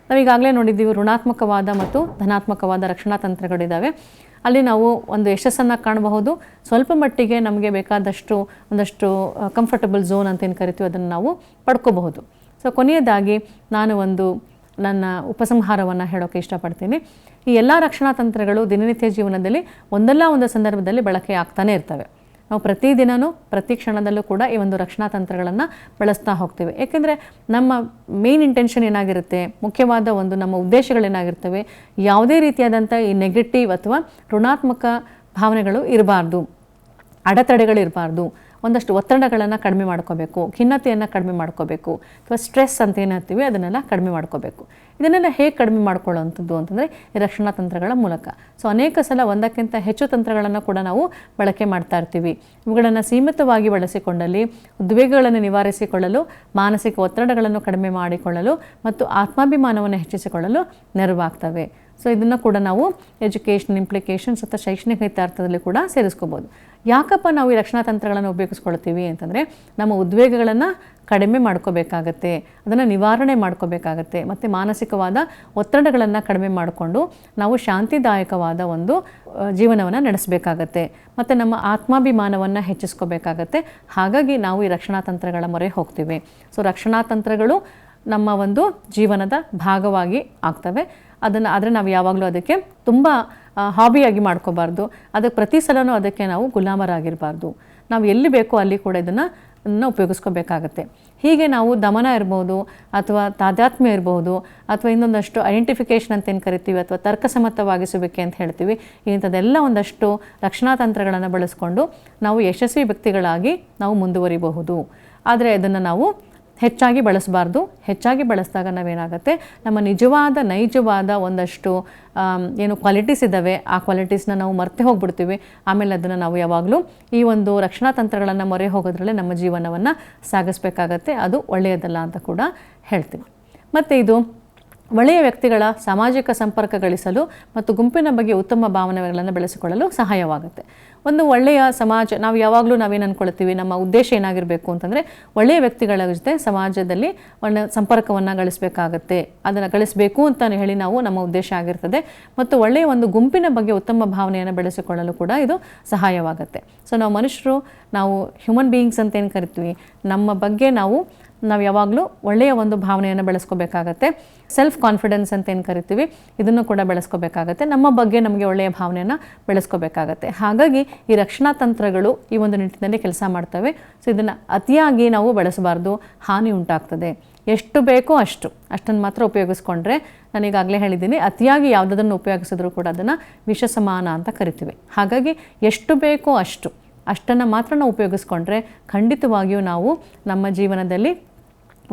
ನಾವೀಗಾಗಲೇ ನೋಡಿದ್ದೀವಿ, ಋಣಾತ್ಮಕವಾದ ಮತ್ತು ಧನಾತ್ಮಕವಾದ ರಕ್ಷಣಾ ತಂತ್ರಗಳಿದ್ದಾವೆ. ಅಲ್ಲಿ ನಾವು ಒಂದು ಯಶಸ್ಸನ್ನು ಕಾಣಬಹುದು, ಸ್ವಲ್ಪ ಮಟ್ಟಿಗೆ ನಮಗೆ ಬೇಕಾದಷ್ಟು ಒಂದಷ್ಟು ಕಂಫರ್ಟಬಲ್ ಝೋನ್ ಅಂತ ಏನು ಕರಿತೀವಿ ಅದನ್ನು ನಾವು ಪಡ್ಕೋಬಹುದು. ಸೊ ಕೊನೆಯದಾಗಿ ನಾನು ನನ್ನ ಉಪಸಂಹಾರವನ್ನು ಹೇಳೋಕ್ಕೆ ಇಷ್ಟಪಡ್ತೀನಿ. ಈ ಎಲ್ಲ ರಕ್ಷಣಾ ತಂತ್ರಗಳು ದಿನನಿತ್ಯ ಜೀವನದಲ್ಲಿ ಒಂದಲ್ಲ ಒಂದು ಸಂದರ್ಭದಲ್ಲಿ ಬಳಕೆ ಆಗ್ತಾನೆ ಇರ್ತವೆ. ನಾವು ಪ್ರತಿದಿನವೂ ಪ್ರತಿ ಕ್ಷಣದಲ್ಲೂ ಕೂಡ ಈ ಒಂದು ರಕ್ಷಣಾ ತಂತ್ರಗಳನ್ನು ಬಳಸ್ತಾ ಹೋಗ್ತೇವೆ. ಏಕೆಂದರೆ ನಮ್ಮ ಮೇನ್ ಇಂಟೆನ್ಷನ್ ಏನಾಗಿರುತ್ತೆ, ಮುಖ್ಯವಾದ ನಮ್ಮ ಉದ್ದೇಶಗಳೇನಾಗಿರ್ತವೆ, ಯಾವುದೇ ರೀತಿಯಾದಂಥ ಈ ನೆಗೆಟಿವ್ ಅಥವಾ ಋಣಾತ್ಮಕ ಭಾವನೆಗಳು ಇರಬಾರ್ದು, ಅಡೆತಡೆಗಳಿರಬಾರ್ದು, ಒಂದಷ್ಟು ಒತ್ತಡಗಳನ್ನು ಕಡಿಮೆ ಮಾಡ್ಕೋಬೇಕು, ಖಿನ್ನತೆಯನ್ನು ಕಡಿಮೆ ಮಾಡ್ಕೋಬೇಕು, ಅಥವಾ ಸ್ಟ್ರೆಸ್ ಅಂತ ಏನು ಹೇಳ್ತೀವಿ ಅದನ್ನೆಲ್ಲ ಕಡಿಮೆ ಮಾಡ್ಕೋಬೇಕು. ಇದನ್ನೆಲ್ಲ ಹೇಗೆ ಕಡಿಮೆ ಮಾಡ್ಕೊಳ್ಳೋವಂಥದ್ದು ಅಂತಂದರೆ ಈ ರಕ್ಷಣಾ ತಂತ್ರಗಳ ಮೂಲಕ. ಸೊ ಅನೇಕ ಸಲ ಒಂದಕ್ಕಿಂತ ಹೆಚ್ಚು ತಂತ್ರಗಳನ್ನು ಕೂಡ ನಾವು ಬಳಕೆ ಮಾಡ್ತಾ ಇರ್ತೀವಿ. ಇವುಗಳನ್ನು ಸೀಮಿತವಾಗಿ ಬಳಸಿಕೊಂಡಲ್ಲಿ ಉದ್ವೇಗಗಳನ್ನು ನಿವಾರಿಸಿಕೊಳ್ಳಲು, ಮಾನಸಿಕ ಒತ್ತಡಗಳನ್ನು ಕಡಿಮೆ ಮಾಡಿಕೊಳ್ಳಲು ಮತ್ತು ಆತ್ಮಾಭಿಮಾನವನ್ನು ಹೆಚ್ಚಿಸಿಕೊಳ್ಳಲು ನೆರವಾಗ್ತವೆ. ಸೊ ಇದನ್ನು ಕೂಡ ನಾವು ಎಜುಕೇಷನ್ ಇಂಪ್ಲಿಕೇಶನ್ಸ್ ಅಥವಾ ಶೈಕ್ಷಣಿಕ ಹಿತಾರ್ಥದಲ್ಲಿ ಕೂಡ ಸೇರಿಸ್ಕೋಬೋದು. ಯಾಕಪ್ಪ ನಾವು ಈ ರಕ್ಷಣಾ ತಂತ್ರಗಳನ್ನು ಉಪಯೋಗಿಸ್ಕೊಳ್ತೀವಿ ಅಂತಂದರೆ ನಮ್ಮ ಉದ್ವೇಗಗಳನ್ನು ಕಡಿಮೆ ಮಾಡ್ಕೋಬೇಕಾಗತ್ತೆ, ಅದನ್ನು ನಿವಾರಣೆ ಮಾಡ್ಕೋಬೇಕಾಗತ್ತೆ, ಮತ್ತು ಮಾನಸಿಕವಾದ ಒತ್ತಡಗಳನ್ನು ಕಡಿಮೆ ಮಾಡಿಕೊಂಡು ನಾವು ಶಾಂತಿದಾಯಕವಾದ ಒಂದು ಜೀವನವನ್ನು ನಡೆಸಬೇಕಾಗತ್ತೆ, ಮತ್ತು ನಮ್ಮ ಆತ್ಮಾಭಿಮಾನವನ್ನು ಹೆಚ್ಚಿಸ್ಕೋಬೇಕಾಗತ್ತೆ. ಹಾಗಾಗಿ ನಾವು ಈ ರಕ್ಷಣಾ ತಂತ್ರಗಳ ಮೊರೆ ಹೋಗ್ತೀವಿ. ಸೊ ರಕ್ಷಣಾ ತಂತ್ರಗಳು ನಮ್ಮ ಒಂದು ಜೀವನದ ಭಾಗವಾಗಿ ಆಗ್ತವೆ. ಆದರೆ ನಾವು ಯಾವಾಗಲೂ ಅದಕ್ಕೆ ತುಂಬ ಹಾಬಿಯಾಗಿ ಮಾಡ್ಕೋಬಾರ್ದು. ಅದಕ್ಕೆ ಪ್ರತಿ ಸಲವೂ ಅದಕ್ಕೆ ನಾವು ಗುಲಾಮರಾಗಿರಬಾರ್ದು. ನಾವು ಎಲ್ಲಿ ಬೇಕೋ ಅಲ್ಲಿ ಕೂಡ ಇದನ್ನು ಉಪಯೋಗಿಸ್ಕೋಬೇಕಾಗತ್ತೆ. ಹೀಗೆ ನಾವು ದಮನ ಇರ್ಬೋದು, ಅಥವಾ ತಾದಾತ್ಮ್ಯ ಇರ್ಬೋದು, ಅಥವಾ ಇನ್ನೊಂದಷ್ಟು ಐಡೆಂಟಿಫಿಕೇಷನ್ ಅಂತ ಏನು ಕರಿತೀವಿ, ಅಥವಾ ತರ್ಕಸಮ್ಮತವಾಗಿಸಬೇಕೆ ಅಂತ ಹೇಳ್ತೀವಿ. ಇಂಥದ್ದೆಲ್ಲ ಒಂದಷ್ಟು ರಕ್ಷಣಾ ತಂತ್ರಗಳನ್ನು ಬಳಸ್ಕೊಂಡು ನಾವು ಯಶಸ್ವಿ ವ್ಯಕ್ತಿಗಳಾಗಿ ನಾವು ಮುಂದುವರಿಬಹುದು. ಆದರೆ ಅದನ್ನು ನಾವು ಹೆಚ್ಚಾಗಿ ಬಳಸಬಾರ್ದು. ಹೆಚ್ಚಾಗಿ ಬಳಸಿದಾಗ ನಾವೇನಾಗುತ್ತೆ, ನಮ್ಮ ನೈಜವಾದ ಒಂದಷ್ಟು ಏನು ಕ್ವಾಲಿಟೀಸ್ ಇದ್ದಾವೆ, ಆ ಕ್ವಾಲಿಟೀಸ್ನ ನಾವು ಮರೆತು ಹೋಗ್ಬಿಡ್ತೀವಿ. ಆಮೇಲೆ ಅದನ್ನು ನಾವು ಯಾವಾಗಲೂ ಈ ಒಂದು ರಕ್ಷಣಾ ತಂತ್ರಗಳನ್ನು ಮೊರೆ ಹೋಗೋದ್ರಲ್ಲೇ ನಮ್ಮ ಜೀವನವನ್ನು ಸಾಗಿಸ್ಬೇಕಾಗತ್ತೆ. ಅದು ಒಳ್ಳೆಯದಲ್ಲ ಅಂತ ಕೂಡ ಹೇಳ್ತೀವಿ. ಮತ್ತು ಇದು ಒಳ್ಳೆಯ ವ್ಯಕ್ತಿಗಳ ಸಾಮಾಜಿಕ ಸಂಪರ್ಕ ಗಳಿಸಲು ಮತ್ತು ಗುಂಪಿನ ಬಗ್ಗೆ ಉತ್ತಮ ಭಾವನೆಗಳನ್ನು ಬೆಳೆಸಿಕೊಳ್ಳಲು ಸಹಾಯವಾಗುತ್ತೆ. ಒಂದು ಒಳ್ಳೆಯ ಸಮಾಜ, ನಾವು ಯಾವಾಗಲೂ ನಾವೇನು ಅಂದ್ಕೊಳ್ತೀವಿ, ನಮ್ಮ ಉದ್ದೇಶ ಏನಾಗಿರಬೇಕು ಅಂತಂದರೆ ಒಳ್ಳೆಯ ವ್ಯಕ್ತಿಗಳ ಜೊತೆ ಸಮಾಜದಲ್ಲಿ ಒಂದು ಸಂಪರ್ಕವನ್ನು ಗಳಿಸಬೇಕಾಗತ್ತೆ. ಅದನ್ನು ಗಳಿಸಬೇಕು ಅಂತ ಹೇಳಿ ನಾವು ನಮ್ಮ ಉದ್ದೇಶ ಆಗಿರ್ತದೆ. ಮತ್ತು ಒಳ್ಳೆಯ ಒಂದು ಗುಂಪಿನ ಬಗ್ಗೆ ಉತ್ತಮ ಭಾವನೆಯನ್ನು ಬೆಳೆಸಿಕೊಳ್ಳಲು ಕೂಡ ಇದು ಸಹಾಯವಾಗುತ್ತೆ. ಸೊ ನಾವು ಮನುಷ್ಯರು, ನಾವು ಹ್ಯೂಮನ್ ಬೀಯಿಂಗ್ಸ್ ಅಂತ ಏನು ಕರಿತೀವಿ, ನಮ್ಮ ಬಗ್ಗೆ ನಾವು ಯಾವಾಗಲೂ ಒಳ್ಳೆಯ ಒಂದು ಭಾವನೆಯನ್ನು ಬೆಳೆಸ್ಕೋಬೇಕಾಗತ್ತೆ. ಸೆಲ್ಫ್ ಕಾನ್ಫಿಡೆನ್ಸ್ ಅಂತ ಏನು ಕರಿತೀವಿ, ಇದನ್ನು ಕೂಡ ಬೆಳೆಸ್ಕೋಬೇಕಾಗತ್ತೆ. ನಮ್ಮ ಬಗ್ಗೆ ನಮಗೆ ಒಳ್ಳೆಯ ಭಾವನೆಯನ್ನು ಬೆಳೆಸ್ಕೋಬೇಕಾಗತ್ತೆ. ಹಾಗಾಗಿ ಈ ರಕ್ಷಣಾ ತಂತ್ರಗಳು ಈ ಒಂದು ನಿಟ್ಟಿನಲ್ಲಿ ಕೆಲಸ ಮಾಡ್ತವೆ. ಸೊ ಇದನ್ನು ಅತಿಯಾಗಿ ನಾವು ಬಳಸಬಾರ್ದು, ಹಾನಿ ಉಂಟಾಗ್ತದೆ. ಎಷ್ಟು ಬೇಕೋ ಅಷ್ಟನ್ನು ಮಾತ್ರ ಉಪಯೋಗಿಸ್ಕೊಂಡ್ರೆ, ನಾನೀಗಾಗಲೇ ಹೇಳಿದ್ದೀನಿ, ಅತಿಯಾಗಿ ಯಾವುದನ್ನು ಉಪಯೋಗಿಸಿದ್ರೂ ಕೂಡ ಅದನ್ನು ವಿಷ ಸಮಾನ ಅಂತ ಕರಿತೀವಿ. ಹಾಗಾಗಿ ಎಷ್ಟು ಬೇಕೋ ಅಷ್ಟನ್ನು ಮಾತ್ರ ನಾವು ಉಪಯೋಗಿಸ್ಕೊಂಡ್ರೆ ಖಂಡಿತವಾಗಿಯೂ ನಾವು ನಮ್ಮ ಜೀವನದಲ್ಲಿ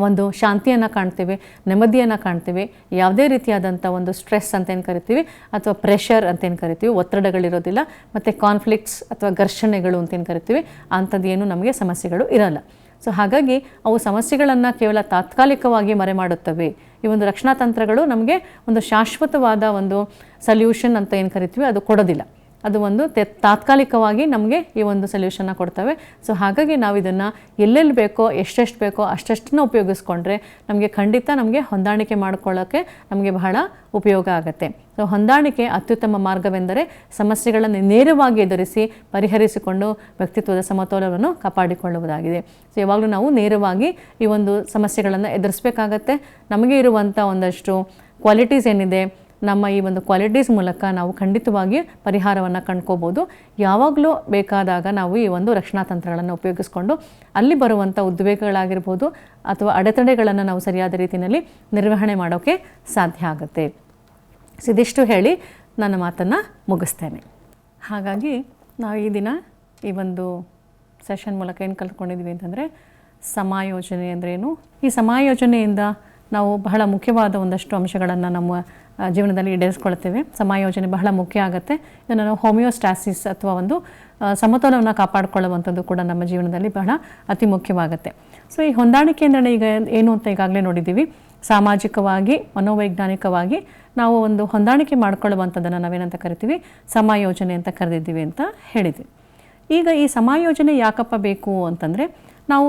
ಒಂದು ಶಾಂತಿಯನ್ನು ಕಾಣ್ತೀವಿ, ನೆಮ್ಮದಿಯನ್ನು ಕಾಣ್ತೀವಿ. ಯಾವುದೇ ರೀತಿಯಾದಂಥ ಒಂದು ಸ್ಟ್ರೆಸ್ ಅಂತ ಏನು ಕರಿತೀವಿ, ಅಥವಾ ಪ್ರೆಷರ್ ಅಂತ ಏನು ಕರಿತೀವಿ, ಒತ್ತಡಗಳಿರೋದಿಲ್ಲ. ಮತ್ತು ಕಾನ್ಫ್ಲಿಕ್ಟ್ಸ್ ಅಥವಾ ಘರ್ಷಣೆಗಳು ಅಂತ ಏನು ಕರಿತೀವಿ, ಅಂಥದ್ದೇನು ನಮಗೆ ಸಮಸ್ಯೆಗಳು ಇರಲ್ಲ. ಸೊ ಹಾಗಾಗಿ ಅವು ಸಮಸ್ಯೆಗಳನ್ನು ಕೇವಲ ತಾತ್ಕಾಲಿಕವಾಗಿ ಮರೆಮಾಡುತ್ತವೆ. ಈ ಒಂದು ರಕ್ಷಣಾ ತಂತ್ರಗಳು ನಮಗೆ ಒಂದು ಶಾಶ್ವತವಾದ ಒಂದು ಸೊಲ್ಯೂಷನ್ ಅಂತ ಏನು ಕರಿತೀವಿ ಅದು ಕೊಡೋದಿಲ್ಲ. ಅದು ಒಂದು ತಾತ್ಕಾಲಿಕವಾಗಿ ನಮಗೆ ಈ ಒಂದು ಸೊಲ್ಯೂಷನ್ನ ಕೊಡ್ತವೆ. ಸೊ ಹಾಗಾಗಿ ನಾವು ಇದನ್ನು ಎಲ್ಲೆಲ್ಲಿ ಬೇಕೋ ಎಷ್ಟೆಷ್ಟು ಬೇಕೋ ಅಷ್ಟನ್ನು ಉಪಯೋಗಿಸ್ಕೊಂಡ್ರೆ ನಮಗೆ ಹೊಂದಾಣಿಕೆ ಮಾಡ್ಕೊಳ್ಳೋಕ್ಕೆ ನಮಗೆ ಬಹಳ ಉಪಯೋಗ ಆಗುತ್ತೆ. ಸೊ ಹೊಂದಾಣಿಕೆ ಅತ್ಯುತ್ತಮ ಮಾರ್ಗವೆಂದರೆ ಸಮಸ್ಯೆಗಳನ್ನು ನೇರವಾಗಿ ಎದುರಿಸಿ ಪರಿಹರಿಸಿಕೊಂಡು ವ್ಯಕ್ತಿತ್ವದ ಸಮತೋಲನವನ್ನು ಕಾಪಾಡಿಕೊಳ್ಳುವುದಾಗಿದೆ. ಸೊ ಯಾವಾಗಲೂ ನಾವು ನೇರವಾಗಿ ಈ ಒಂದು ಸಮಸ್ಯೆಗಳನ್ನು ಎದುರಿಸಬೇಕಾಗತ್ತೆ. ನಮಗೆ ಇರುವಂಥ ಒಂದಷ್ಟು ಕ್ವಾಲಿಟೀಸ್ ಏನಿದೆ, ನಮ್ಮ ಈ ಒಂದು ಕ್ವಾಲಿಟೀಸ್ ಮೂಲಕ ನಾವು ಖಂಡಿತವಾಗಿ ಪರಿಹಾರವನ್ನು ಕಂಡ್ಕೋಬೋದು. ಯಾವಾಗಲೂ ಬೇಕಾದಾಗ ನಾವು ಈ ಒಂದು ರಕ್ಷಣಾ ತಂತ್ರಗಳನ್ನು ಉಪಯೋಗಿಸ್ಕೊಂಡು ಅಲ್ಲಿ ಬರುವಂಥ ಉದ್ವೇಗಗಳಾಗಿರ್ಬೋದು ಅಥವಾ ಅಡೆತಡೆಗಳನ್ನು ನಾವು ಸರಿಯಾದ ರೀತಿಯಲ್ಲಿ ನಿರ್ವಹಣೆ ಮಾಡೋಕ್ಕೆ ಸಾಧ್ಯ ಆಗುತ್ತೆ. ಇದಿಷ್ಟು ಹೇಳಿ ನನ್ನ ಮಾತನ್ನು ಮುಗಿಸ್ತೇನೆ. ಹಾಗಾಗಿ ನಾವು ಈ ದಿನ ಈ ಒಂದು ಸೆಷನ್ ಮೂಲಕ ಏನು ಕಲ್ತ್ಕೊಂಡಿದ್ವಿ ಅಂತಂದರೆ, ಸಮಾಯೋಜನೆ ಅಂದ್ರೇನು, ಈ ಸಮಾಯೋಜನೆಯಿಂದ ನಾವು ಬಹಳ ಮುಖ್ಯವಾದ ಒಂದಷ್ಟು ಅಂಶಗಳನ್ನು ನಮ್ಮ ಜೀವನದಲ್ಲಿ ಈಡೇರಿಸ್ಕೊಳ್ತೇವೆ. ಸಮಾಯೋಜನೆ ಬಹಳ ಮುಖ್ಯ ಆಗುತ್ತೆ. ಇದನ್ನು ನಾವು ಹೋಮಿಯೋಸ್ಟಾಸಿಸ್ ಅಥವಾ ಒಂದು ಸಮತೋಲನವನ್ನು ಕಾಪಾಡಿಕೊಳ್ಳುವಂಥದ್ದು ಕೂಡ ನಮ್ಮ ಜೀವನದಲ್ಲಿ ಬಹಳ ಅತಿ ಮುಖ್ಯವಾಗುತ್ತೆ. ಸೊ ಈ ಹೊಂದಾಣಿಕೆ ಅಂದರೆ ಈಗ ಏನು ಅಂತ ಈಗಾಗಲೇ ನೋಡಿದ್ದೀವಿ. ಸಾಮಾಜಿಕವಾಗಿ, ಮನೋವೈಜ್ಞಾನಿಕವಾಗಿ ನಾವು ಒಂದು ಹೊಂದಾಣಿಕೆ ಮಾಡ್ಕೊಳ್ಳುವಂಥದ್ದನ್ನು ನಾವೇನಂತ ಕರಿತೀವಿ, ಸಮಾಯೋಜನೆ ಅಂತ ಕರೆದಿದ್ದೀವಿ ಅಂತ ಹೇಳಿದ್ವಿ. ಈಗ ಈ ಸಮಾಯೋಜನೆ ಯಾಕಪ್ಪ ಬೇಕು ಅಂತಂದರೆ, ನಾವು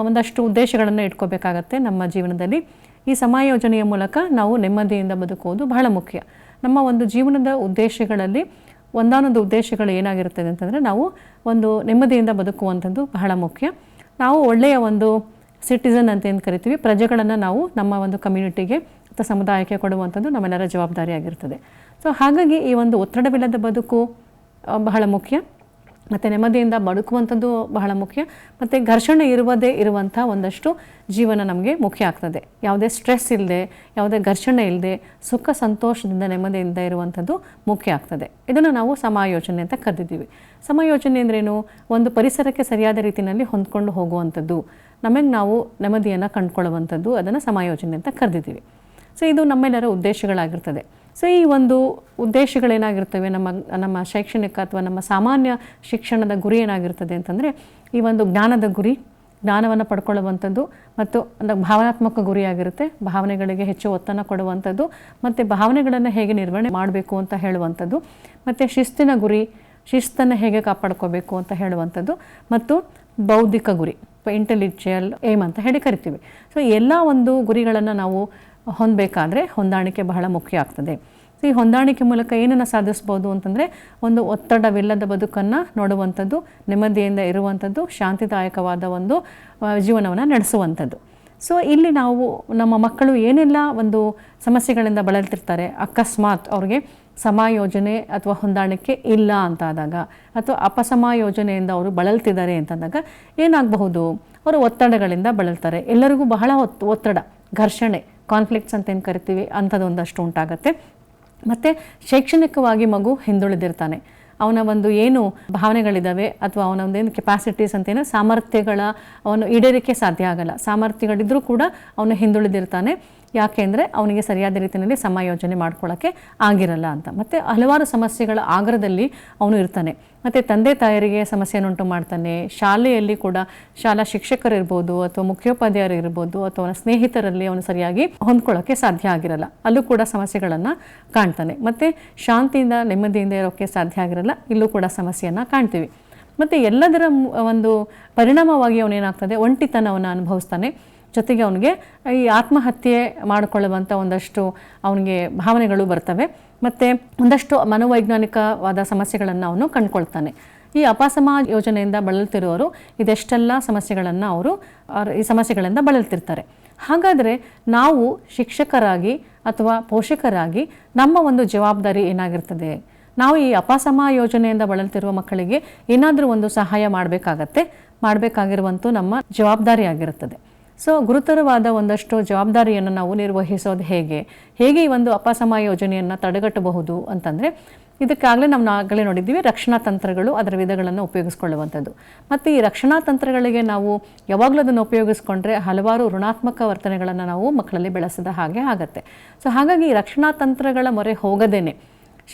ಒಂದಷ್ಟು ಉದ್ದೇಶಗಳನ್ನು ಇಟ್ಕೋಬೇಕಾಗತ್ತೆ ನಮ್ಮ ಜೀವನದಲ್ಲಿ. ಈ ಸಮಾಯೋಜನೆಯ ಮೂಲಕ ನಾವು ನೆಮ್ಮದಿಯಿಂದ ಬದುಕುವುದು ಬಹಳ ಮುಖ್ಯ. ನಮ್ಮ ಒಂದು ಜೀವನದ ಉದ್ದೇಶಗಳಲ್ಲಿ ಒಂದಾನೊಂದು ಉದ್ದೇಶಗಳು ಏನಾಗಿರ್ತದೆ ಅಂತಂದರೆ, ನಾವು ಒಂದು ನೆಮ್ಮದಿಯಿಂದ ಬದುಕುವಂಥದ್ದು ಬಹಳ ಮುಖ್ಯ. ನಾವು ಒಳ್ಳೆಯ ಒಂದು ಸಿಟಿಸನ್ ಅಂತ ಏನು ಕರಿತೀವಿ, ಪ್ರಜೆಗಳನ್ನು ನಾವು ನಮ್ಮ ಒಂದು ಕಮ್ಯುನಿಟಿಗೆ ಅಥವಾ ಸಮುದಾಯಕ್ಕೆ ಕೊಡುವಂಥದ್ದು ನಮ್ಮೆಲ್ಲರ ಜವಾಬ್ದಾರಿಯಾಗಿರ್ತದೆ. ಸೊ ಹಾಗಾಗಿ ಈ ಒಂದು ಒತ್ತಡವಿಲ್ಲದ ಬದುಕು ಬಹಳ ಮುಖ್ಯ, ಮತ್ತು ನೆಮ್ಮದಿಯಿಂದ ಬದುಕುವಂಥದ್ದು ಬಹಳ ಮುಖ್ಯ, ಮತ್ತು ಘರ್ಷಣೆ ಇರುವಂಥ ಒಂದಷ್ಟು ಜೀವನ ನಮಗೆ ಮುಖ್ಯ ಆಗ್ತದೆ. ಯಾವುದೇ ಸ್ಟ್ರೆಸ್ ಇಲ್ಲದೆ, ಯಾವುದೇ ಘರ್ಷಣೆ ಇಲ್ಲದೆ, ಸುಖ ಸಂತೋಷದಿಂದ ನೆಮ್ಮದಿಯಿಂದ ಇರುವಂಥದ್ದು ಮುಖ್ಯ ಆಗ್ತದೆ. ಇದನ್ನು ನಾವು ಸಮಾಯೋಜನೆ ಅಂತ ಕರೆದಿದ್ದೀವಿ. ಸಮಾಯೋಜನೆ ಅಂದ್ರೇನು? ಒಂದು ಪರಿಸರಕ್ಕೆ ಸರಿಯಾದ ರೀತಿಯಲ್ಲಿ ಹೊಂದ್ಕೊಂಡು ಹೋಗುವಂಥದ್ದು, ನಮಗೆ ನಾವು ನೆಮ್ಮದಿಯನ್ನು ಕಂಡುಕೊಳ್ಳುವಂಥದ್ದು, ಅದನ್ನು ಸಮಾಯೋಜನೆ ಅಂತ ಕರೆದಿದ್ದೀವಿ. ಸೊ ಇದು ನಮ್ಮೆಲ್ಲರ ಉದ್ದೇಶಗಳಾಗಿರ್ತದೆ. ಸೊ ಈ ಒಂದು ಉದ್ದೇಶಗಳೇನಾಗಿರ್ತವೆ, ನಮ್ಮ ಶೈಕ್ಷಣಿಕ ಅಥವಾ ನಮ್ಮ ಸಾಮಾನ್ಯ ಶಿಕ್ಷಣದ ಗುರಿ ಏನಾಗಿರ್ತದೆ ಅಂತಂದರೆ, ಈ ಒಂದು ಜ್ಞಾನದ ಗುರಿ, ಜ್ಞಾನವನ್ನು ಪಡ್ಕೊಳ್ಳುವಂಥದ್ದು, ಮತ್ತು ಭಾವನಾತ್ಮಕ ಗುರಿಯಾಗಿರುತ್ತೆ. ಭಾವನೆಗಳಿಗೆ ಹೆಚ್ಚು ಒತ್ತನ್ನು ಕೊಡುವಂಥದ್ದು, ಮತ್ತು ಭಾವನೆಗಳನ್ನು ಹೇಗೆ ನಿರ್ವಹಣೆ ಮಾಡಬೇಕು ಅಂತ ಹೇಳುವಂಥದ್ದು, ಮತ್ತು ಶಿಸ್ತಿನ ಗುರಿ, ಶಿಸ್ತನ್ನು ಹೇಗೆ ಕಾಪಾಡ್ಕೋಬೇಕು ಅಂತ ಹೇಳುವಂಥದ್ದು, ಮತ್ತು ಬೌದ್ಧಿಕ ಗುರಿ ಇಂಟೆಲೆಕ್ಚುಯಲ್ ಏಮ್ ಅಂತ ಹೇಳಿ ಕರಿತೀವಿ. ಸೊ ಎಲ್ಲ ಒಂದು ಗುರಿಗಳನ್ನು ನಾವು ಹೊಂದಬೇಕಾದ್ರೆ ಹೊಂದಾಣಿಕೆ ಬಹಳ ಮುಖ್ಯ ಆಗ್ತದೆ. ಸೊ ಈ ಹೊಂದಾಣಿಕೆ ಮೂಲಕ ಏನನ್ನು ಸಾಧಿಸ್ಬೋದು ಅಂತಂದರೆ, ಒಂದು ಒತ್ತಡವಿಲ್ಲದ ಬದುಕನ್ನು ನೋಡುವಂಥದ್ದು, ನೆಮ್ಮದಿಯಿಂದ ಇರುವಂಥದ್ದು, ಶಾಂತಿದಾಯಕವಾದ ಒಂದು ಜೀವನವನ್ನು ನಡೆಸುವಂಥದ್ದು. ಸೊ ಇಲ್ಲಿ ನಾವು ನಮ್ಮ ಮಕ್ಕಳು ಏನೆಲ್ಲ ಒಂದು ಸಮಸ್ಯೆಗಳಿಂದ ಬಳಲ್ತಿರ್ತಾರೆ, ಅಕಸ್ಮಾತ್ ಅವ್ರಿಗೆ ಸಮಾಯೋಜನೆ ಅಥವಾ ಹೊಂದಾಣಿಕೆ ಇಲ್ಲ ಅಂತಾದಾಗ, ಅಥವಾ ಅಪಸಮಾಯೋಜನೆಯಿಂದ ಅವರು ಬಳಲ್ತಿದ್ದಾರೆ ಅಂತಂದಾಗ ಏನಾಗಬಹುದು, ಅವರು ಒತ್ತಡಗಳಿಂದ ಬಳಲ್ತಾರೆ. ಎಲ್ಲರಿಗೂ ಬಹಳ ಒತ್ತಡ, ಘರ್ಷಣೆ, ಕಾನ್ಫ್ಲಿಕ್ಟ್ಸ್ ಅಂತ ಏನು ಕರಿತೀವಿ ಅಂಥದ್ದೊಂದಷ್ಟು ಉಂಟಾಗತ್ತೆ. ಮತ್ತು ಶೈಕ್ಷಣಿಕವಾಗಿ ಮಗು ಹಿಂದುಳಿದಿರ್ತಾನೆ. ಅವನ ಒಂದು ಏನು ಭಾವನೆಗಳಿದ್ದಾವೆ ಅಥವಾ ಅವನ ಒಂದೇನು ಕೆಪಾಸಿಟೀಸ್ ಅಂತೇನು ಸಾಮರ್ಥ್ಯಗಳ ಅವನು ಈಡೇರಿಕೆ ಸಾಧ್ಯ ಆಗಲ್ಲ. ಸಾಮರ್ಥ್ಯಗಳಿದ್ರೂ ಕೂಡ ಅವನು ಹಿಂದುಳಿದಿರ್ತಾನೆ. ಯಾಕೆಂದರೆ ಅವನಿಗೆ ಸರಿಯಾದ ರೀತಿಯಲ್ಲಿ ಸಮಾಯೋಜನೆ ಮಾಡ್ಕೊಳ್ಳೋಕ್ಕೆ ಆಗಿರಲ್ಲ ಅಂತ. ಮತ್ತು ಹಲವಾರು ಸಮಸ್ಯೆಗಳ ಆಗ್ರದಲ್ಲಿ ಅವನು ಇರ್ತಾನೆ. ಮತ್ತು ತಂದೆ ತಾಯರಿಗೆ ಸಮಸ್ಯೆಯನ್ನುಂಟು ಮಾಡ್ತಾನೆ. ಶಾಲೆಯಲ್ಲಿ ಕೂಡ ಶಾಲಾ ಶಿಕ್ಷಕರು ಇರ್ಬೋದು, ಅಥವಾ ಮುಖ್ಯೋಪಾಧ್ಯಾಯರು ಇರ್ಬೋದು, ಅಥವಾ ಅವನ ಸ್ನೇಹಿತರಲ್ಲಿ ಅವನು ಸರಿಯಾಗಿ ಹೊಂದ್ಕೊಳ್ಳೋಕ್ಕೆ ಸಾಧ್ಯ ಆಗಿರಲ್ಲ. ಅಲ್ಲೂ ಕೂಡ ಸಮಸ್ಯೆಗಳನ್ನು ಕಾಣ್ತಾನೆ. ಮತ್ತು ಶಾಂತಿಯಿಂದ ನೆಮ್ಮದಿಯಿಂದ ಇರೋಕ್ಕೆ ಸಾಧ್ಯ ಆಗಿರಲ್ಲ. ಇಲ್ಲೂ ಕೂಡ ಸಮಸ್ಯೆಯನ್ನು ಕಾಣ್ತೀವಿ. ಮತ್ತು ಎಲ್ಲದರ ಒಂದು ಪರಿಣಾಮವಾಗಿ ಅವನೇನಾಗ್ತದೆ, ಒಂಟಿತನವನ್ನು ಅನುಭವಿಸ್ತಾನೆ. ಜೊತೆಗೆ ಅವನಿಗೆ ಈ ಆತ್ಮಹತ್ಯೆ ಮಾಡಿಕೊಳ್ಳುವಂಥ ಒಂದಷ್ಟು ಅವನಿಗೆ ಭಾವನೆಗಳು ಬರ್ತವೆ. ಮತ್ತು ಒಂದಷ್ಟು ಮನೋವೈಜ್ಞಾನಿಕವಾದ ಸಮಸ್ಯೆಗಳನ್ನು ಅವನು ಕಂಡುಕೊಳ್ತಾನೆ. ಈ ಅಪಸಮಾಯೋಜನೆಯಿಂದ ಬಳಲ್ತಿರೋರು ಇದೆಷ್ಟೆಲ್ಲ ಸಮಸ್ಯೆಗಳನ್ನು ಈ ಸಮಸ್ಯೆಗಳಿಂದ ಬಳಲ್ತಿರ್ತಾರೆ. ಹಾಗಾದರೆ ನಾವು ಶಿಕ್ಷಕರಾಗಿ ಅಥವಾ ಪೋಷಕರಾಗಿ ನಮ್ಮ ಒಂದು ಜವಾಬ್ದಾರಿ ಏನಾಗಿರ್ತದೆ? ನಾವು ಈ ಅಪಸಮಾಯೋಜನೆಯಿಂದ ಬಳಲ್ತಿರುವ ಮಕ್ಕಳಿಗೆ ಏನಾದರೂ ಒಂದು ಸಹಾಯ ಮಾಡಬೇಕಾಗಿರುವಂಥ ನಮ್ಮ ಜವಾಬ್ದಾರಿ ಆಗಿರುತ್ತದೆ. ಸೊ ಗುರುತರವಾದ ಒಂದಷ್ಟು ಜವಾಬ್ದಾರಿಯನ್ನು ನಾವು ನಿರ್ವಹಿಸೋದು ಹೇಗೆ ಈ ಒಂದು ಅಪಸಮಾಯೋಜನೆಯನ್ನು ತಡೆಗಟ್ಟಬಹುದು ಅಂತಂದರೆ, ಇದಕ್ಕಾಗಲೇ ನಾವು ಆಗಲೇ ನೋಡಿದ್ದೀವಿ, ರಕ್ಷಣಾ ತಂತ್ರಗಳು, ಅದರ ವಿಧಗಳನ್ನು ಉಪಯೋಗಿಸ್ಕೊಳ್ಳುವಂಥದ್ದು. ಮತ್ತು ಈ ರಕ್ಷಣಾ ತಂತ್ರಗಳಿಗೆ ನಾವು ಯಾವಾಗಲೂ ಅದನ್ನು ಉಪಯೋಗಿಸ್ಕೊಂಡ್ರೆ ಹಲವಾರು ಋಣಾತ್ಮಕ ವರ್ತನೆಗಳನ್ನು ನಾವು ಮಕ್ಕಳಲ್ಲಿ ಬೆಳೆಸಿದ ಹಾಗೆ ಆಗುತ್ತೆ. ಸೊ ಹಾಗಾಗಿ ಈ ರಕ್ಷಣಾ ತಂತ್ರಗಳ ಮೊರೆ ಹೋಗದೇನೆ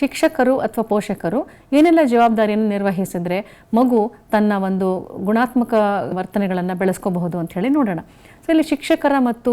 ಶಿಕ್ಷಕರು ಅಥವಾ ಪೋಷಕರು ಏನೆಲ್ಲ ಜವಾಬ್ದಾರಿಯನ್ನು ನಿರ್ವಹಿಸಿದ್ರೆ ಮಗು ತನ್ನ ಒಂದು ಗುಣಾತ್ಮಕ ವರ್ತನೆಗಳನ್ನು ಬೆಳೆಸ್ಕೋಬಹುದು ಅಂತ ಹೇಳಿ ನೋಡೋಣ. ಸೊ ಇಲ್ಲಿ ಶಿಕ್ಷಕರ ಮತ್ತು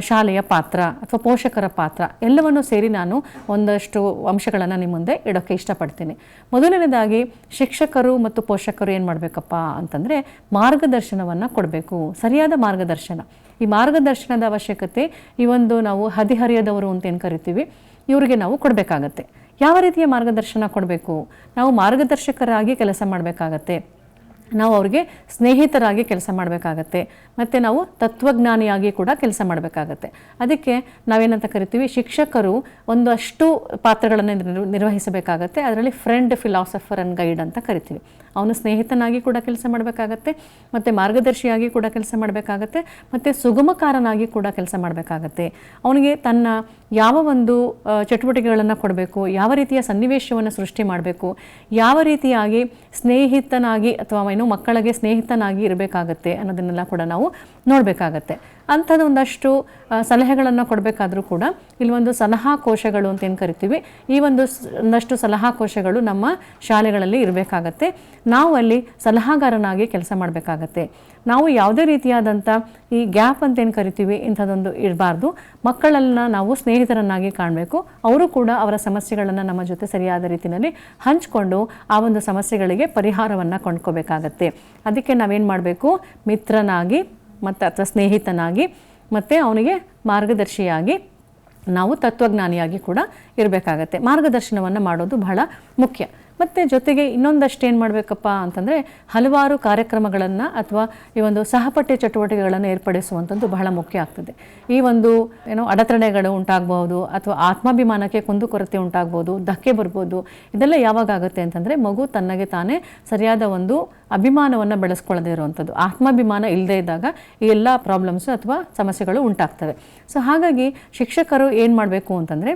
ಶಾಲೆಯ ಪಾತ್ರ ಅಥವಾ ಪೋಷಕರ ಪಾತ್ರ ಎಲ್ಲವನ್ನೂ ಸೇರಿ ನಾನು ಒಂದಷ್ಟು ಅಂಶಗಳನ್ನು ನಿಮ್ಮ ಮುಂದೆ ಇಡೋಕ್ಕೆ ಇಷ್ಟಪಡ್ತೀನಿ. ಮೊದಲನೇದಾಗಿ ಶಿಕ್ಷಕರು ಮತ್ತು ಪೋಷಕರು ಏನು ಮಾಡಬೇಕಪ್ಪ ಅಂತಂದರೆ, ಮಾರ್ಗದರ್ಶನವನ್ನು ಕೊಡಬೇಕು, ಸರಿಯಾದ ಮಾರ್ಗದರ್ಶನ. ಈ ಮಾರ್ಗದರ್ಶನದ ಅವಶ್ಯಕತೆ ಈ ಒಂದು ನಾವು ಹದಿಹರಿಯದವರು ಅಂತ ಏನು ಕರಿತೀವಿ, ಇವರಿಗೆ ನಾವು ಕೊಡಬೇಕಾಗತ್ತೆ. ಯಾವ ರೀತಿಯ ಮಾರ್ಗದರ್ಶನ ಕೊಡಬೇಕು? ನಾವು ಮಾರ್ಗದರ್ಶಕರಾಗಿ ಕೆಲಸ ಮಾಡಬೇಕಾಗತ್ತೆ, ನಾವು ಅವ್ರಿಗೆ ಸ್ನೇಹಿತರಾಗಿ ಕೆಲಸ ಮಾಡಬೇಕಾಗತ್ತೆ, ಮತ್ತು ನಾವು ತತ್ವಜ್ಞಾನಿಯಾಗಿ ಕೂಡ ಕೆಲಸ ಮಾಡಬೇಕಾಗತ್ತೆ. ಅದಕ್ಕೆ ನಾವೇನಂತ ಕರಿತೀವಿ, ಶಿಕ್ಷಕರು ಒಂದಷ್ಟು ಪಾತ್ರಗಳನ್ನು ನಿರ್ವಹಿಸಬೇಕಾಗತ್ತೆ. ಅದರಲ್ಲಿ ಫ್ರೆಂಡ್, ಫಿಲಾಸಫರ್ ಆ್ಯಂಡ್ ಗೈಡ್ ಅಂತ ಕರಿತೀವಿ. ಅವನು ಸ್ನೇಹಿತನಾಗಿ ಕೂಡ ಕೆಲಸ ಮಾಡಬೇಕಾಗತ್ತೆ, ಮತ್ತು ಮಾರ್ಗದರ್ಶಿಯಾಗಿ ಕೂಡ ಕೆಲಸ ಮಾಡಬೇಕಾಗತ್ತೆ, ಮತ್ತು ಸುಗಮಕಾರನಾಗಿ ಕೂಡ ಕೆಲಸ ಮಾಡಬೇಕಾಗತ್ತೆ. ಅವನಿಗೆ ತನ್ನ ಯಾವ ಒಂದು ಚಟುವಟಿಕೆಗಳನ್ನು ಕೊಡಬೇಕು, ಯಾವ ರೀತಿಯ ಸನ್ನಿವೇಶವನ್ನು ಸೃಷ್ಟಿ ಮಾಡಬೇಕು, ಯಾವ ರೀತಿಯಾಗಿ ಸ್ನೇಹಿತನಾಗಿ ಅಥವಾ ಮಕ್ಕಳಿಗೆ ಸ್ನೇಹಿತನಾಗಿ ಇರಬೇಕಾಗತ್ತೆ ಅನ್ನೋದನ್ನೆಲ್ಲ ಕೂಡ ನಾವು ನೋಡಬೇಕಾಗತ್ತೆ. ಅಂಥದ್ದು ಒಂದಷ್ಟು ಸಲಹೆಗಳನ್ನು ಕೊಡಬೇಕಾದ್ರೂ ಕೂಡ ಇಲ್ಲಿ ಒಂದು ಸಲಹಾ ಕೋಶಗಳು ಅಂತ ಏನು ಕರಿತೀವಿ, ಈ ಒಂದಷ್ಟು ಸಲಹಾ ಕೋಶಗಳು ನಮ್ಮ ಶಾಲೆಗಳಲ್ಲಿ ಇರಬೇಕಾಗತ್ತೆ. ನಾವು ಅಲ್ಲಿ ಸಲಹಾಗಾರನಾಗಿ ಕೆಲಸ ಮಾಡಬೇಕಾಗತ್ತೆ. ನಾವು ಯಾವುದೇ ರೀತಿಯಾದಂಥ ಈ ಗ್ಯಾಪ್ ಅಂತ ಏನು ಕರಿತೀವಿ ಇಂಥದ್ದೊಂದು ಇರಬಾರ್ದು. ಮಕ್ಕಳನ್ನು ನಾವು ಸ್ನೇಹಿತರನ್ನಾಗಿ ಕಾಣಬೇಕು. ಅವರು ಕೂಡ ಅವರ ಸಮಸ್ಯೆಗಳನ್ನು ನಮ್ಮ ಜೊತೆ ಸರಿಯಾದ ರೀತಿಯಲ್ಲಿ ಹಂಚಿಕೊಂಡು ಆ ಒಂದು ಸಮಸ್ಯೆಗಳಿಗೆ ಪರಿಹಾರವನ್ನು ಕೊಂಡ್ಕೋಬೇಕಾಗತ್ತೆ. ಅದಕ್ಕೆ ನಾವೇನು ಮಾಡಬೇಕು, ಮಿತ್ರನಾಗಿ ಮತ್ತು ಅಥವಾ ಸ್ನೇಹಿತನಾಗಿ, ಮತ್ತು ಅವನಿಗೆ ಮಾರ್ಗದರ್ಶಿಯಾಗಿ, ನಾವು ತತ್ವಜ್ಞಾನಿಯಾಗಿ ಕೂಡ ಇರಬೇಕಾಗತ್ತೆ. ಮಾರ್ಗದರ್ಶನವನ್ನು ಮಾಡೋದು ಬಹಳ ಮುಖ್ಯ. ಮತ್ತು ಜೊತೆಗೆ ಇನ್ನೊಂದಷ್ಟು ಏನು ಮಾಡಬೇಕಪ್ಪ ಅಂತಂದರೆ, ಹಲವಾರು ಕಾರ್ಯಕ್ರಮಗಳನ್ನು ಅಥವಾ ಈ ಒಂದು ಸಹಪಠ್ಯ ಚಟುವಟಿಕೆಗಳನ್ನು ಏರ್ಪಡಿಸುವಂಥದ್ದು ಬಹಳ ಮುಖ್ಯ ಆಗ್ತದೆ. ಈ ಒಂದು ಅಡೆತಡೆಗಳು ಉಂಟಾಗಬಹುದು, ಅಥವಾ ಆತ್ಮಾಭಿಮಾನಕ್ಕೆ ಕುಂದುಕೊರತೆ ಉಂಟಾಗ್ಬೋದು, ಧಕ್ಕೆ ಬರ್ಬೋದು. ಇದೆಲ್ಲ ಯಾವಾಗ ಆಗುತ್ತೆ ಅಂತಂದರೆ, ಮಗು ತನ್ನಗೆ ತಾನೇ ಸರಿಯಾದ ಒಂದು ಅಭಿಮಾನವನ್ನು ಬೆಳೆಸ್ಕೊಳ್ಳದೇ ಇರುವಂಥದ್ದು, ಆತ್ಮಾಭಿಮಾನ ಇಲ್ಲದೇ ಇದ್ದಾಗ ಈ ಎಲ್ಲ ಪ್ರಾಬ್ಲಮ್ಸು ಅಥವಾ ಸಮಸ್ಯೆಗಳು ಉಂಟಾಗ್ತವೆ. ಸೊ ಹಾಗಾಗಿ ಶಿಕ್ಷಕರು ಏನು ಮಾಡಬೇಕು ಅಂತಂದರೆ,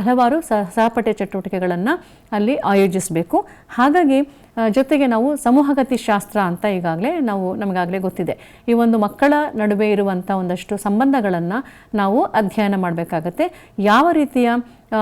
ಹಲವಾರು ಸಹಪಠ್ಯ ಚಟುವಟಿಕೆಗಳನ್ನು ಅಲ್ಲಿ ಆಯೋಜಿಸಬೇಕು. ಹಾಗಾಗಿ ಜೊತೆಗೆ ನಾವು ಸಮೂಹಗತಿ ಶಾಸ್ತ್ರ ಅಂತ ನಮಗಾಗಲೇ ಗೊತ್ತಿದೆ. ಈ ಒಂದು ಮಕ್ಕಳ ನಡುವೆ ಇರುವಂಥ ಒಂದಷ್ಟು ಸಂಬಂಧಗಳನ್ನು ನಾವು ಅಧ್ಯಯನ ಮಾಡಬೇಕಾಗತ್ತೆ. ಯಾವ ರೀತಿಯ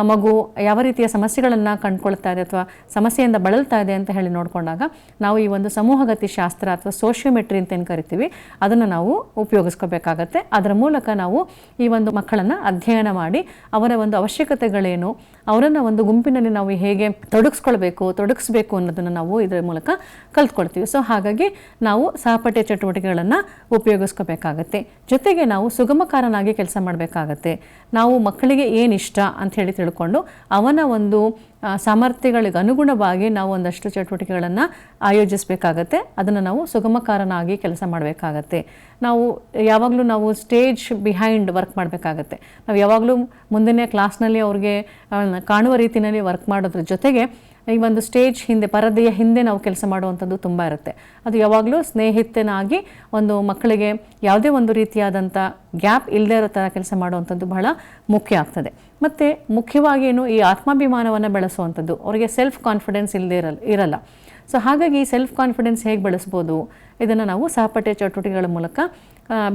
ಮಗು ಯಾವ ರೀತಿಯ ಸಮಸ್ಯೆಗಳನ್ನು ಕಂಡುಕೊಳ್ತಾ ಇದೆ ಅಥವಾ ಸಮಸ್ಯೆಯಿಂದ ಬಳಲ್ತಾ ಇದೆ ಅಂತ ಹೇಳಿ ನೋಡಿಕೊಂಡಾಗ ನಾವು ಈ ಒಂದು ಸಮೂಹಗತಿ ಶಾಸ್ತ್ರ ಅಥವಾ ಸೋಷಿಯೋಮೆಟ್ರಿ ಅಂತ ಏನು ಕರಿತೀವಿ ಅದನ್ನು ನಾವು ಉಪಯೋಗಿಸ್ಕೋಬೇಕಾಗತ್ತೆ. ಅದರ ಮೂಲಕ ನಾವು ಈ ಒಂದು ಮಕ್ಕಳನ್ನು ಅಧ್ಯಯನ ಮಾಡಿ ಅವರ ಒಂದು ಅವಶ್ಯಕತೆಗಳೇನು, ಅವರನ್ನು ಒಂದು ಗುಂಪಿನಲ್ಲಿ ನಾವು ಹೇಗೆ ತೊಡಗಿಸ್ಬೇಕು ಅನ್ನೋದನ್ನು ನಾವು ಇದರ ಮೂಲಕ ಕಲ್ತ್ಕೊಳ್ತೀವಿ. ಸೊ ಹಾಗಾಗಿ ನಾವು ಸಹಪಠ್ಯ ಚಟುವಟಿಕೆಗಳನ್ನು ಉಪಯೋಗಿಸ್ಕೋಬೇಕಾಗತ್ತೆ. ಜೊತೆಗೆ ನಾವು ಸುಗಮಕಾರನಾಗಿ ಕೆಲಸ ಮಾಡಬೇಕಾಗತ್ತೆ. ನಾವು ಮಕ್ಕಳಿಗೆ ಏನು ಇಷ್ಟ ಅಂಥೇಳಿ ತಿಳ್ಕೊಂಡು ಅವನ ಒಂದು ಸಾಮರ್ಥ್ಯಗಳಿಗೆ ಅನುಗುಣವಾಗಿ ನಾವು ಒಂದಷ್ಟು ಚಟುವಟಿಕೆಗಳನ್ನು ಆಯೋಜಿಸಬೇಕಾಗತ್ತೆ. ಅದನ್ನು ನಾವು ಸುಗಮಕಾರನಾಗಿ ಕೆಲಸ ಮಾಡಬೇಕಾಗತ್ತೆ. ಯಾವಾಗಲೂ ನಾವು ಸ್ಟೇಜ್ ಬಿಹೈಂಡ್ ವರ್ಕ್ ಮಾಡಬೇಕಾಗತ್ತೆ. ನಾವು ಯಾವಾಗಲೂ ಮುಂದಿನ ಕ್ಲಾಸ್ನಲ್ಲಿ ಅವ್ರಿಗೆ ಕಾಣುವ ರೀತಿಯಲ್ಲಿ ವರ್ಕ್ ಮಾಡೋದ್ರ ಜೊತೆಗೆ ಈ ಒಂದು ಸ್ಟೇಜ್ ಹಿಂದೆ, ಪರದೆಯ ಹಿಂದೆ ನಾವು ಕೆಲಸ ಮಾಡುವಂಥದ್ದು ತುಂಬ ಇರುತ್ತೆ. ಅದು ಯಾವಾಗಲೂ ಸ್ನೇಹಿತನಾಗಿ ಒಂದು ಮಕ್ಕಳಿಗೆ ಯಾವುದೇ ಒಂದು ರೀತಿಯಾದಂಥ ಗ್ಯಾಪ್ ಇಲ್ಲದೇ ಇರೋ ಥರ ಕೆಲಸ ಮಾಡುವಂಥದ್ದು ಬಹಳ ಮುಖ್ಯ ಆಗ್ತದೆ. ಮತ್ತು ಮುಖ್ಯವಾಗಿ ಈ ಆತ್ಮಾಭಿಮಾನವನ್ನು ಬೆಳೆಸುವಂಥದ್ದು, ಅವರಿಗೆ ಸೆಲ್ಫ್ ಕಾನ್ಫಿಡೆನ್ಸ್ ಇರಲ್ಲ. ಸೊ ಹಾಗಾಗಿ ಸೆಲ್ಫ್ ಕಾನ್ಫಿಡೆನ್ಸ್ ಹೇಗೆ ಬೆಳೆಸ್ಬೋದು, ಇದನ್ನು ನಾವು ಸಹಪಠ್ಯ ಚಟುವಟಿಕೆಗಳ ಮೂಲಕ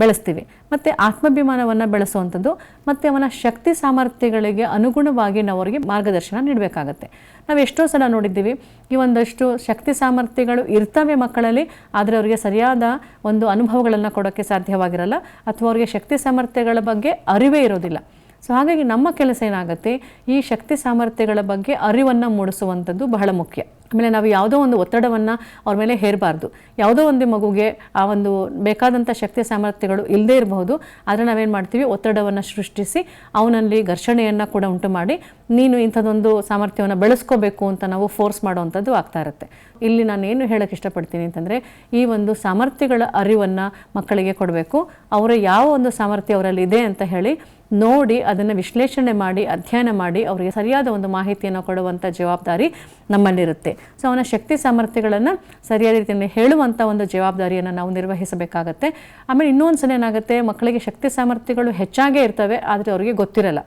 ಬೆಳೆಸ್ತೀವಿ. ಮತ್ತು ಆತ್ಮಾಭಿಮಾನವನ್ನು ಬೆಳೆಸುವಂಥದ್ದು ಮತ್ತು ಅವನ ಶಕ್ತಿ ಸಾಮರ್ಥ್ಯಗಳಿಗೆ ಅನುಗುಣವಾಗಿ ನಾವು ಅವರಿಗೆ ಮಾರ್ಗದರ್ಶನ ನೀಡಬೇಕಾಗತ್ತೆ. ನಾವು ಎಷ್ಟೋ ಸಲ ನೋಡಿದ್ದೀವಿ, ಈ ಒಂದಷ್ಟು ಶಕ್ತಿ ಸಾಮರ್ಥ್ಯಗಳು ಇರ್ತವೆ ಮಕ್ಕಳಲ್ಲಿ, ಆದರೆ ಅವರಿಗೆ ಸರಿಯಾದ ಒಂದು ಅನುಭವಗಳನ್ನು ಕೊಡೋಕ್ಕೆ ಸಾಧ್ಯವಾಗಿರಲ್ಲ ಅಥವಾ ಅವರಿಗೆ ಶಕ್ತಿ ಸಾಮರ್ಥ್ಯಗಳ ಬಗ್ಗೆ ಅರಿವೇ ಇರೋದಿಲ್ಲ. ಸೊ ಹಾಗಾಗಿ ನಮ್ಮ ಕೆಲಸ ಏನಾಗುತ್ತೆ, ಈ ಶಕ್ತಿ ಸಾಮರ್ಥ್ಯಗಳ ಬಗ್ಗೆ ಅರಿವನ್ನು ಮೂಡಿಸುವಂಥದ್ದು ಬಹಳ ಮುಖ್ಯ. ಆಮೇಲೆ ನಾವು ಯಾವುದೋ ಒಂದು ಒತ್ತಡವನ್ನು ಅವ್ರ ಮೇಲೆ ಹೇರಬಾರ್ದು. ಯಾವುದೋ ಒಂದು ಮಗುಗೆ ಆ ಒಂದು ಬೇಕಾದಂಥ ಶಕ್ತಿ ಸಾಮರ್ಥ್ಯಗಳು ಇಲ್ಲದೇ ಇರಬಹುದು, ಆದರೆ ನಾವೇನು ಮಾಡ್ತೀವಿ, ಒತ್ತಡವನ್ನು ಸೃಷ್ಟಿಸಿ ಅವನಲ್ಲಿ ಘರ್ಷಣೆಯನ್ನು ಕೂಡ ಉಂಟು ಮಾಡಿ ನೀನು ಇಂಥದ್ದೊಂದು ಸಾಮರ್ಥ್ಯವನ್ನು ಬೆಳೆಸ್ಕೋಬೇಕು ಅಂತ ನಾವು ಫೋರ್ಸ್ ಮಾಡುವಂಥದ್ದು ಆಗ್ತಾ ಇರುತ್ತೆ. ಇಲ್ಲಿ ನಾನು ಏನು ಹೇಳೋಕ್ಕೆ ಇಷ್ಟಪಡ್ತೀನಿ ಅಂತಂದರೆ, ಈ ಒಂದು ಸಾಮರ್ಥ್ಯಗಳ ಅರಿವನ್ನು ಮಕ್ಕಳಿಗೆ ಕೊಡಬೇಕು. ಅವರ ಯಾವ ಒಂದು ಸಾಮರ್ಥ್ಯ ಅವರಲ್ಲಿ ಇದೆ ಅಂತ ಹೇಳಿ ನೋಡಿ ಅದನ್ನು ವಿಶ್ಲೇಷಣೆ ಮಾಡಿ ಅಧ್ಯಯನ ಮಾಡಿ ಅವರಿಗೆ ಸರಿಯಾದ ಒಂದು ಮಾಹಿತಿಯನ್ನು ಕೊಡುವಂಥ ಜವಾಬ್ದಾರಿ ನಮ್ಮಲ್ಲಿರುತ್ತೆ. ಸೊ ಅವನ ಶಕ್ತಿ ಸಾಮರ್ಥ್ಯಗಳನ್ನು ಸರಿಯಾದ ರೀತಿಯಲ್ಲಿ ಹೇಳುವಂಥ ಒಂದು ಜವಾಬ್ದಾರಿಯನ್ನು ನಾವು ನಿರ್ವಹಿಸಬೇಕಾಗತ್ತೆ. ಆಮೇಲೆ ಇನ್ನೊಂದು ಸಲ ಏನಾಗುತ್ತೆ, ಮಕ್ಕಳಿಗೆ ಶಕ್ತಿ ಸಾಮರ್ಥ್ಯಗಳು ಹೆಚ್ಚಾಗೇ ಇರ್ತವೆ, ಆದರೆ ಅವರಿಗೆ ಗೊತ್ತಿರಲ್ಲ,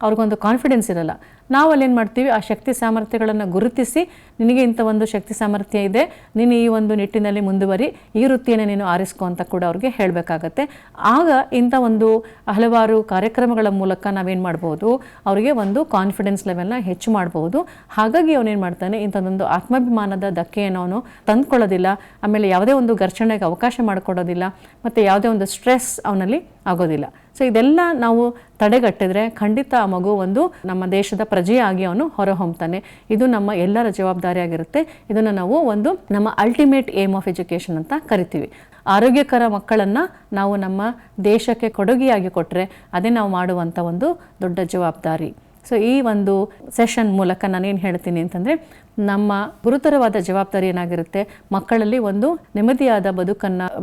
ಅವ್ರಿಗೊಂದು ಕಾನ್ಫಿಡೆನ್ಸ್ ಇರಲ್ಲ. ನಾವು ಅಲ್ಲೇನು ಮಾಡ್ತೀವಿ, ಆ ಶಕ್ತಿ ಸಾಮರ್ಥ್ಯಗಳನ್ನು ಗುರುತಿಸಿ ನಿನಗೆ ಇಂಥ ಒಂದು ಶಕ್ತಿ ಸಾಮರ್ಥ್ಯ ಇದೆ, ನೀನು ಈ ಒಂದು ನಿಟ್ಟಿನಲ್ಲಿ ಮುಂದುವರಿ, ಈ ವೃತ್ತಿಯನ್ನು ನೀನು ಆರಿಸ್ಕೊ ಅಂತ ಕೂಡ ಅವ್ರಿಗೆ ಹೇಳಬೇಕಾಗತ್ತೆ. ಆಗ ಇಂಥ ಒಂದು ಹಲವಾರು ಕಾರ್ಯಕ್ರಮಗಳ ಮೂಲಕ ನಾವೇನು ಮಾಡ್ಬೋದು, ಅವರಿಗೆ ಒಂದು ಕಾನ್ಫಿಡೆನ್ಸ್ ಲೆವೆಲ್ನ ಹೆಚ್ಚು ಮಾಡ್ಬೋದು. ಹಾಗಾಗಿ ಅವನೇನು ಮಾಡ್ತಾನೆ, ಇಂಥದ್ದೊಂದು ಆತ್ಮಾಭಿಮಾನದ ಧಕ್ಕೆಯನ್ನು ಅವನು ತಂದುಕೊಳ್ಳೋದಿಲ್ಲ, ಆಮೇಲೆ ಯಾವುದೇ ಒಂದು ಘರ್ಷಣೆಗೆ ಅವಕಾಶ ಮಾಡಿಕೊಡೋದಿಲ್ಲ, ಮತ್ತು ಯಾವುದೇ ಒಂದು ಸ್ಟ್ರೆಸ್ ಅವನಲ್ಲಿ ಆಗೋದಿಲ್ಲ. ಸೊ ಇದೆಲ್ಲ ನಾವು ತಡೆಗಟ್ಟಿದ್ರೆ ಖಂಡಿತ ಆ ಮಗು ಒಂದು ನಮ್ಮ ದೇಶದ ಪ್ರಜೆಯಾಗಿ ಅವನು ಹೊರಹೊಮ್ತಾನೆ. ಇದು ನಮ್ಮ ಎಲ್ಲರ ಜವಾಬ್ದಾರಿಯಾಗಿರುತ್ತೆ. ಇದನ್ನು ನಾವು ಒಂದು ನಮ್ಮ ಅಲ್ಟಿಮೇಟ್ ಏಮ್ ಆಫ್ ಎಜುಕೇಷನ್ ಅಂತ ಕರಿತೀವಿ. ಆರೋಗ್ಯಕರ ಮಕ್ಕಳನ್ನು ನಾವು ನಮ್ಮ ದೇಶಕ್ಕೆ ಕೊಡುಗೆಯಾಗಿ ಕೊಟ್ಟರೆ ಅದೇ ನಾವು ಮಾಡುವಂಥ ಒಂದು ದೊಡ್ಡ ಜವಾಬ್ದಾರಿ. ಸೊ ಈ ಒಂದು ಸೆಷನ್ ಮೂಲಕ ನಾನೇನು ಹೇಳ್ತೀನಿ ಅಂತಂದರೆ, ನಮ್ಮ ಗುರುತರವಾದ ಜವಾಬ್ದಾರಿ ಏನಾಗಿರುತ್ತೆ, ಮಕ್ಕಳಲ್ಲಿ ಒಂದು ನೆಮ್ಮದಿಯಾದ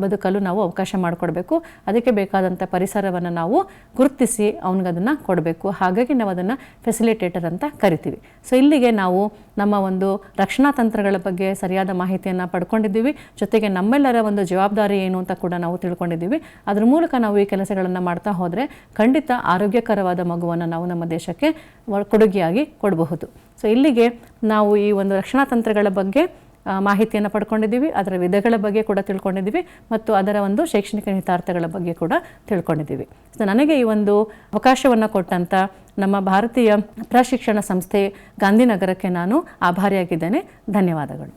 ಬದುಕಲು ನಾವು ಅವಕಾಶ ಮಾಡಿಕೊಡ್ಬೇಕು. ಅದಕ್ಕೆ ಬೇಕಾದಂಥ ಪರಿಸರವನ್ನು ನಾವು ಗುರುತಿಸಿ ಅವನಿಗದನ್ನು ಕೊಡಬೇಕು. ಹಾಗಾಗಿ ನಾವು ಅದನ್ನು ಫೆಸಿಲಿಟೇಟರ್ ಅಂತ ಕರಿತೀವಿ. ಸೊ ಇಲ್ಲಿಗೆ ನಾವು ನಮ್ಮ ಒಂದು ರಕ್ಷಣಾ ತಂತ್ರಗಳ ಬಗ್ಗೆ ಸರಿಯಾದ ಮಾಹಿತಿಯನ್ನು ಪಡ್ಕೊಂಡಿದ್ದೀವಿ. ಜೊತೆಗೆ ನಮ್ಮೆಲ್ಲರ ಒಂದು ಜವಾಬ್ದಾರಿ ಏನು ಅಂತ ಕೂಡ ನಾವು ತಿಳ್ಕೊಂಡಿದ್ದೀವಿ. ಅದ್ರ ಮೂಲಕ ನಾವು ಈ ಕೆಲಸಗಳನ್ನು ಮಾಡ್ತಾ ಹೋದರೆ ಖಂಡಿತ ಆರೋಗ್ಯಕರವಾದ ಮಗುವನ್ನು ನಾವು ನಮ್ಮ ದೇಶಕ್ಕೆ ಕೊಡುಗೆಯಾಗಿ ಕೊಡಬಹುದು. ಸೊ ಇಲ್ಲಿಗೆ ನಾವು ಈ ಒಂದು ರಕ್ಷಣಾ ತಂತ್ರಗಳ ಬಗ್ಗೆ ಮಾಹಿತಿಯನ್ನು ಪಡ್ಕೊಂಡಿದ್ದೀವಿ, ಅದರ ವಿಧಗಳ ಬಗ್ಗೆ ಕೂಡ ತಿಳ್ಕೊಂಡಿದ್ದೀವಿ, ಮತ್ತು ಅದರ ಒಂದು ಶೈಕ್ಷಣಿಕ ಹಿತಾರ್ಥಗಳ ಬಗ್ಗೆ ಕೂಡ ತಿಳ್ಕೊಂಡಿದ್ದೀವಿ. ಸೊ ನನಗೆ ಈ ಒಂದು ಅವಕಾಶವನ್ನು ಕೊಟ್ಟಂಥ ನಮ್ಮ ಭಾರತೀಯ ಪ್ರಶಿಕ್ಷಣ ಸಂಸ್ಥೆ ಗಾಂಧಿನಗರಕ್ಕೆ ನಾನು ಆಭಾರಿಯಾಗಿದ್ದೇನೆ. ಧನ್ಯವಾದಗಳು.